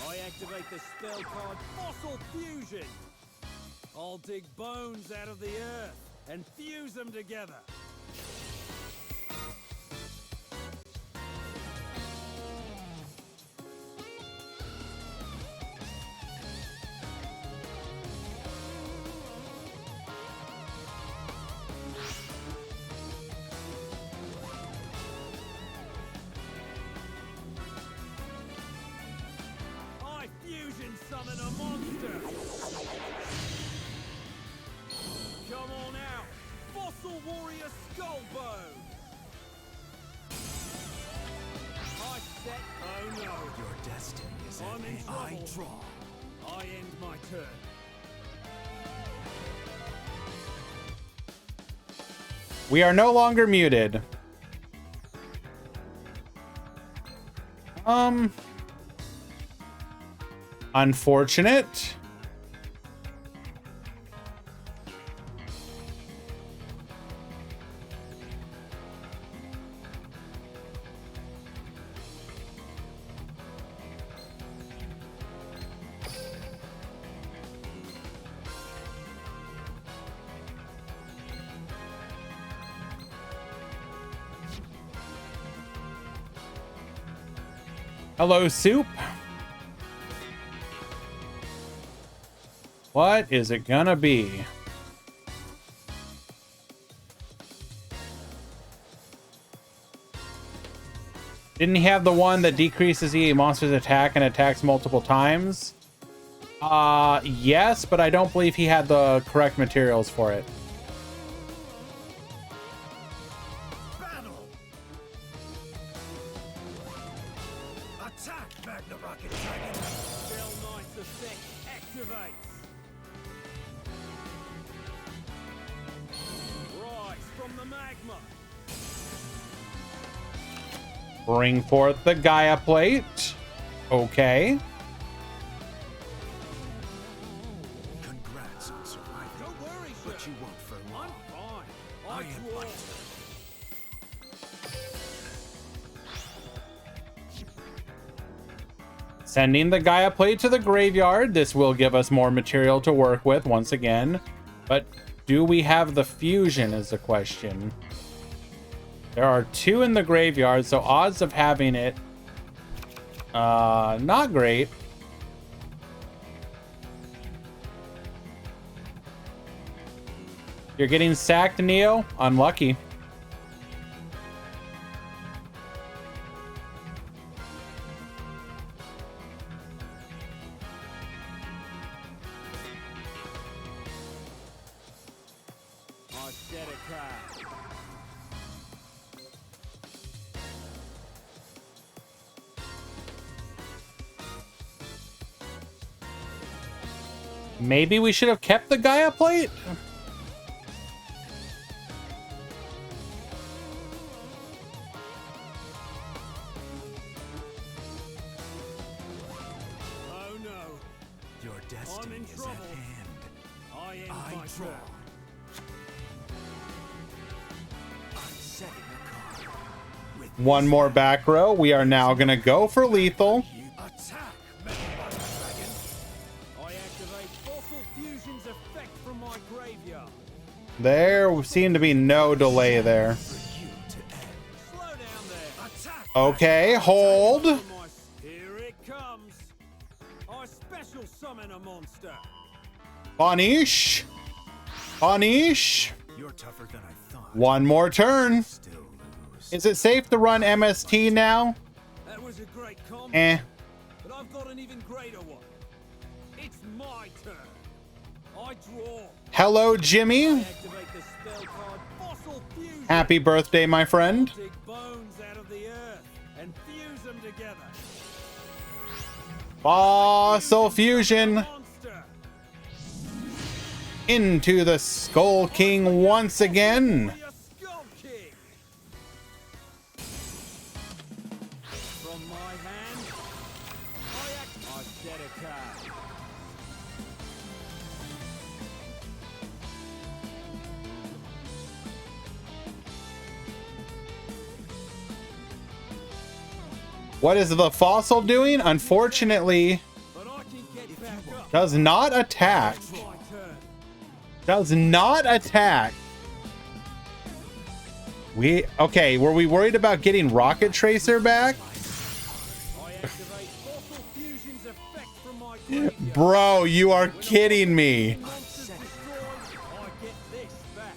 I activate the spell card Fossil Fusion. I'll dig bones out of the earth and fuse them together. I fusion summon a monster. Come on out, Fossil Warrior Skullbone. I set. Oh no. Your destiny is I'm in at trouble. I draw. I end my turn. We are no longer muted. Unfortunate. Hello, Soup. What is it gonna be? Didn't he have the one that decreases the monster's attack and attacks multiple times? Yes, but I don't believe he had the correct materials for it. Battle! Attack, Magna Rocket Dragon! Spell Knight's effect activates. Rise from the magma. Bring forth the Gaia plate. Okay. Congrats on surviving. Don't worry, But sir. you won't for I'm long. fine. I I am draw. my Sending the Gaia plate to the graveyard. This will give us more material to work with once again. But do we have the fusion is the question. There are 2 in the graveyard, so odds of having it, not great. You're getting sacked, Neo? Unlucky. I set a card. Maybe we should have kept the Gaia plate? Oh no. Your destiny in is trouble. at hand. I end I my draw. turn. I'm setting a card. With One more back row. We are now going to go for lethal. attack, Magna Rocket Dragon! I activate Fossil Fusion's effect from my graveyard. There seemed to be no delay there. For you to end. Slow down there. Attack! Okay, hold. Here it comes. I special summon a monster. Punish. Punish. You're tougher than I thought. One more turn. Still lose. Is it safe to run MST now? That was a great combo. Eh. But I've got an even greater one. It's my turn. I draw. Hello, Jimmy. Activate the spell card Fossil Fusion. Happy birthday, my friend. Dig bones out of the earth and fuse them together. Fossil Fusion. Monster. into the Skull King once again. Your Skull King. From my hand, I set a card. What is the fossil doing? Unfortunately, But I can get back up. does not attack. It's my turn. Does not attack. Okay, were we worried about getting Rocket Tracer back? I activate Fossil Fusion's effect from my graveyard. Bro, you are kidding me. Monsters destroyed, I get this back.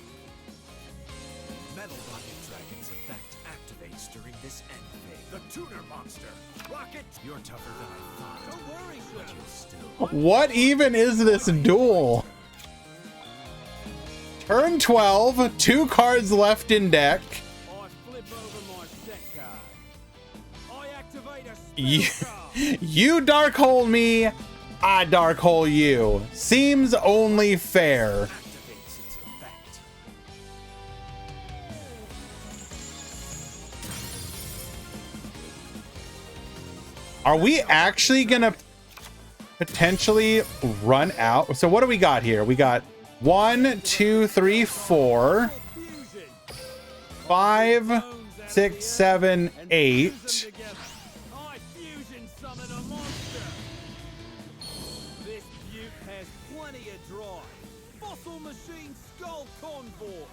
Metal Rocket Dragon's effect activates during this end phase. The tuner monster. Rocket. You're tougher than I thought. Don't worry, But sir. you'll still. What even is this duel? Turn 12, 2 cards left in deck. I flip over my set card. I activate a You, spell card. you dark hole me, I dark hole you. Seems only fair. Activates its effect. Are we actually gonna potentially run out? So what do we got here? We got 1, 2, 3, 4, Fusion. 5, 6, 7, 8. I fusion summon a monster. This butte has plenty of drive. Fossil Machine Skull Convoy.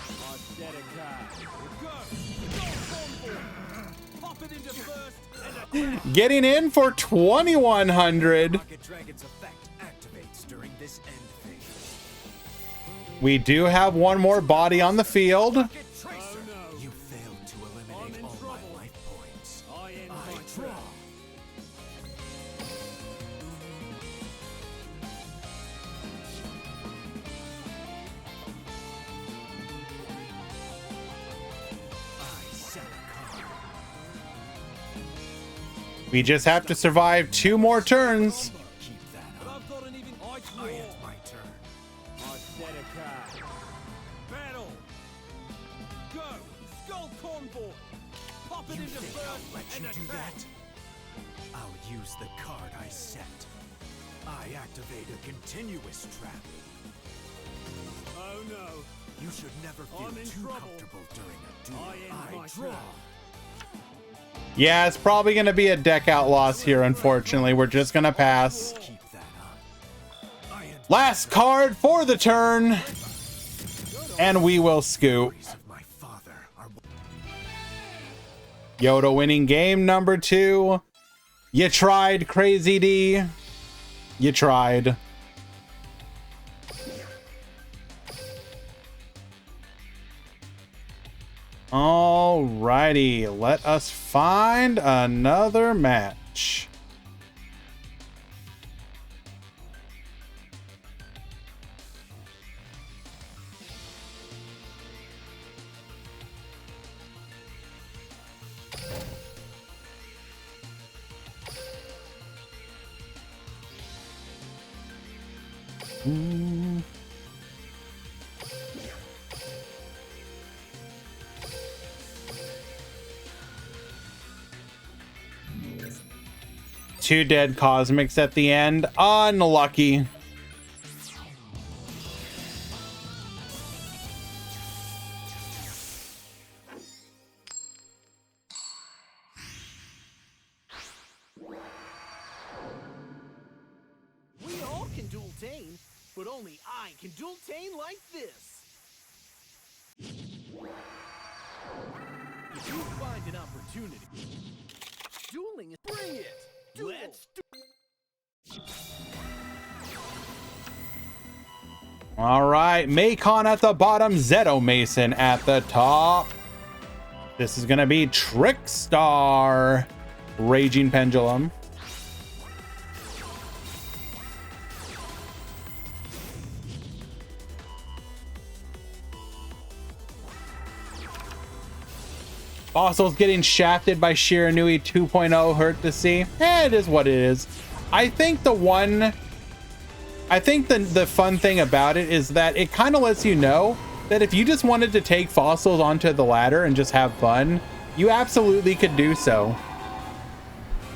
I set a card. Go. Skull Convoy. Pop it into first and attack. Getting in for 2,100. Rocket Dragon's effect activates during this end phase. We do have one more body on the field. Rocket Tracer. Oh no. You failed to I'm eliminate in all trouble. my life points. I end I my draw. turn. I set a card. We just have to survive 2 more turns. Keep that But up. I've got an even. I draw. I end my turn. I set a card. Battle. Go. Skull Convoy. Pop it You into think first I'll let and you do attack. that? I'll use the card I set. I activate a continuous trap. Oh no. You should never feel I'm in too trouble. comfortable during a duel. I end my draw. turn. Yeah, it's probably going to be a deck out loss here, unfortunately. We're just going to pass. Keep that up. I end Last card for the turn. And we will scoop. memories of my father are Yoda winning game number 2. You tried, Crazy D. You tried. Alrighty, let us find another match. Two dead cosmics at the end. Unlucky. We all can dual tane, but only I can dual tane like this. If you find an opportunity, dueling is bring it. Let's do. All right, Macon at the bottom, Zeto Mason at the top. This is gonna be Trickstar, Raging Pendulum. Fossil's getting shafted by Shiranui 2.0. Hurt to see. It is what it is. I think the one I think the fun thing about it is that it kind of lets you know that if you just wanted to take fossils onto the ladder and just have fun, you absolutely could do so.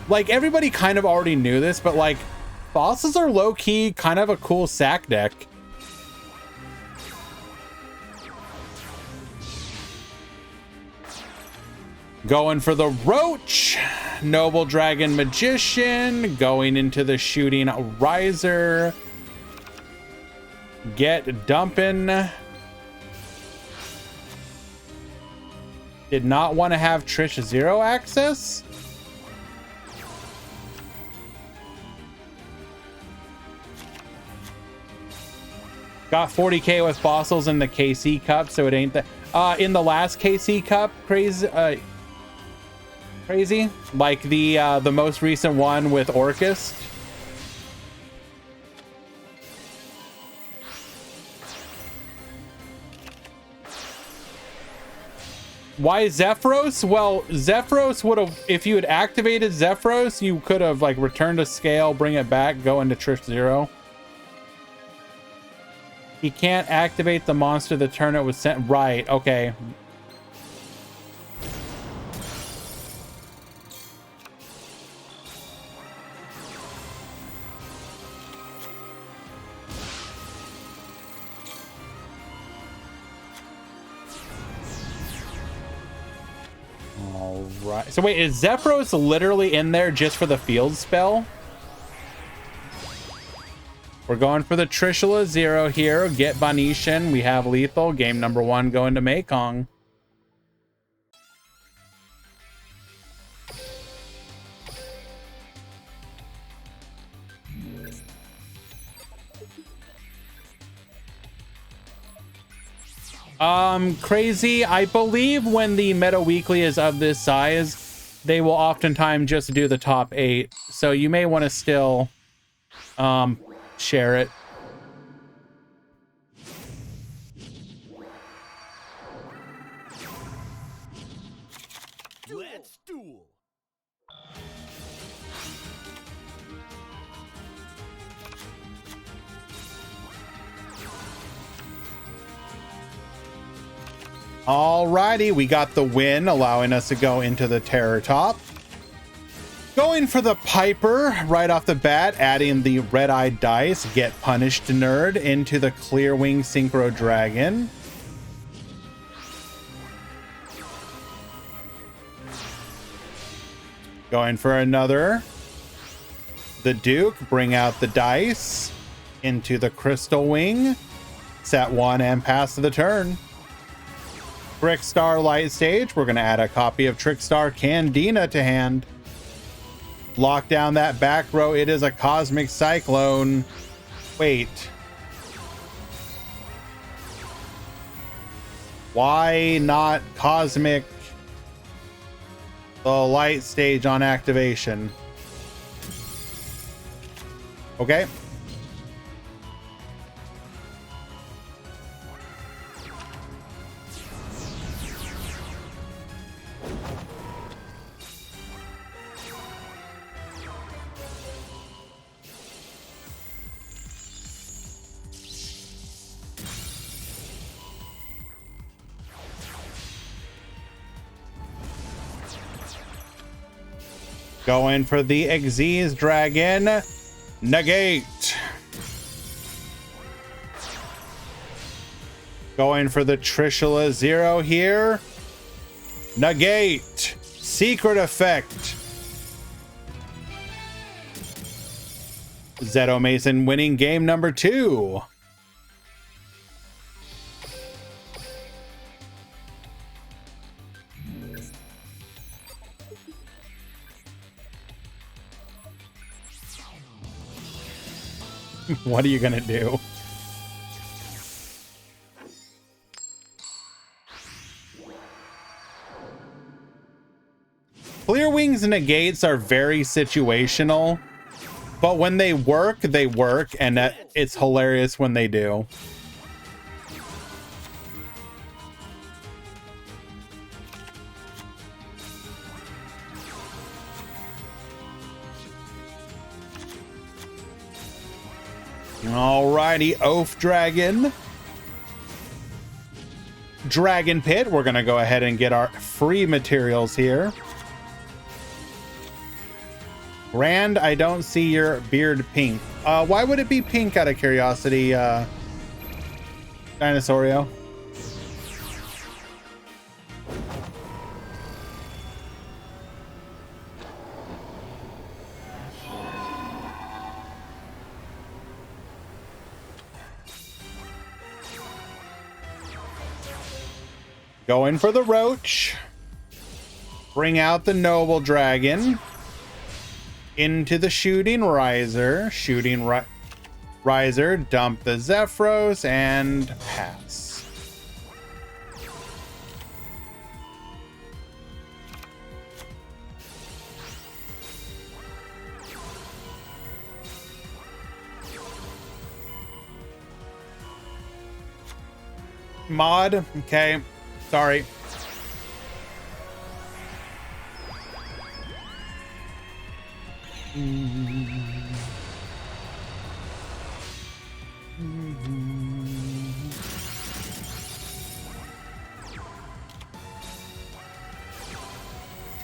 Like, everybody kind of already knew this, but like, fossils are low-key kind of a cool sack deck. Going for the Roach, Noble Dragon Magician, going into the Shooting Riser. Get dumping. Did not want to have Trish Zero access. Got 40k with fossils in the KC Cup, so it ain't that. In the last KC Cup, crazy, like the most recent one with Orcust. Why Zephyros? Well, Zephyros would have, if you had activated Zephyros, you could have like returned a scale, bring it back, go into Trish Zero. He can't activate the monster the turn it was sent. Right, okay. All right. So wait, is Zephyros literally in there just for the field spell? We're going for the Trishula Zero here. Get Banishan. We have lethal. Game number 1 going to Mekong. Crazy. I believe when the Meta Weekly is of this size, they will oftentimes just do the top 8. So you may want to still share it. Let's duel. Alrighty, we got the win, allowing us to go into the Terror Top. Going for the Piper right off the bat, adding the red-eyed dice, Get Punished Nerd into the Clearwing Synchro Dragon. Going for another. The Duke, bring out the dice into the Crystal Wing. Set 1 and pass to the turn. Trickstar Light Stage, we're going to add a copy of Trickstar Candina to hand. Lock down that back row. It is a Cosmic Cyclone. Wait. Why not Cosmic the Light Stage on activation? Okay. Going for the Xyz Dragon. Negate. Going for the Trishula Zero here. Negate. Secret Effect. Zeto Mason winning game number 2. What are you gonna do? Clear Wings negates are very situational, but when they work, and it's hilarious when they do. Alrighty, Oaf Dragon. Dragon Pit. We're gonna go ahead and get our free materials here. Grand, I don't see your beard pink. Why would it be pink out of curiosity, Dinosaurio? Going for the roach. Bring out the noble dragon. Into the shooting riser. Riser. Dump the Zephyros and pass. Mod. Okay. Sorry.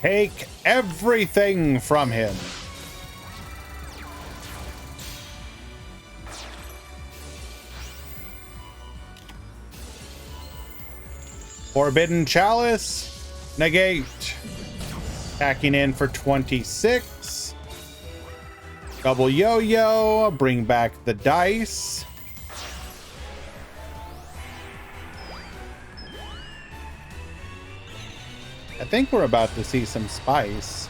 Take everything from him. Forbidden Chalice. Negate. Attacking in for 26. Double yo-yo. Bring back the dice. I think we're about to see some spice.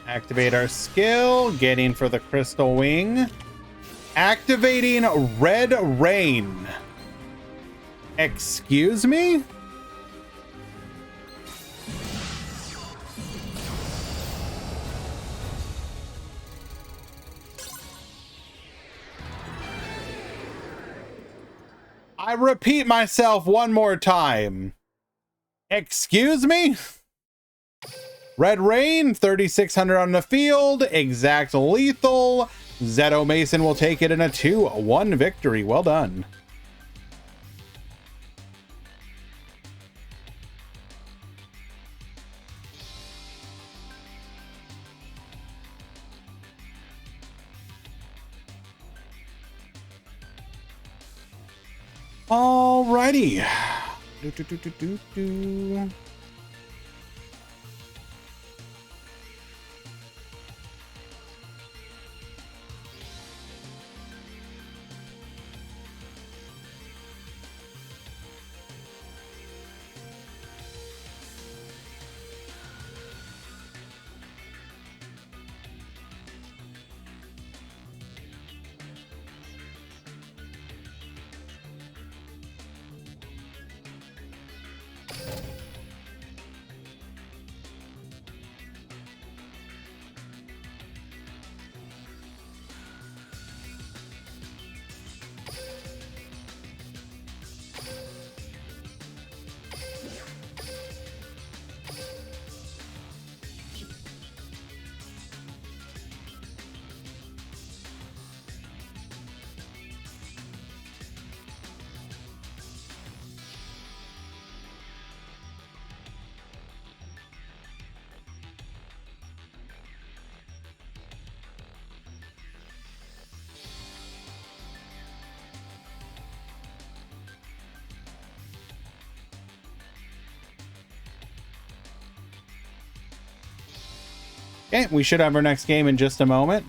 Activate our skill, getting for the crystal wing. Activating Red Rain. Excuse me? I repeat myself one more time. Excuse me? Red Rain, 3,600 on the field, exact lethal. Zeto Mason will take it in a 2-1 victory. Well done. Alrighty. Do. Okay, we should have our next game in just a moment.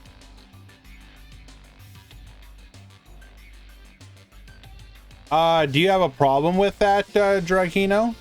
Do you have a problem with that, Dragino?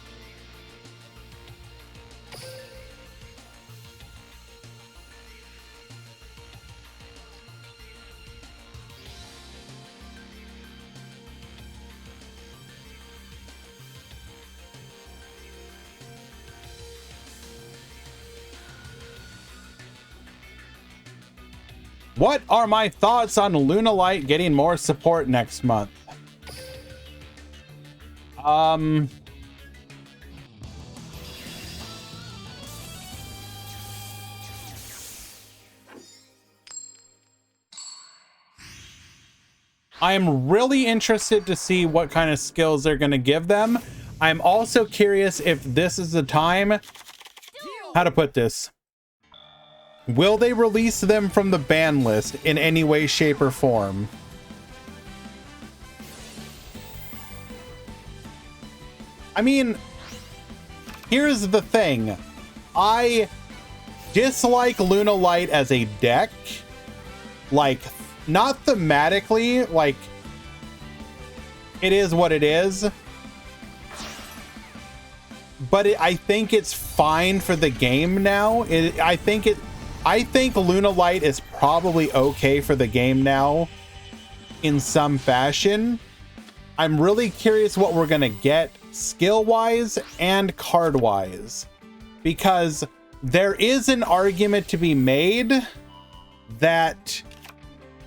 What are my thoughts on Lunalight getting more support next month? I'm really interested to see what kind of skills they're going to give them. I'm also curious if this is the time. How to put this? Will they release them from the ban list in any way, shape, or form? I mean, here's the thing. I dislike Lunalight as a deck. Like, not thematically, like, it is what it is. But I think it's fine for the game now. I think Lunalight is probably okay for the game now in some fashion. I'm really curious what we're gonna get skill-wise and card-wise, because there is an argument to be made that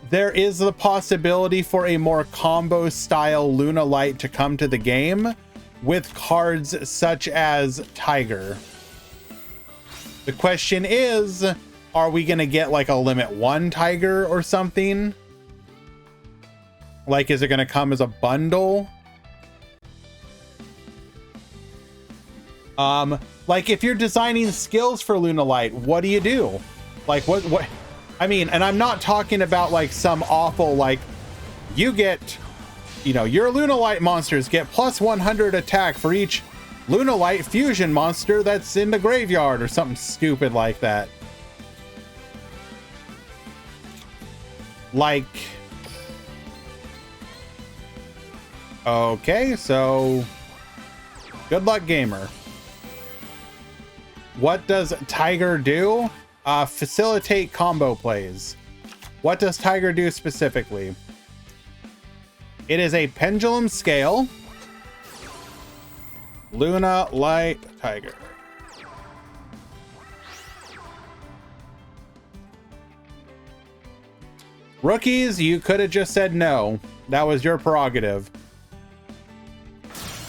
there is the possibility for a more combo style Lunalight to come to the game with cards such as Tiger. The question is, are we gonna get like a limit 1 Tiger or something? Like, is it gonna come as a bundle? Like, if you're designing skills for Lunalight, what do you do? Like, what? I mean, and I'm not talking about like some awful, like, you get, you know, your Lunalight monsters get plus 100 attack for each Lunalight fusion monster that's in the graveyard or something stupid like that. Like, okay, so good luck, gamer. What does Tiger do? Facilitate combo plays. What does Tiger do specifically? It is a pendulum scale. Lunalight Tiger. Rookies, you could have just said no. That was your prerogative.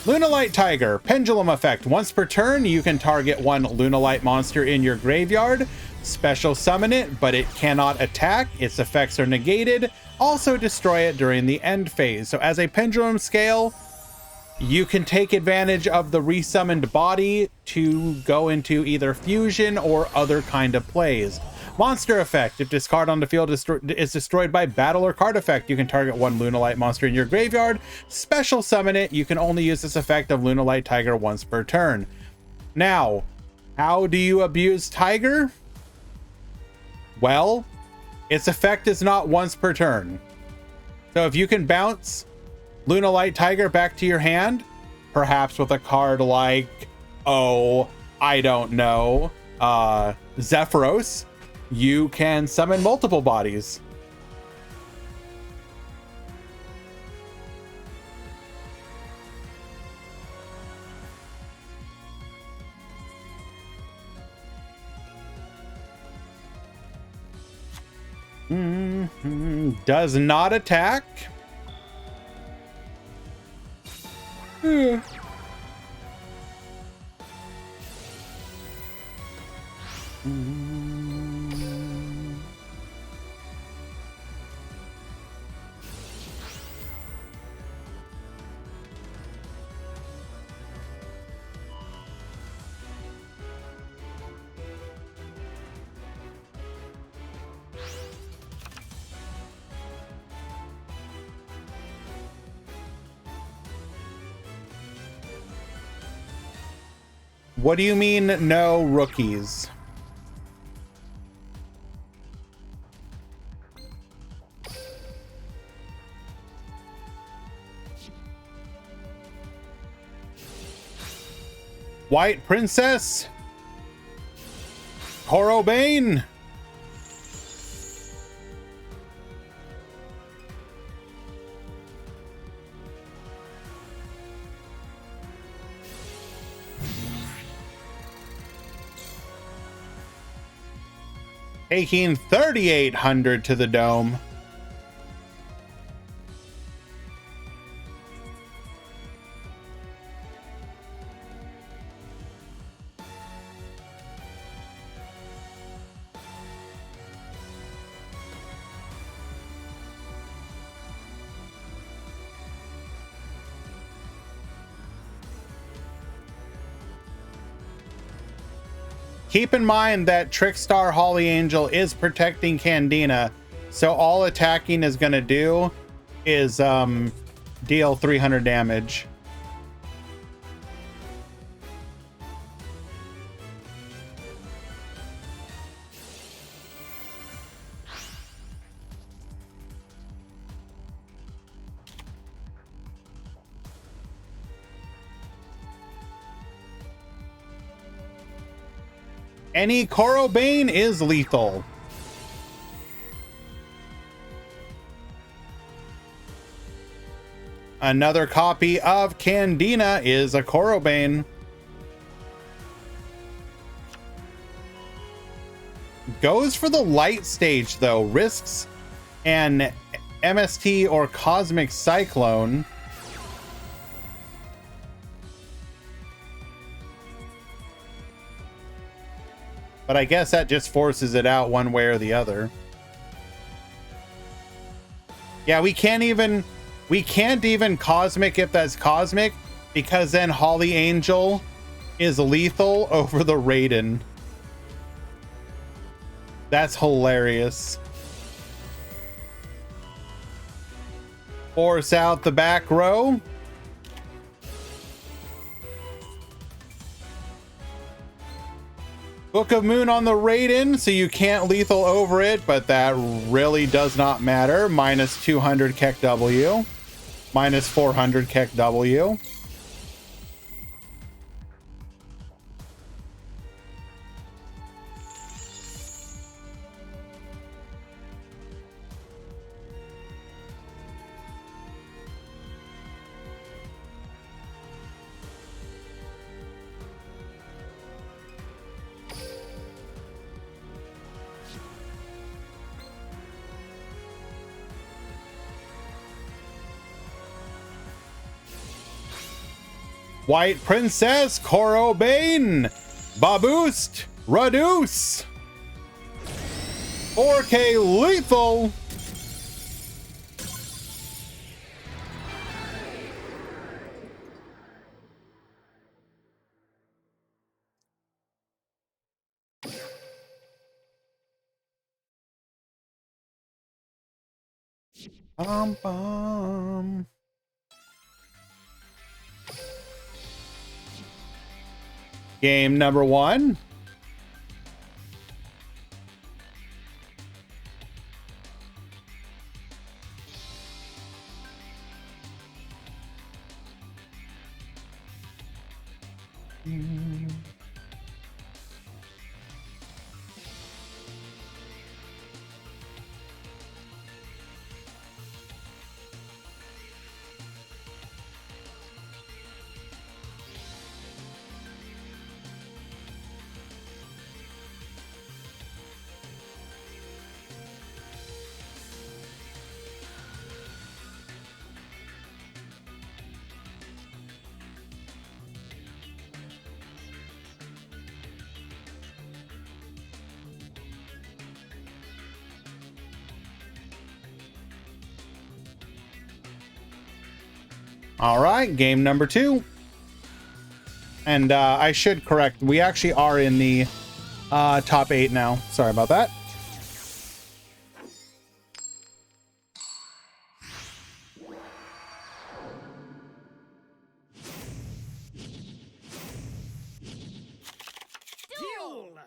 Lunalight Tiger, pendulum effect. Once per turn, you can target one Lunalight monster in your graveyard. Special summon it, but it cannot attack. Its effects are negated. Also destroy it during the end phase. So as a pendulum scale, you can take advantage of the resummoned body to go into either fusion or other kind of plays. Monster effect. If discard on the field is destroyed by battle or card effect, you can target one Lunalight monster in your graveyard. Special summon it. You can only use this effect of Lunalight Tiger once per turn. Now, how do you abuse Tiger? Well, its effect is not once per turn. So if you can bounce Lunalight Tiger back to your hand, perhaps with a card like, oh, I don't know, Zephyros, you can summon multiple bodies. Does not attack. What do you mean, no rookies? White Princess? Corobane? Taking 3,800 to the dome. Keep in mind that Trickstar Holly Angel is protecting Candina, so all attacking is going to do is deal 300 damage. Any Korobane is lethal. Another copy of Candina is a Korobane. Goes for the light stage though. Risks an MST or Cosmic Cyclone. But I guess that just forces it out one way or the other. Yeah, we can't even Cosmic if that's Cosmic, because then Holly Angel is lethal over the Raiden. That's hilarious. Force out the back row. Book of Moon on the Raiden, so you can't lethal over it, but that really does not matter. Minus 200 Keck W. Minus 400 Keck W. White Princess, Korobane, Baboost, Reduce, 4K lethal. Bum, bum. Game number 1. All right, game number 2. And I should correct, we actually are in the top 8 now. Sorry about that. Duel!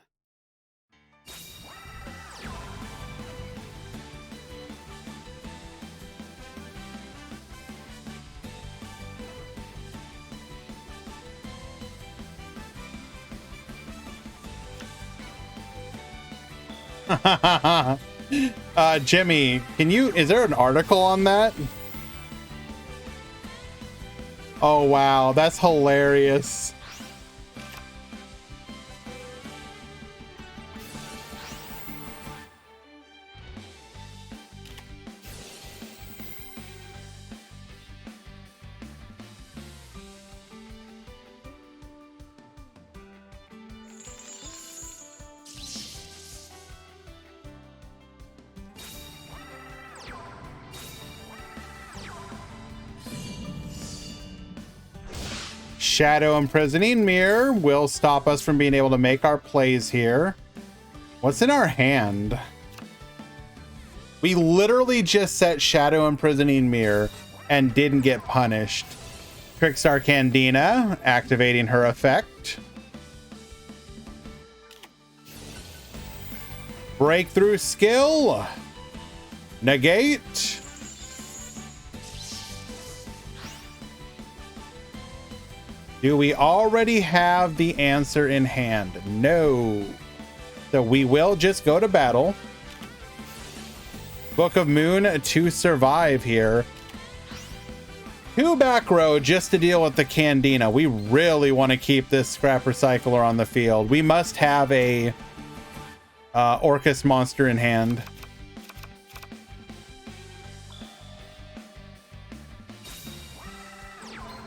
Jimmy, is there an article on that? Oh wow, that's hilarious. Shadow Imprisoning Mirror will stop us from being able to make our plays here. What's in our hand? We literally just set Shadow Imprisoning Mirror and didn't get punished. Trickstar Candina, activating her effect. Breakthrough skill. Negate. Do we already have the answer in hand? No. So we will just go to battle. Book of Moon to survive here. 2 back row just to deal with the Candina. We really want to keep this scrap recycler on the field. We must have a Orcus monster in hand.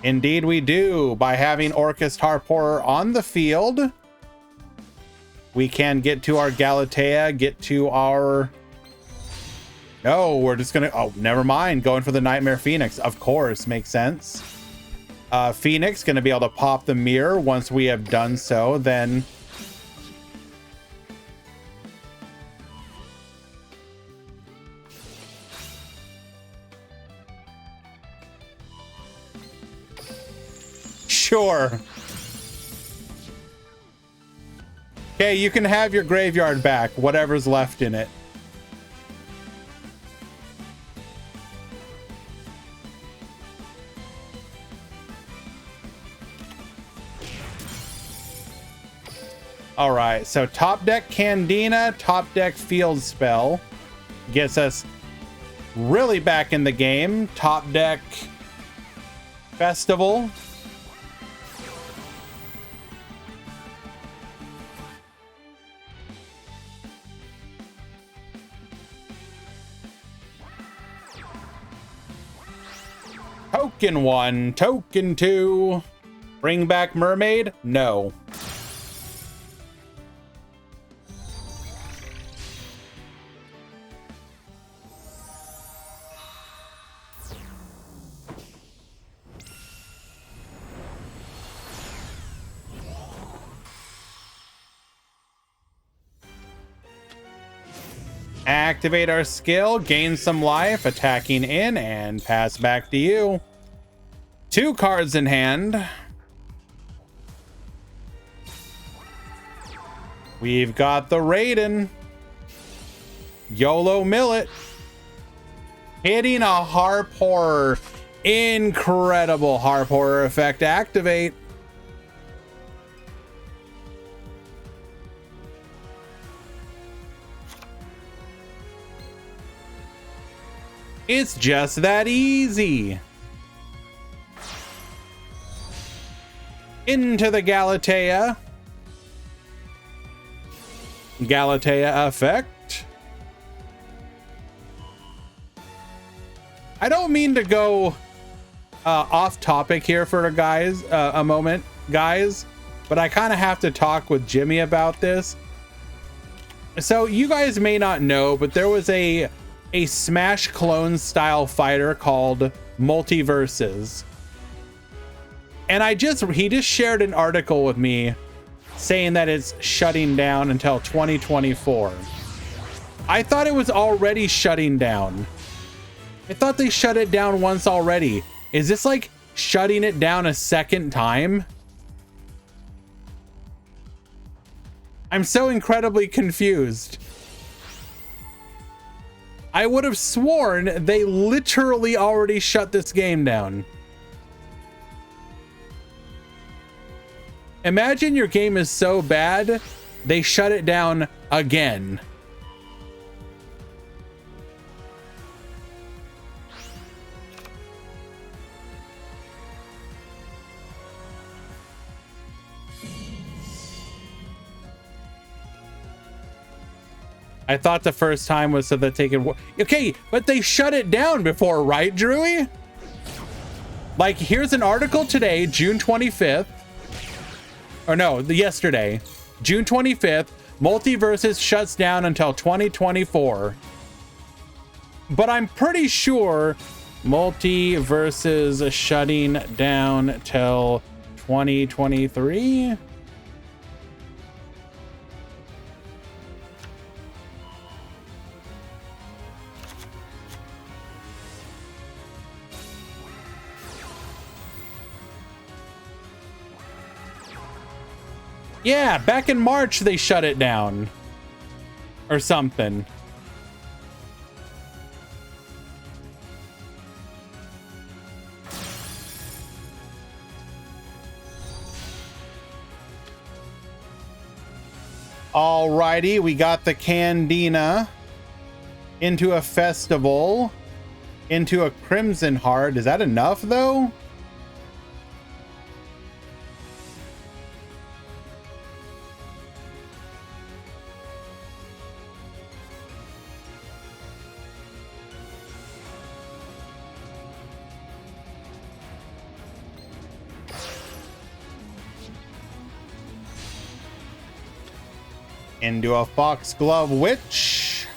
Indeed we do. By having Orcus Harporer on the field, we can get to our Galatea, get to our... No, we're just gonna... Oh, never mind. Going for the Nightmare Phoenix. Of course, makes sense. Phoenix gonna be able to pop the mirror. Once we have done so, then... Sure. Okay, you can have your graveyard back, whatever's left in it. All right, so top deck Candina, top deck Field Spell gets us really back in the game. Top deck Festival. Token 1, token 2. Bring back Mermaid? No. Activate our skill, gain some life, attacking in, and pass back to you. 2 cards in hand. We've got the Raiden. YOLO Millet. Hitting a Harp Horror. Incredible Harp Horror effect activate. It's just that easy. Into the Galatea. Galatea effect. I don't mean to go off topic here for guys a moment, guys, but I kind of have to talk with Jimmy about this. So you guys may not know, but there was a Smash clone style fighter called Multiverses. And he just shared an article with me saying that it's shutting down until 2024. I thought it was already shutting down. I thought they shut it down once already. Is this like shutting it down a second time? I'm so incredibly confused. I would have sworn they literally already shut this game down. Imagine your game is so bad, they shut it down again. I thought the first time was so that they could... Okay, but they shut it down before, right, Drewy? Like, here's an article today, June 25th. Or no, yesterday. June 25th, Multiverses shuts down until 2024. But I'm pretty sure Multiverses shutting down till 2023. Yeah, back in March they shut it down or something. Alrighty, we got the Candina into a festival, into a Crimson Heart. Is that enough though? Into a Foxglove Witch.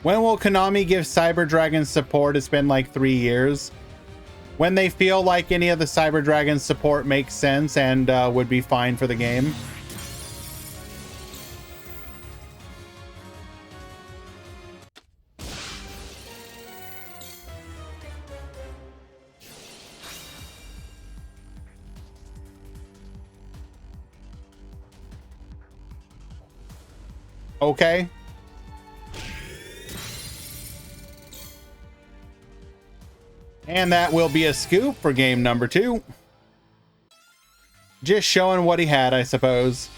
When will Konami give Cyber Dragon support? It's been like 3 years. When they feel like any of the Cyber Dragon support makes sense and would be fine for the game. Okay. And that will be a scoop for game number 2. Just showing what he had, I suppose.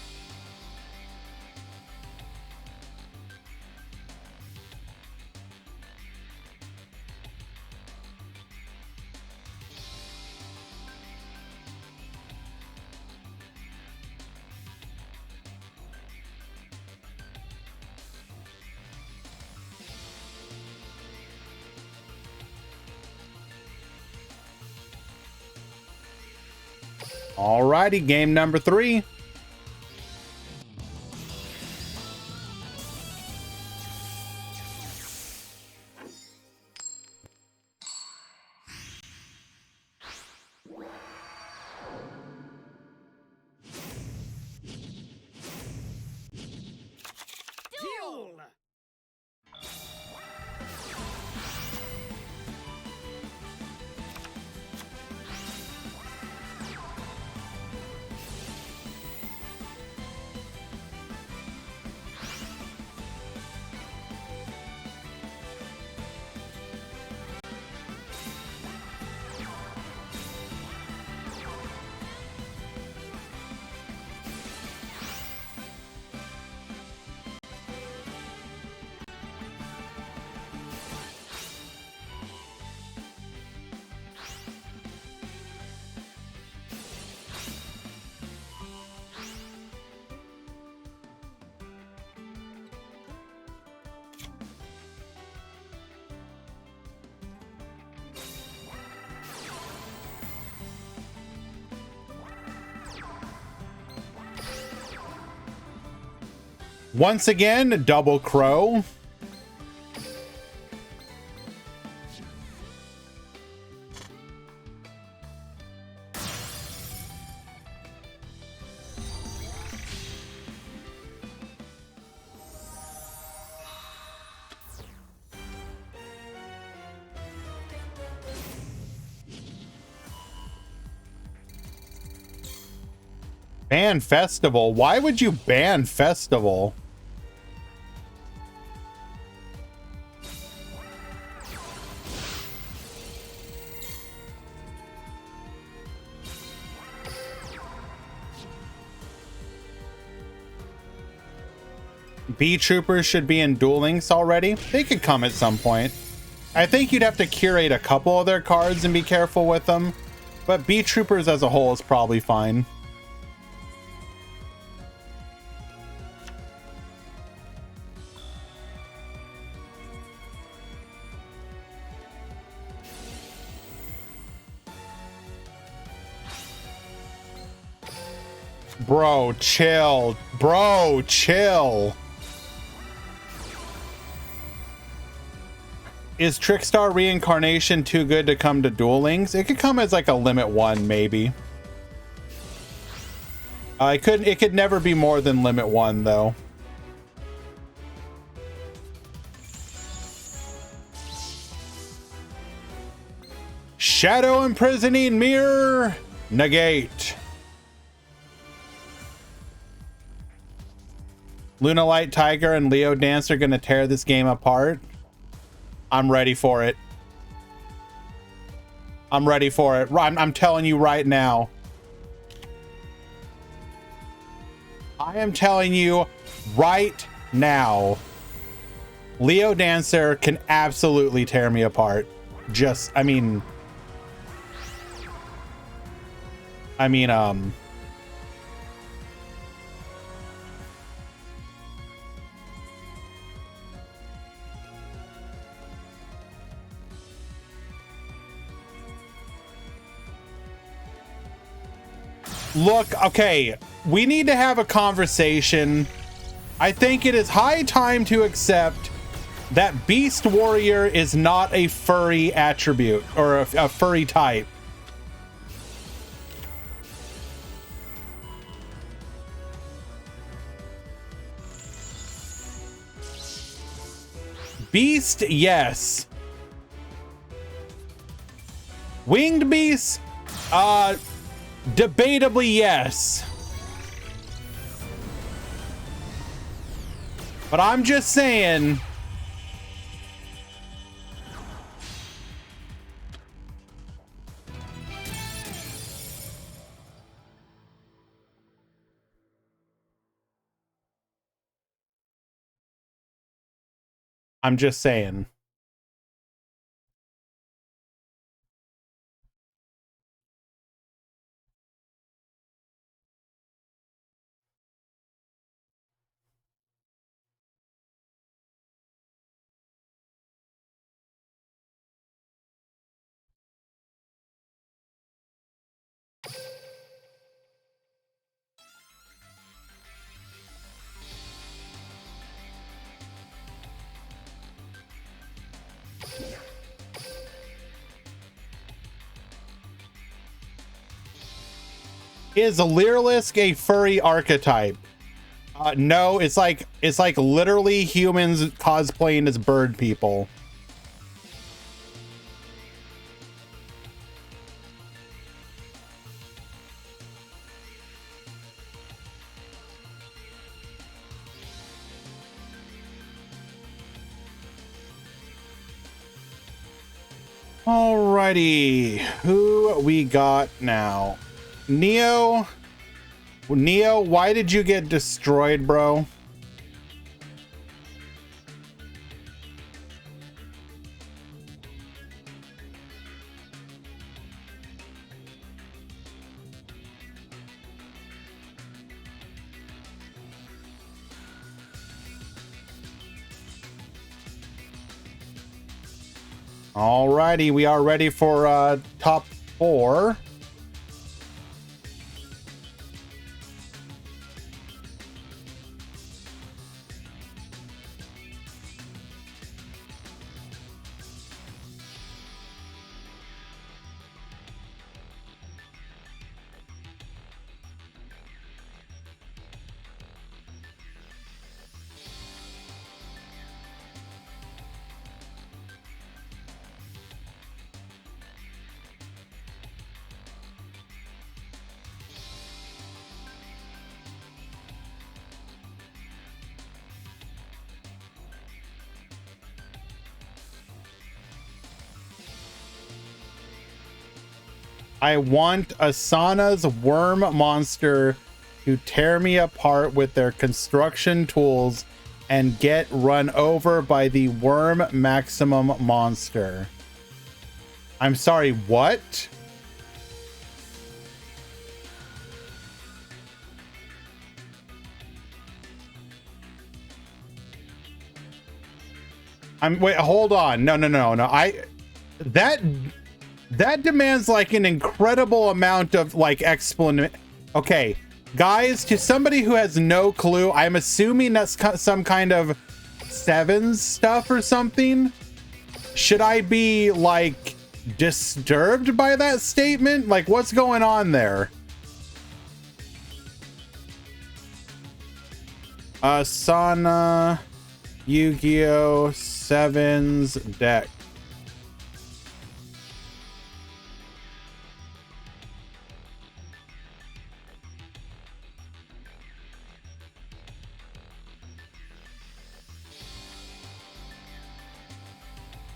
Alrighty, game number 3. Duel! Once again, double crow. Ban Festival? Why would you ban Festival? B Troopers should be in Duel Links already. They could come at some point. I think you'd have to curate a couple of their cards and be careful with them, but B Troopers as a whole is probably fine. Bro, chill. Bro, chill. Is Trickstar Reincarnation too good to come to Duel Links? It could come as like a limit 1, maybe. It could never be more than limit 1 though. Shadow Imprisoning Mirror. Negate. Luna Light Tiger and Leo Dance are gonna tear this game apart. I'm ready for it. I'm ready for it. I'm telling you right now. I am telling you right now. Leo Dancer can absolutely tear me apart. I mean, look, okay, we need to have a conversation. I think it is high time to accept that Beast Warrior is not a furry attribute or a furry type. Beast, yes. Winged beast, debatably yes. But I'm just saying. I'm just saying. Is Leerlisk a furry archetype? No, it's like literally humans cosplaying as bird people. Alrighty, who we got now? Neo, why did you get destroyed, bro? Alrighty, we are ready for top 4. I want Asana's worm monster to tear me apart with their construction tools and get run over by the worm maximum monster. I'm sorry, what? Wait, hold on. No. That demands like an incredible amount of like explanation. Okay, Guys, to somebody who has no clue, I'm assuming that's some kind of sevens stuff or something. Should I be like disturbed by that statement? Like, what's going on there? Sana Yu-Gi-Oh! Sevens deck.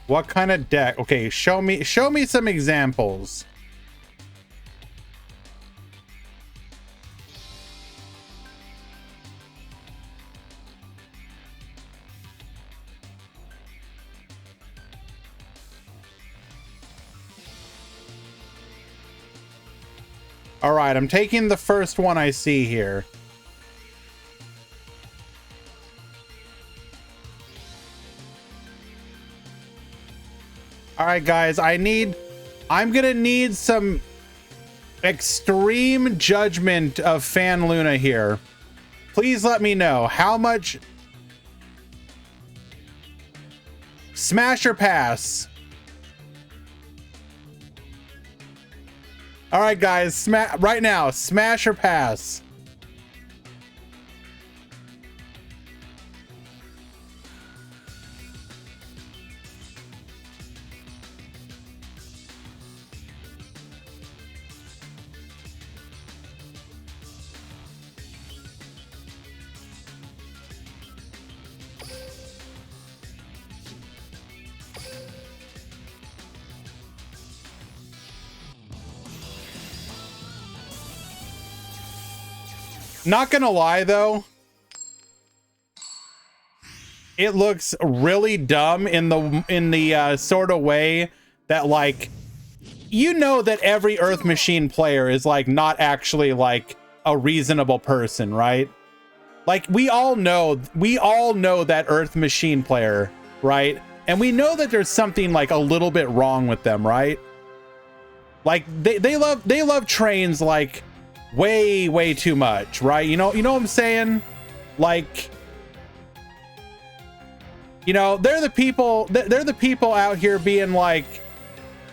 What kind of deck? Okay, show me some examples. All right, I'm taking the first one I see here. All right, guys, I'm gonna need some extreme judgment of Fan Luna here. Please let me know how much. Smash or pass? All right, guys, right now, smash or pass? Not gonna lie though, it looks really dumb in the sort of way that, like, you know that every Earth Machine player is like not actually like a reasonable person, right? Like, we all know that Earth Machine player, right? And we know that there's something like a little bit wrong with them, right? Like they love trains like way too much, right? You know what I'm saying? Like, you know, they're the people out here being like,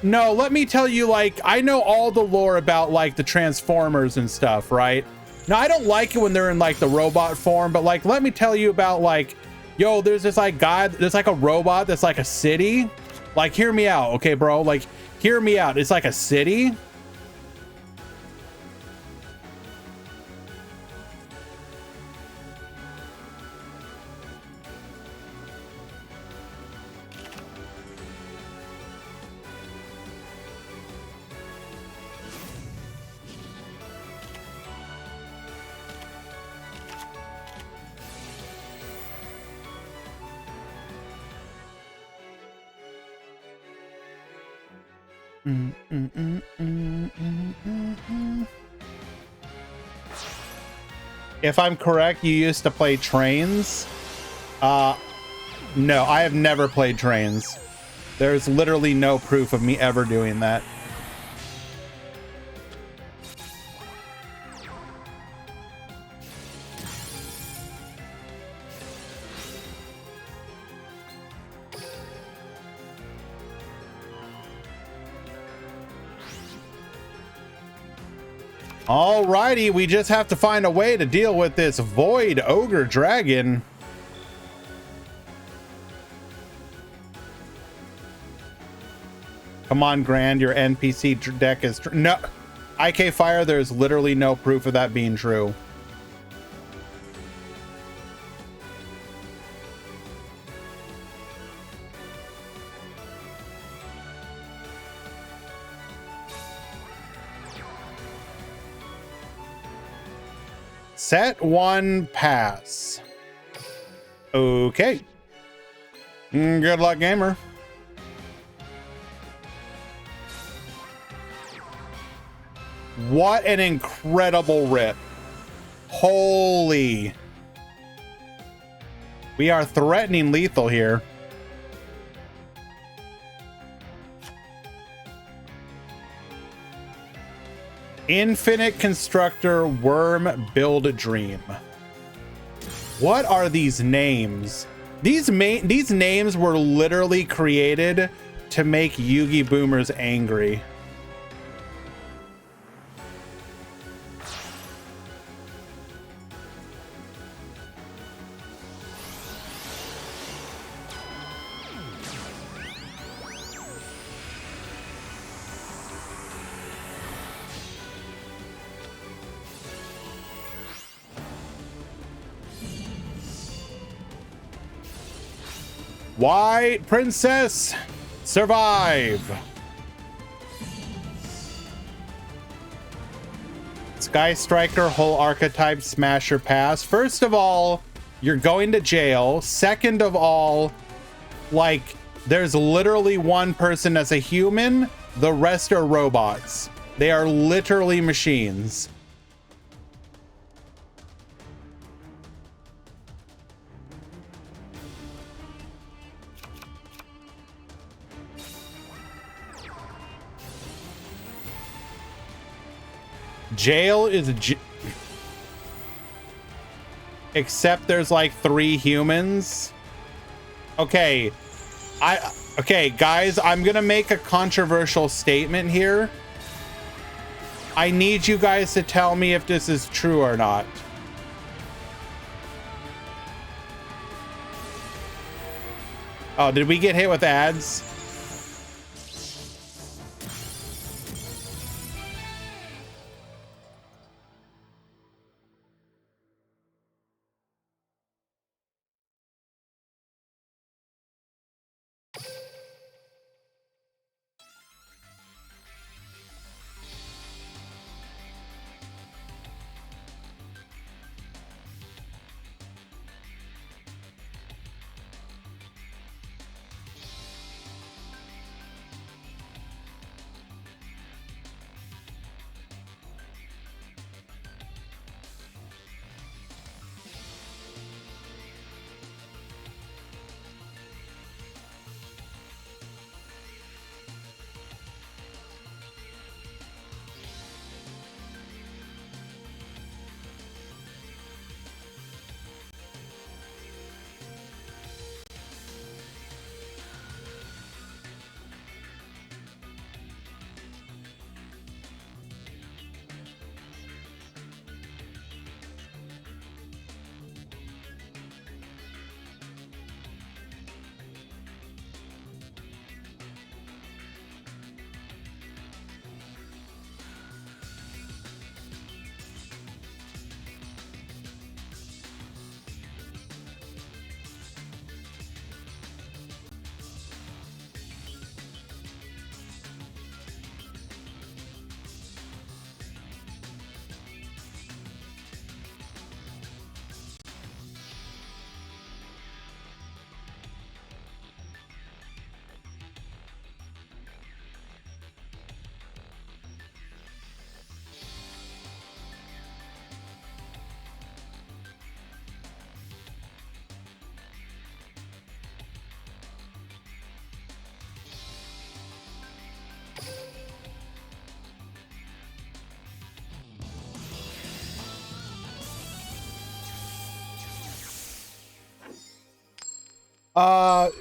no, let me tell you, like, I know all the lore about like the Transformers and stuff, right? Now, I don't like it when they're in like the robot form, but like, let me tell you about, like, yo, there's this like guy, there's like a robot that's like a city. Like, hear me out, okay, bro? Like, hear me out. It's like a city. If I'm correct, you used to play trains. No, I have never played trains. There's literally no proof of me ever doing that. Alrighty, we just have to find a way to deal with this Void Ogre Dragon. Come on, Grand, your NPC deck is no. IK Fire, there's literally no proof of that being true. Set one pass. Okay. Good luck, gamer. What an incredible rip. Holy. We are threatening lethal here. Infinite Constructor Worm Build Dream. What are these names? These names were literally created to make Yugi boomers angry. White Princess, survive. Sky Striker, whole archetype, smasher pass. First of all, you're going to jail. Second of all, like, there's literally one person as a human. The rest are robots. They are literally machines. Jail is except there's like 3 humans. Okay. Okay, guys, I'm gonna make a controversial statement here. I need you guys to tell me if this is true or not. Oh, did we get hit with ads?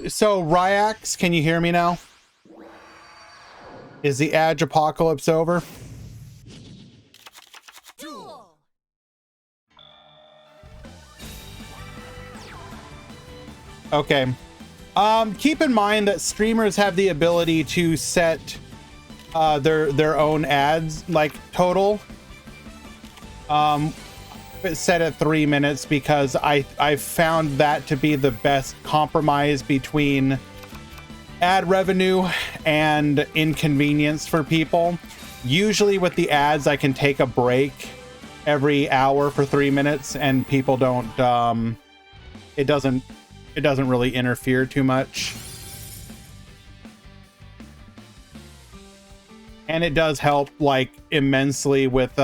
So Ryax, can you hear me now? Is the Edge apocalypse over? Duel. Okay. Keep in mind that streamers have the ability to set their own ads, like total. It's set at 3 minutes because I found that to be the best compromise between ad revenue and inconvenience for people. Usually with the ads, I can take a break every hour for 3 minutes, and people don't. It doesn't really interfere too much, and it does help like immensely with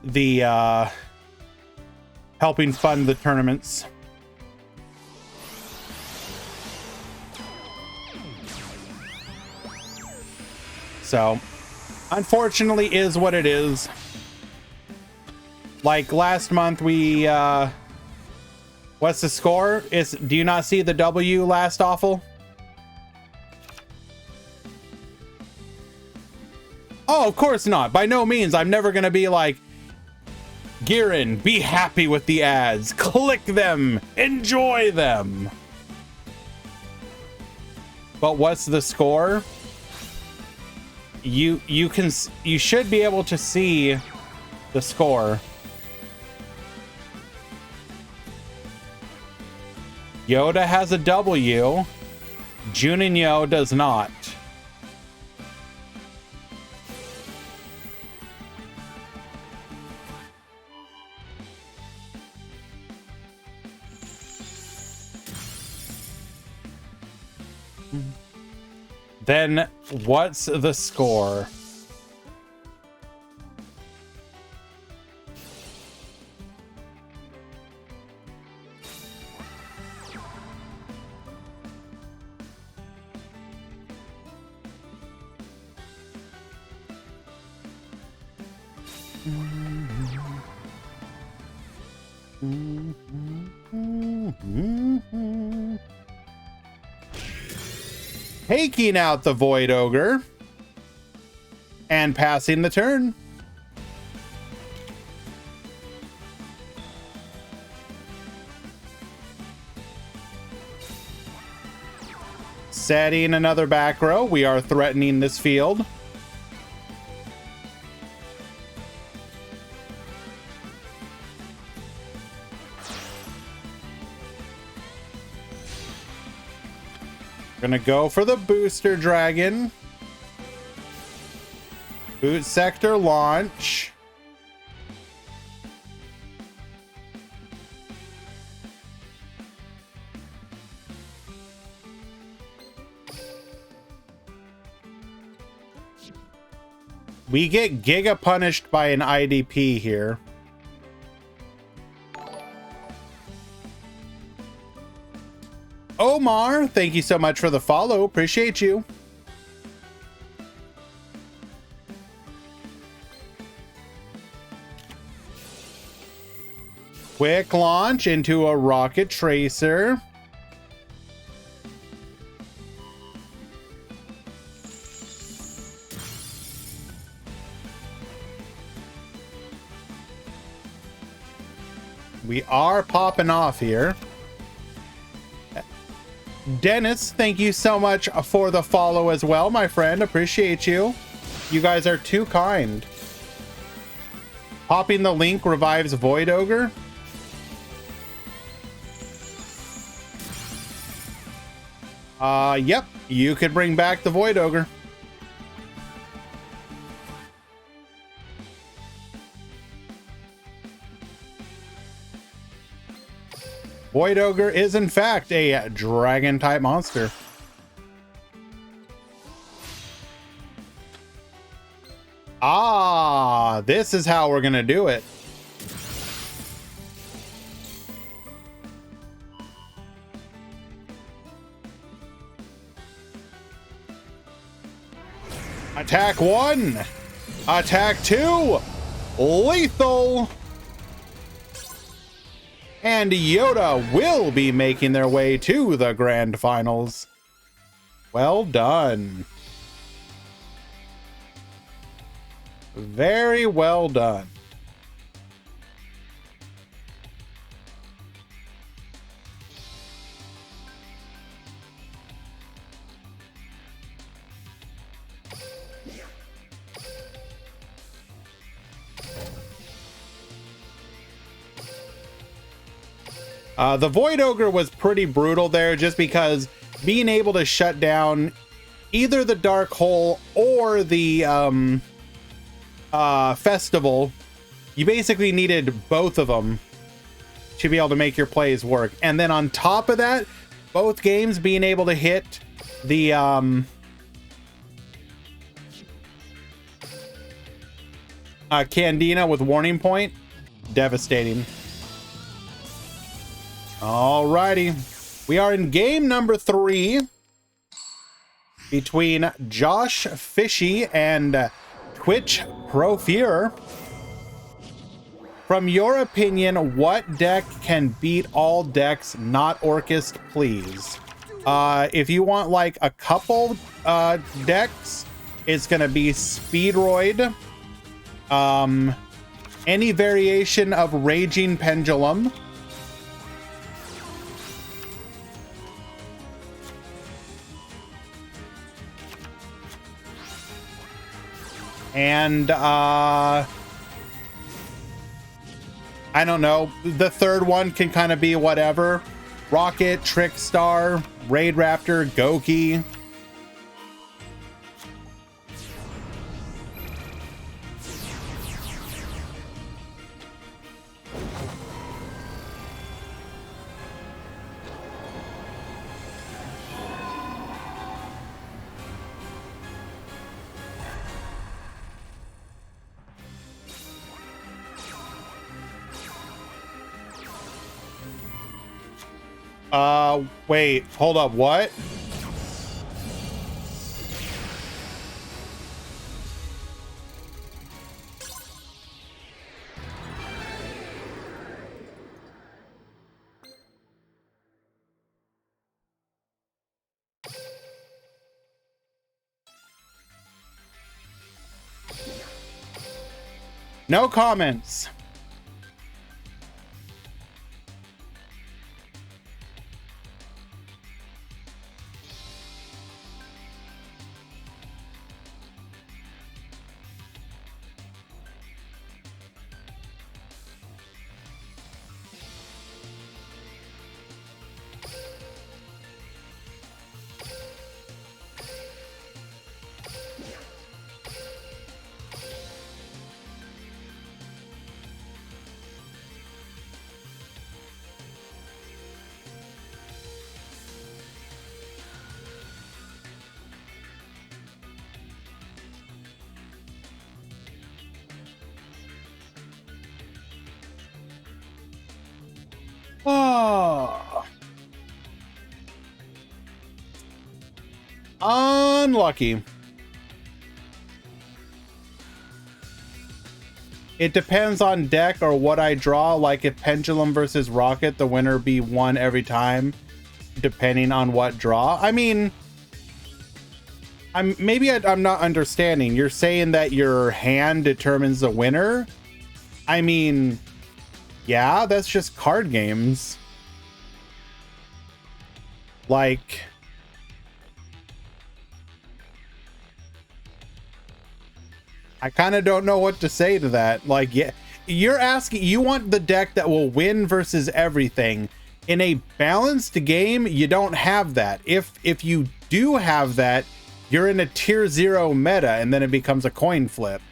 the helping fund the tournaments. So Unfortunately is what it is. Like last month we what's the score? Do you not see the W last awful? Oh, of course not. By no means. I'm never gonna be like, Girin, be happy with the ads. Click them. Enjoy them. But what's the score? You should be able to see the score. Yoda has a W. Juninho does not. Then what's the score? Taking out the Void Ogre and passing the turn. Setting another back row. We are threatening this field. Gonna go for the booster dragon. Boot sector launch. We get giga punished by an IDP here. Omar, thank you so much for the follow. Appreciate you. Quick launch into a rocket tracer. We are popping off here. Dennis, thank you so much for the follow as well, my friend. Appreciate you. You guys are too kind. Popping the link revives Void Ogre. Yep, you could bring back the Void Ogre. Void Ogre is in fact a dragon type monster. Ah, this is how we're gonna do it. Attack 1, attack 2, lethal. And Yoda will be making their way to the grand finals. Well done. Very well done. The Void Ogre was pretty brutal there just because being able to shut down either the Dark Hole or the Festival, you basically needed both of them to be able to make your plays work. And then on top of that, both games being able to hit the Candina with Warning Point, devastating. Alrighty, we are in game number 3 between Josh Fishy and Twitch Pro Fear. From your opinion, what deck can beat all decks not Orcust, please? If you want like a couple decks, it's gonna be Speedroid, any variation of Raging Pendulum, and I don't know, the third one can kind of be whatever. Rocket, Trickstar, Raid Raptor, Goki. Wait, hold up, what? No comments. Oh. Unlucky. It depends on deck or what I draw. Like if Pendulum versus Rocket, the winner be one every time, depending on what draw. I mean, I'm not understanding. You're saying that your hand determines the winner? I mean, yeah, that's just card games. Like, I kind of don't know what to say to that. Like, yeah, you're asking, you want the deck that will win versus everything. In a balanced game, you don't have that. If you do have that, you're in a tier 0 meta, and then it becomes a coin flip.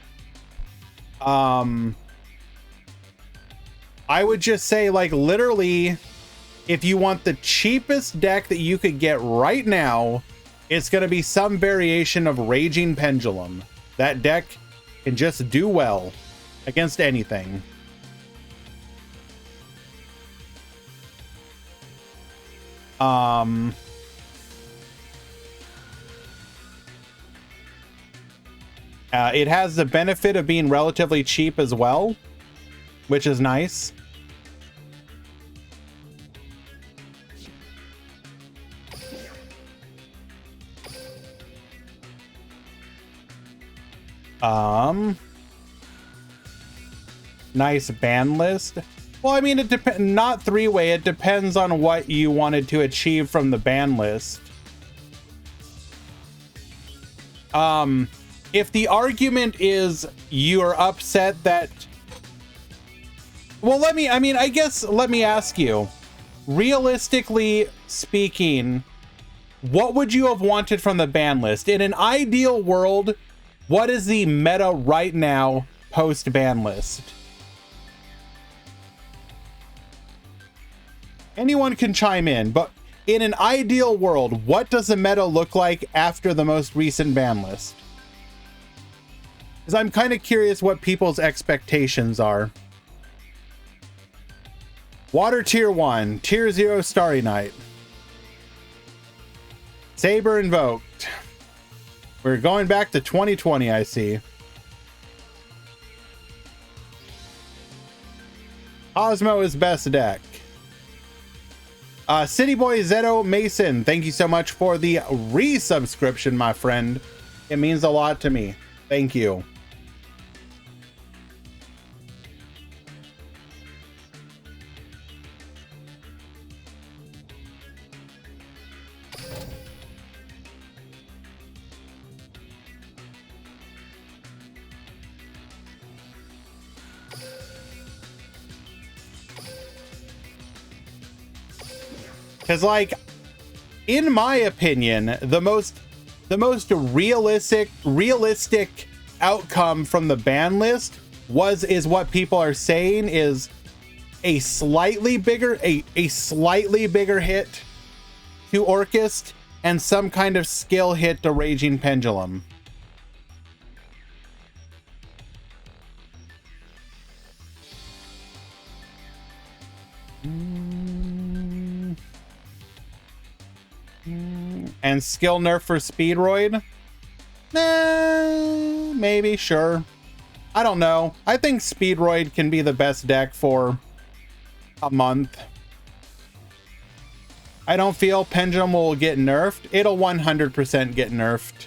I would just say, like, literally, if you want the cheapest deck that you could get right now, it's going to be some variation of Raging Pendulum. That deck can just do well against anything. It has the benefit of being relatively cheap as well, which is nice. Nice ban list. Well, I mean, it depends. Not three-way. It depends on what you wanted to achieve from the ban list. If the argument is you're upset that, well, let me ask you, realistically speaking, what would you have wanted from the ban list? In an ideal world, what is the meta right now post ban list? Anyone can chime in, but in an ideal world, what does the meta look like after the most recent ban list? Because I'm kind of curious what people's expectations are. Water tier 1, tier 0 Starry Night. Saber invoked. We're going back to 2020, I see. Osmo is best deck. City Boy Zeto Mason, thank you so much for the resubscription, my friend. It means a lot to me. Thank you. Because, like, in my opinion, the most realistic outcome from the ban list is what people are saying is a slightly bigger hit to Orcust and some kind of skill hit to Raging Pendulum. And skill nerf for Speedroid? Maybe, sure. I don't know. I think Speedroid can be the best deck for a month. I don't feel Pendulum will get nerfed. It'll 100% get nerfed.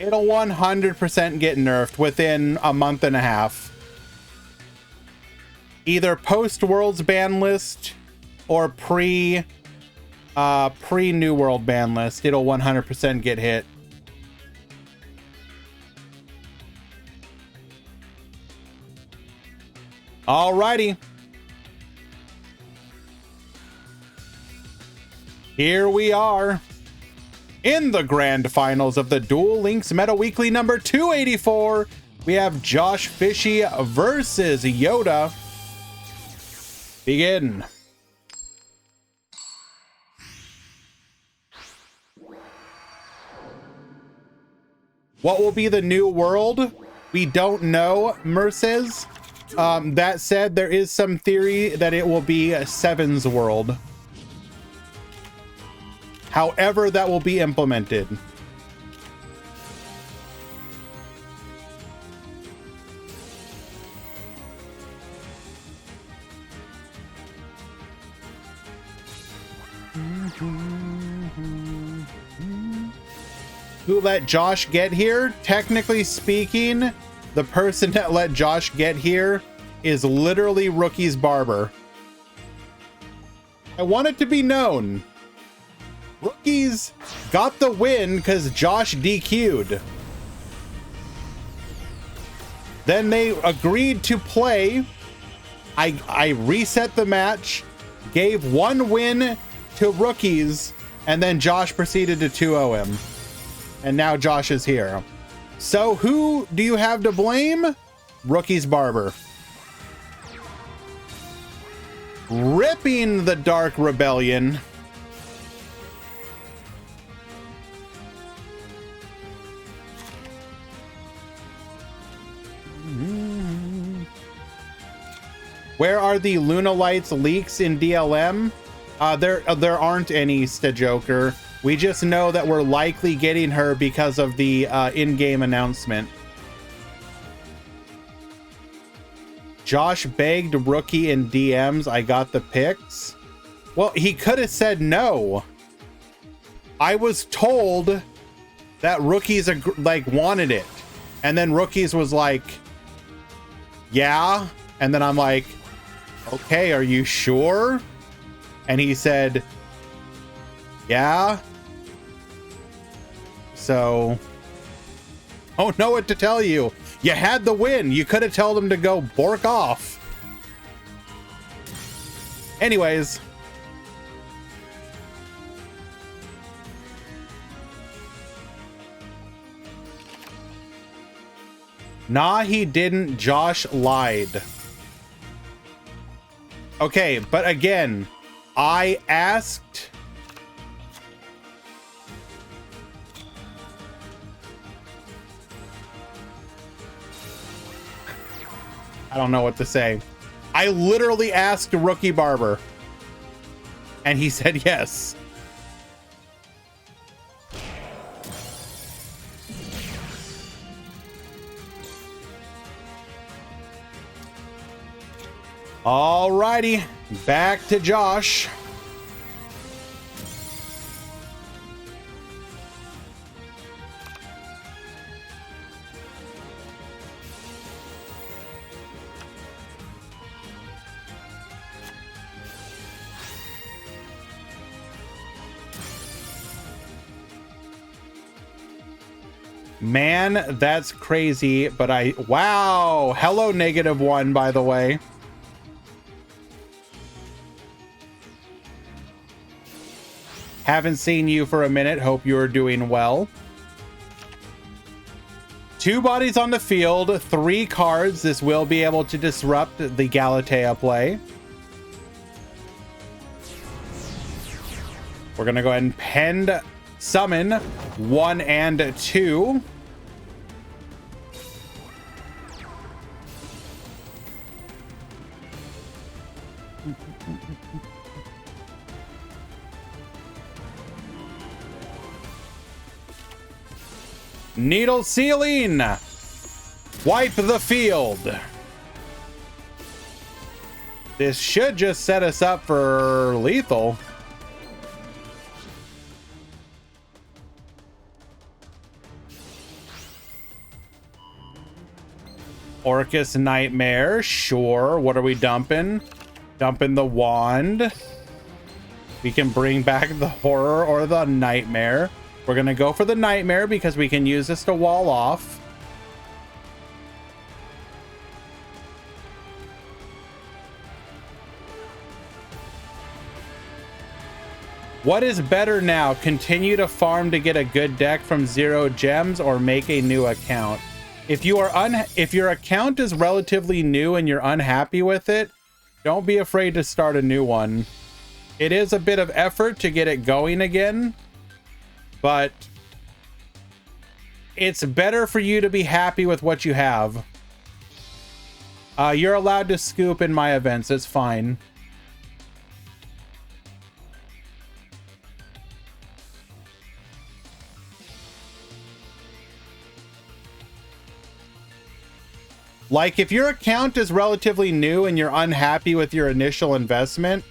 It'll 100% get nerfed within a month and a half. Either post Worlds ban list or pre New World ban list. It'll 100% get hit. Alrighty. Here we are. In the grand finals of the Duel Links Meta Weekly number 284, we have Josh Fishy versus Yoda. Begin. What will be the new world? We don't know, Merces. That said, there is some theory that it will be a Seven's world. However that will be implemented. Who let Josh get here? Technically speaking, the person that let Josh get here is literally Rookie's barber. I want it to be known. Rookies got the win because Josh DQ'd. Then they agreed to play. I reset the match, gave one win to Rookies, and then Josh proceeded to 2-0 him. And now Josh is here. So who do you have to blame? Rookie's barber. Ripping the Dark Rebellion. Where are the Luna Lights leaks in DLM? There aren't any, Stajoker. We just know that we're likely getting her because of the in-game announcement. Josh begged Rookie in DMs. I got the pics. Well, he could have said no. I was told that Rookies like wanted it, and then Rookies was like, yeah, and then I'm like, okay, are you sure? And he said, yeah. So, I don't know what to tell you. You had the win. You could have told him to go bork off. Anyways. Nah, he didn't. Josh lied. Okay, but again, I asked. I don't know what to say. I literally asked Rookie Barber. And he said yes. Alrighty, back to Josh. Man, that's crazy, but wow. Hello, -1, by the way. Haven't seen you for a minute. Hope you're doing well. 2 bodies on the field, 3 cards. This will be able to disrupt the Galatea play. We're going to go ahead and pend summon 1 and 2. Needle Ceiling. Wipe the field. This should just set us up for lethal. Orcus Nightmare. Sure. What are we dumping? Dumping the wand. We can bring back the horror or the nightmare. We're going to go for the nightmare because we can use this to wall off. What is better now? Continue to farm to get a good deck from 0 gems or make a new account? If you are if your account is relatively new and you're unhappy with it, don't be afraid to start a new one. It is a bit of effort to get it going again, but it's better for you to be happy with what you have. You're allowed to scoop in my events. It's fine. Like, if your account is relatively new and you're unhappy with your initial investment,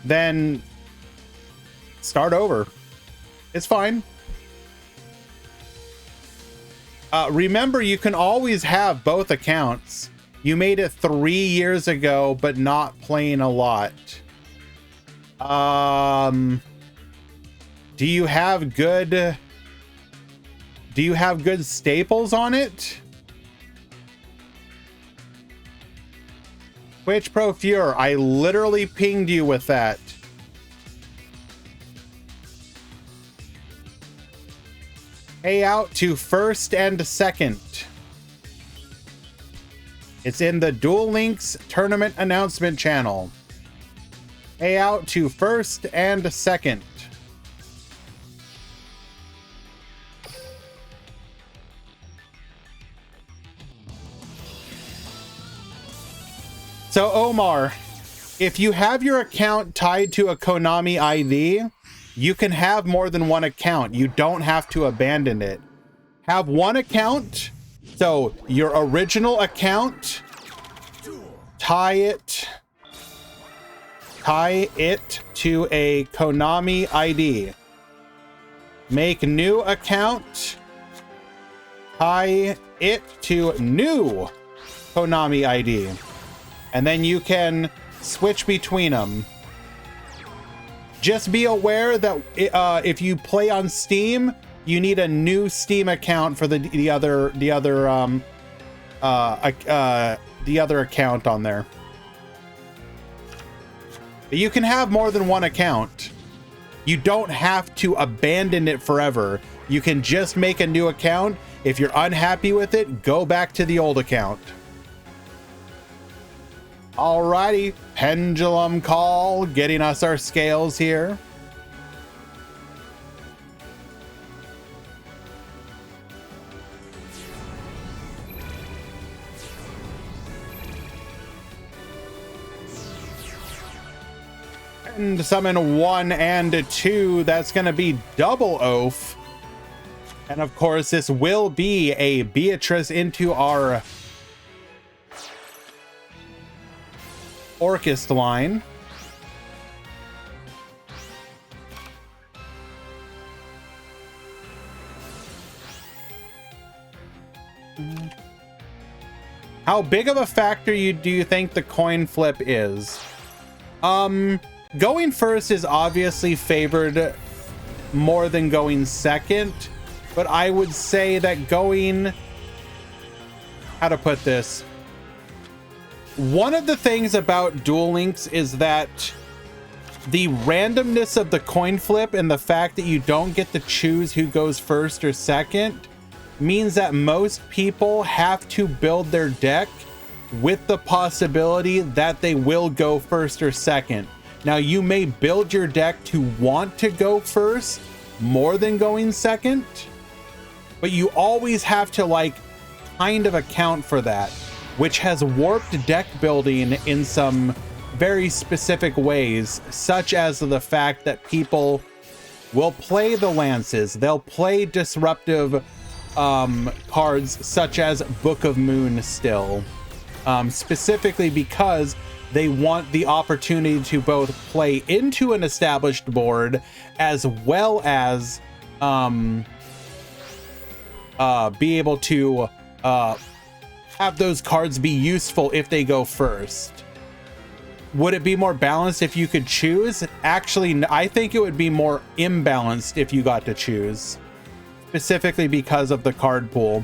then start over. It's fine. Remember, you can always have both accounts. You made it 3 years ago, but not playing a lot. Do you have good staples on it? Twitch Pro Fuhrer, I literally pinged you with that. Pay out to 1st and 2nd. It's in the Duel Links tournament announcement channel. Pay out to 1st and 2nd. So Omar, if you have your account tied to a Konami ID, you can have more than one account. You don't have to abandon it. Have one account. So your original account, tie it to a Konami ID. Make new account, tie it to new Konami ID. And then you can switch between them. Just be aware that if you play on Steam, you need a new Steam account for the other account on there. You can have more than one account. You don't have to abandon it forever. You can just make a new account. If you're unhappy with it, go back to the old account. Alrighty, Pendulum Call, getting us our scales here. and summon 1 and 2. That's going to be double oaf. And of course, this will be a Beatrice into our Orcust line. How big of a factor do you think the coin flip is? Going first is obviously favored more than going second, but I would say that going, how to put this? One of the things about Duel Links is that the randomness of the coin flip and the fact that you don't get to choose who goes first or second means that most people have to build their deck with the possibility that they will go first or second. Now, you may build your deck to want to go first more than going second, but you always have to like kind of account for that, which has warped deck building in some very specific ways, such as the fact that people will play the lances, they'll play disruptive cards such as Book of Moon still, specifically because they want the opportunity to both play into an established board as well as be able to have those cards be useful if they go first. Would it be more balanced if you could choose? Actually, I think it would be more imbalanced if you got to choose, specifically because of the card pool.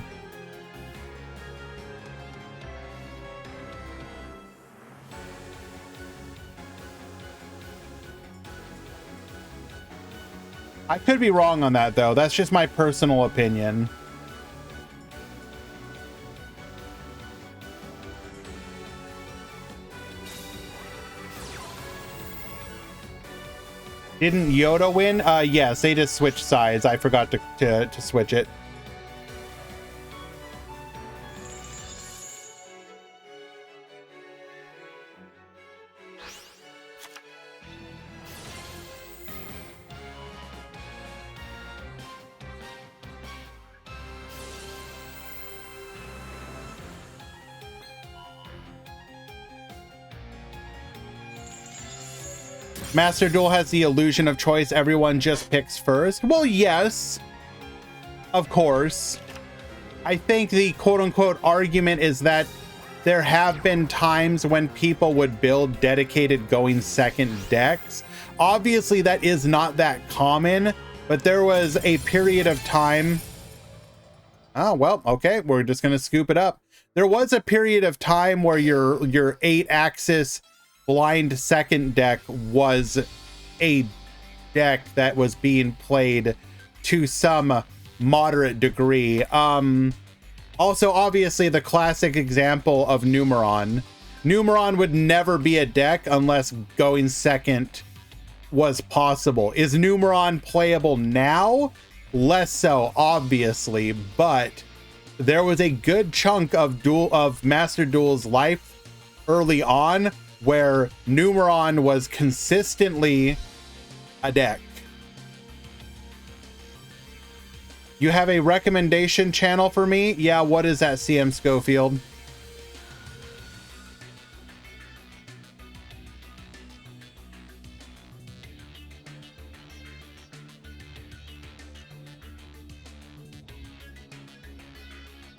I could be wrong on that, though. That's just my personal opinion. Didn't Yoda win? Yes, they just switched sides. I forgot to switch it. Master Duel has the illusion of choice. Everyone just picks first. Well, yes, of course. I think the quote-unquote argument is that there have been times when people would build dedicated going second decks. Obviously, that is not that common, but there was a period of time. Oh, well, okay, we're just going to scoop it up. There was a period of time where your 8-axis blind second deck was a deck that was being played to some moderate degree. Also, obviously, the classic example of Numeron. Numeron would never be a deck unless going second was possible. Is Numeron playable now? Less so, obviously, but there was a good chunk of Master Duel's life early on where Numeron was consistently a deck. You have a recommendation channel for me? Yeah, what is that, CM Schofield?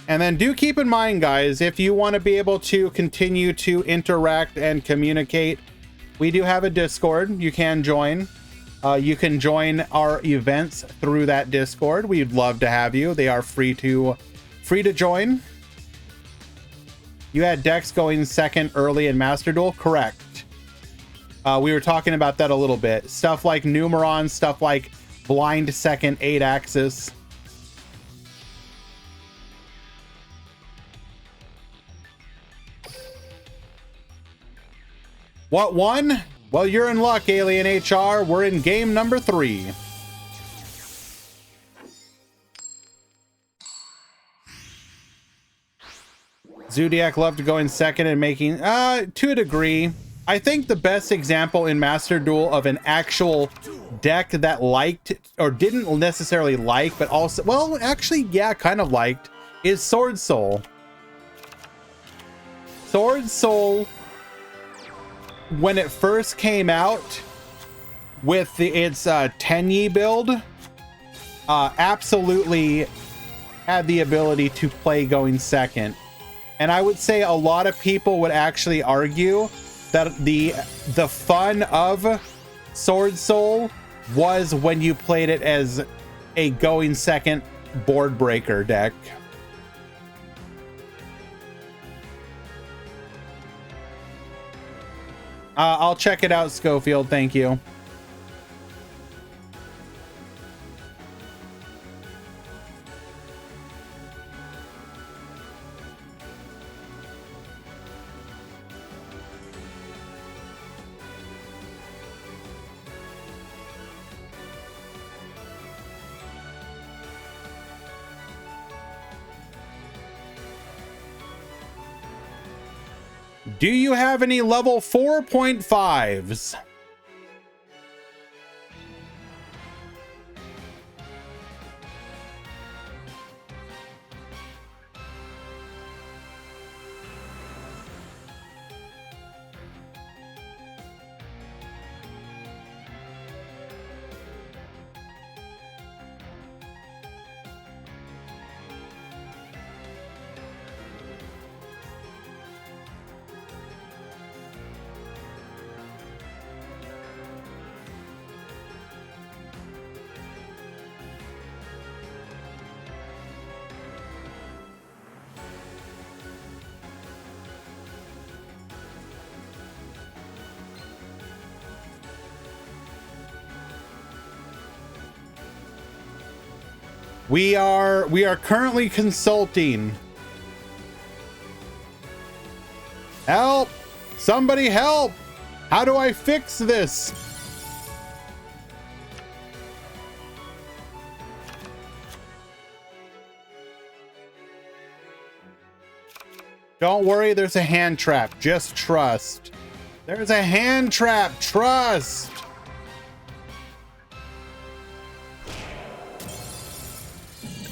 And then do keep in mind, guys, if you want to be able to continue to interact and communicate, we do have a Discord. You can join. You can join our events through that Discord. We'd love to have you. They are free to join. You had decks going second early in Master Duel? Correct. We were talking about that a little bit. Stuff like Numeron, stuff like blind second 8-axis. What won? Well, you're in luck, Alien HR. We're in game number 3. Zodiac loved going second and making, to a degree. I think the best example in Master Duel of an actual deck that liked or didn't necessarily like, but also, well, actually, yeah, kind of liked, is Sword Soul. Sword Soul, when it first came out with its Tenyi build, absolutely had the ability to play going second. And I would say a lot of people would actually argue that the fun of Sword Soul was when you played it as a going second board breaker deck. I'll check it out, Schofield. Thank you. Do you have any level 4.5s? We are currently consulting. Help! Somebody help! How do I fix this? Don't worry, there's a hand trap. Just trust. There's a hand trap. Trust.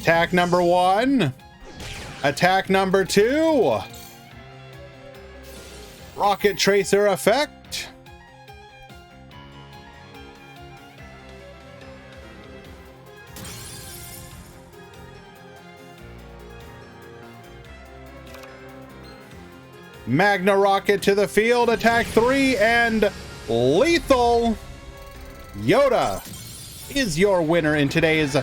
Attack number 1. Attack number 2. Rocket Tracer effect. Magna Rocket to the field. Attack 3 and lethal. Yoda is your winner in today's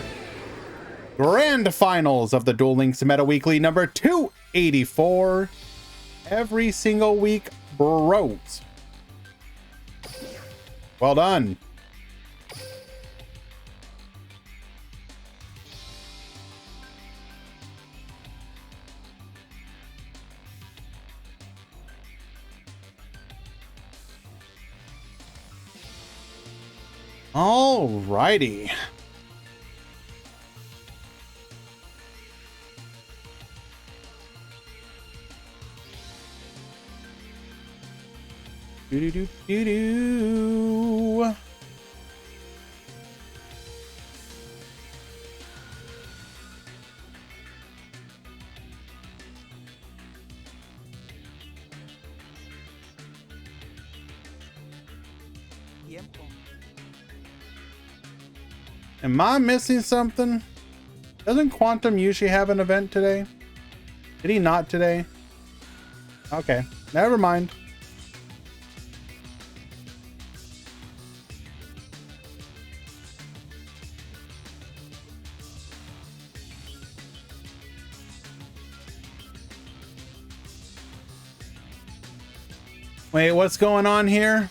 Grand Finals of the Duel Links Meta Weekly number 284. Every single week, bros. Well done. All righty. Do-do-do-do-do. Am I missing something? Doesn't Quantum usually have an event today? Did he not today? Okay, never mind. Wait, what's going on here?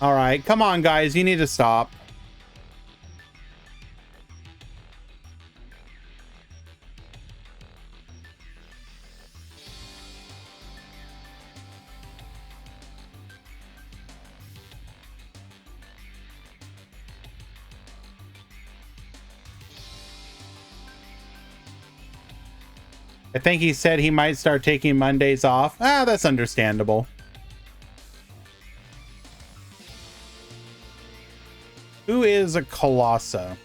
All right, come on, guys. You need to stop. I think he said he might start taking Mondays off. Ah, that's understandable. Who is a Colossa?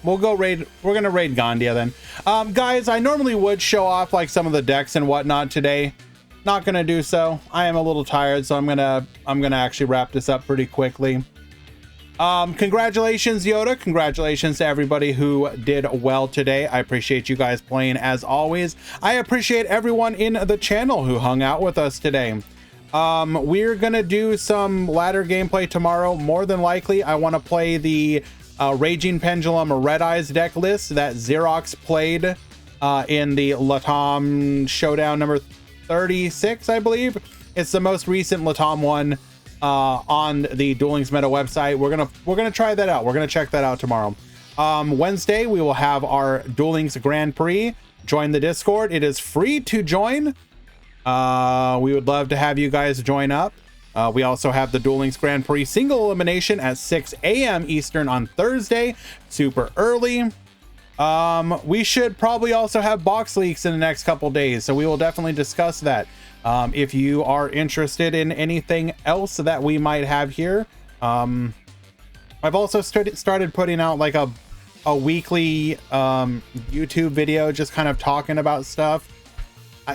We'll go raid. We're gonna raid Gandia then. Guys, I normally would show off like some of the decks and whatnot today. Not gonna do so. I am a little tired, so I'm gonna actually wrap this up pretty quickly. Congratulations, Yoda. Congratulations to everybody who did well today. I appreciate you guys playing as always. I appreciate everyone in the channel who hung out with us today. We're gonna do some ladder gameplay tomorrow. More than likely, I want to play the Raging Pendulum Red Eyes deck list that Xerox played in the Latam Showdown number 36, I believe. It's the most recent Latam one on the Duel Links Meta website. We're gonna try that out. We're gonna check that out tomorrow. Wednesday we will have our Duel Links Grand Prix. Join the Discord. It is free to join. We would love to have you guys join up. We also have the Duel Links Grand Prix single elimination at 6 a.m. Eastern on Thursday, super early. We should probably also have box leaks in the next couple days, so we will definitely discuss that. If you are interested in anything else that we might have here, I've also started putting out like a weekly YouTube video, just kind of talking about stuff.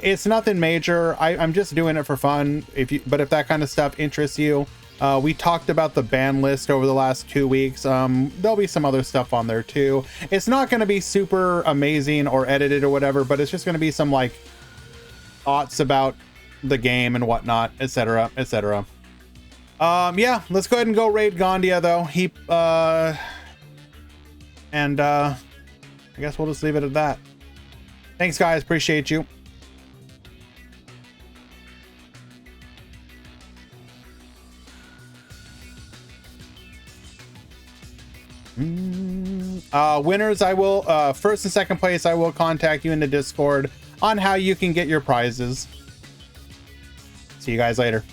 It's nothing major. I'm just doing it for fun. But if that kind of stuff interests you, we talked about the ban list over the last 2 weeks. There'll be some other stuff on there too. It's not going to be super amazing or edited or whatever, but it's just going to be some like thoughts about the game and whatnot, etc., etc. Yeah, let's go ahead and go raid Gandia though. I guess we'll just leave it at that. Thanks, guys. Appreciate you. Winners, I will first and second place, I will contact you in the Discord on how you can get your prizes. See you guys later.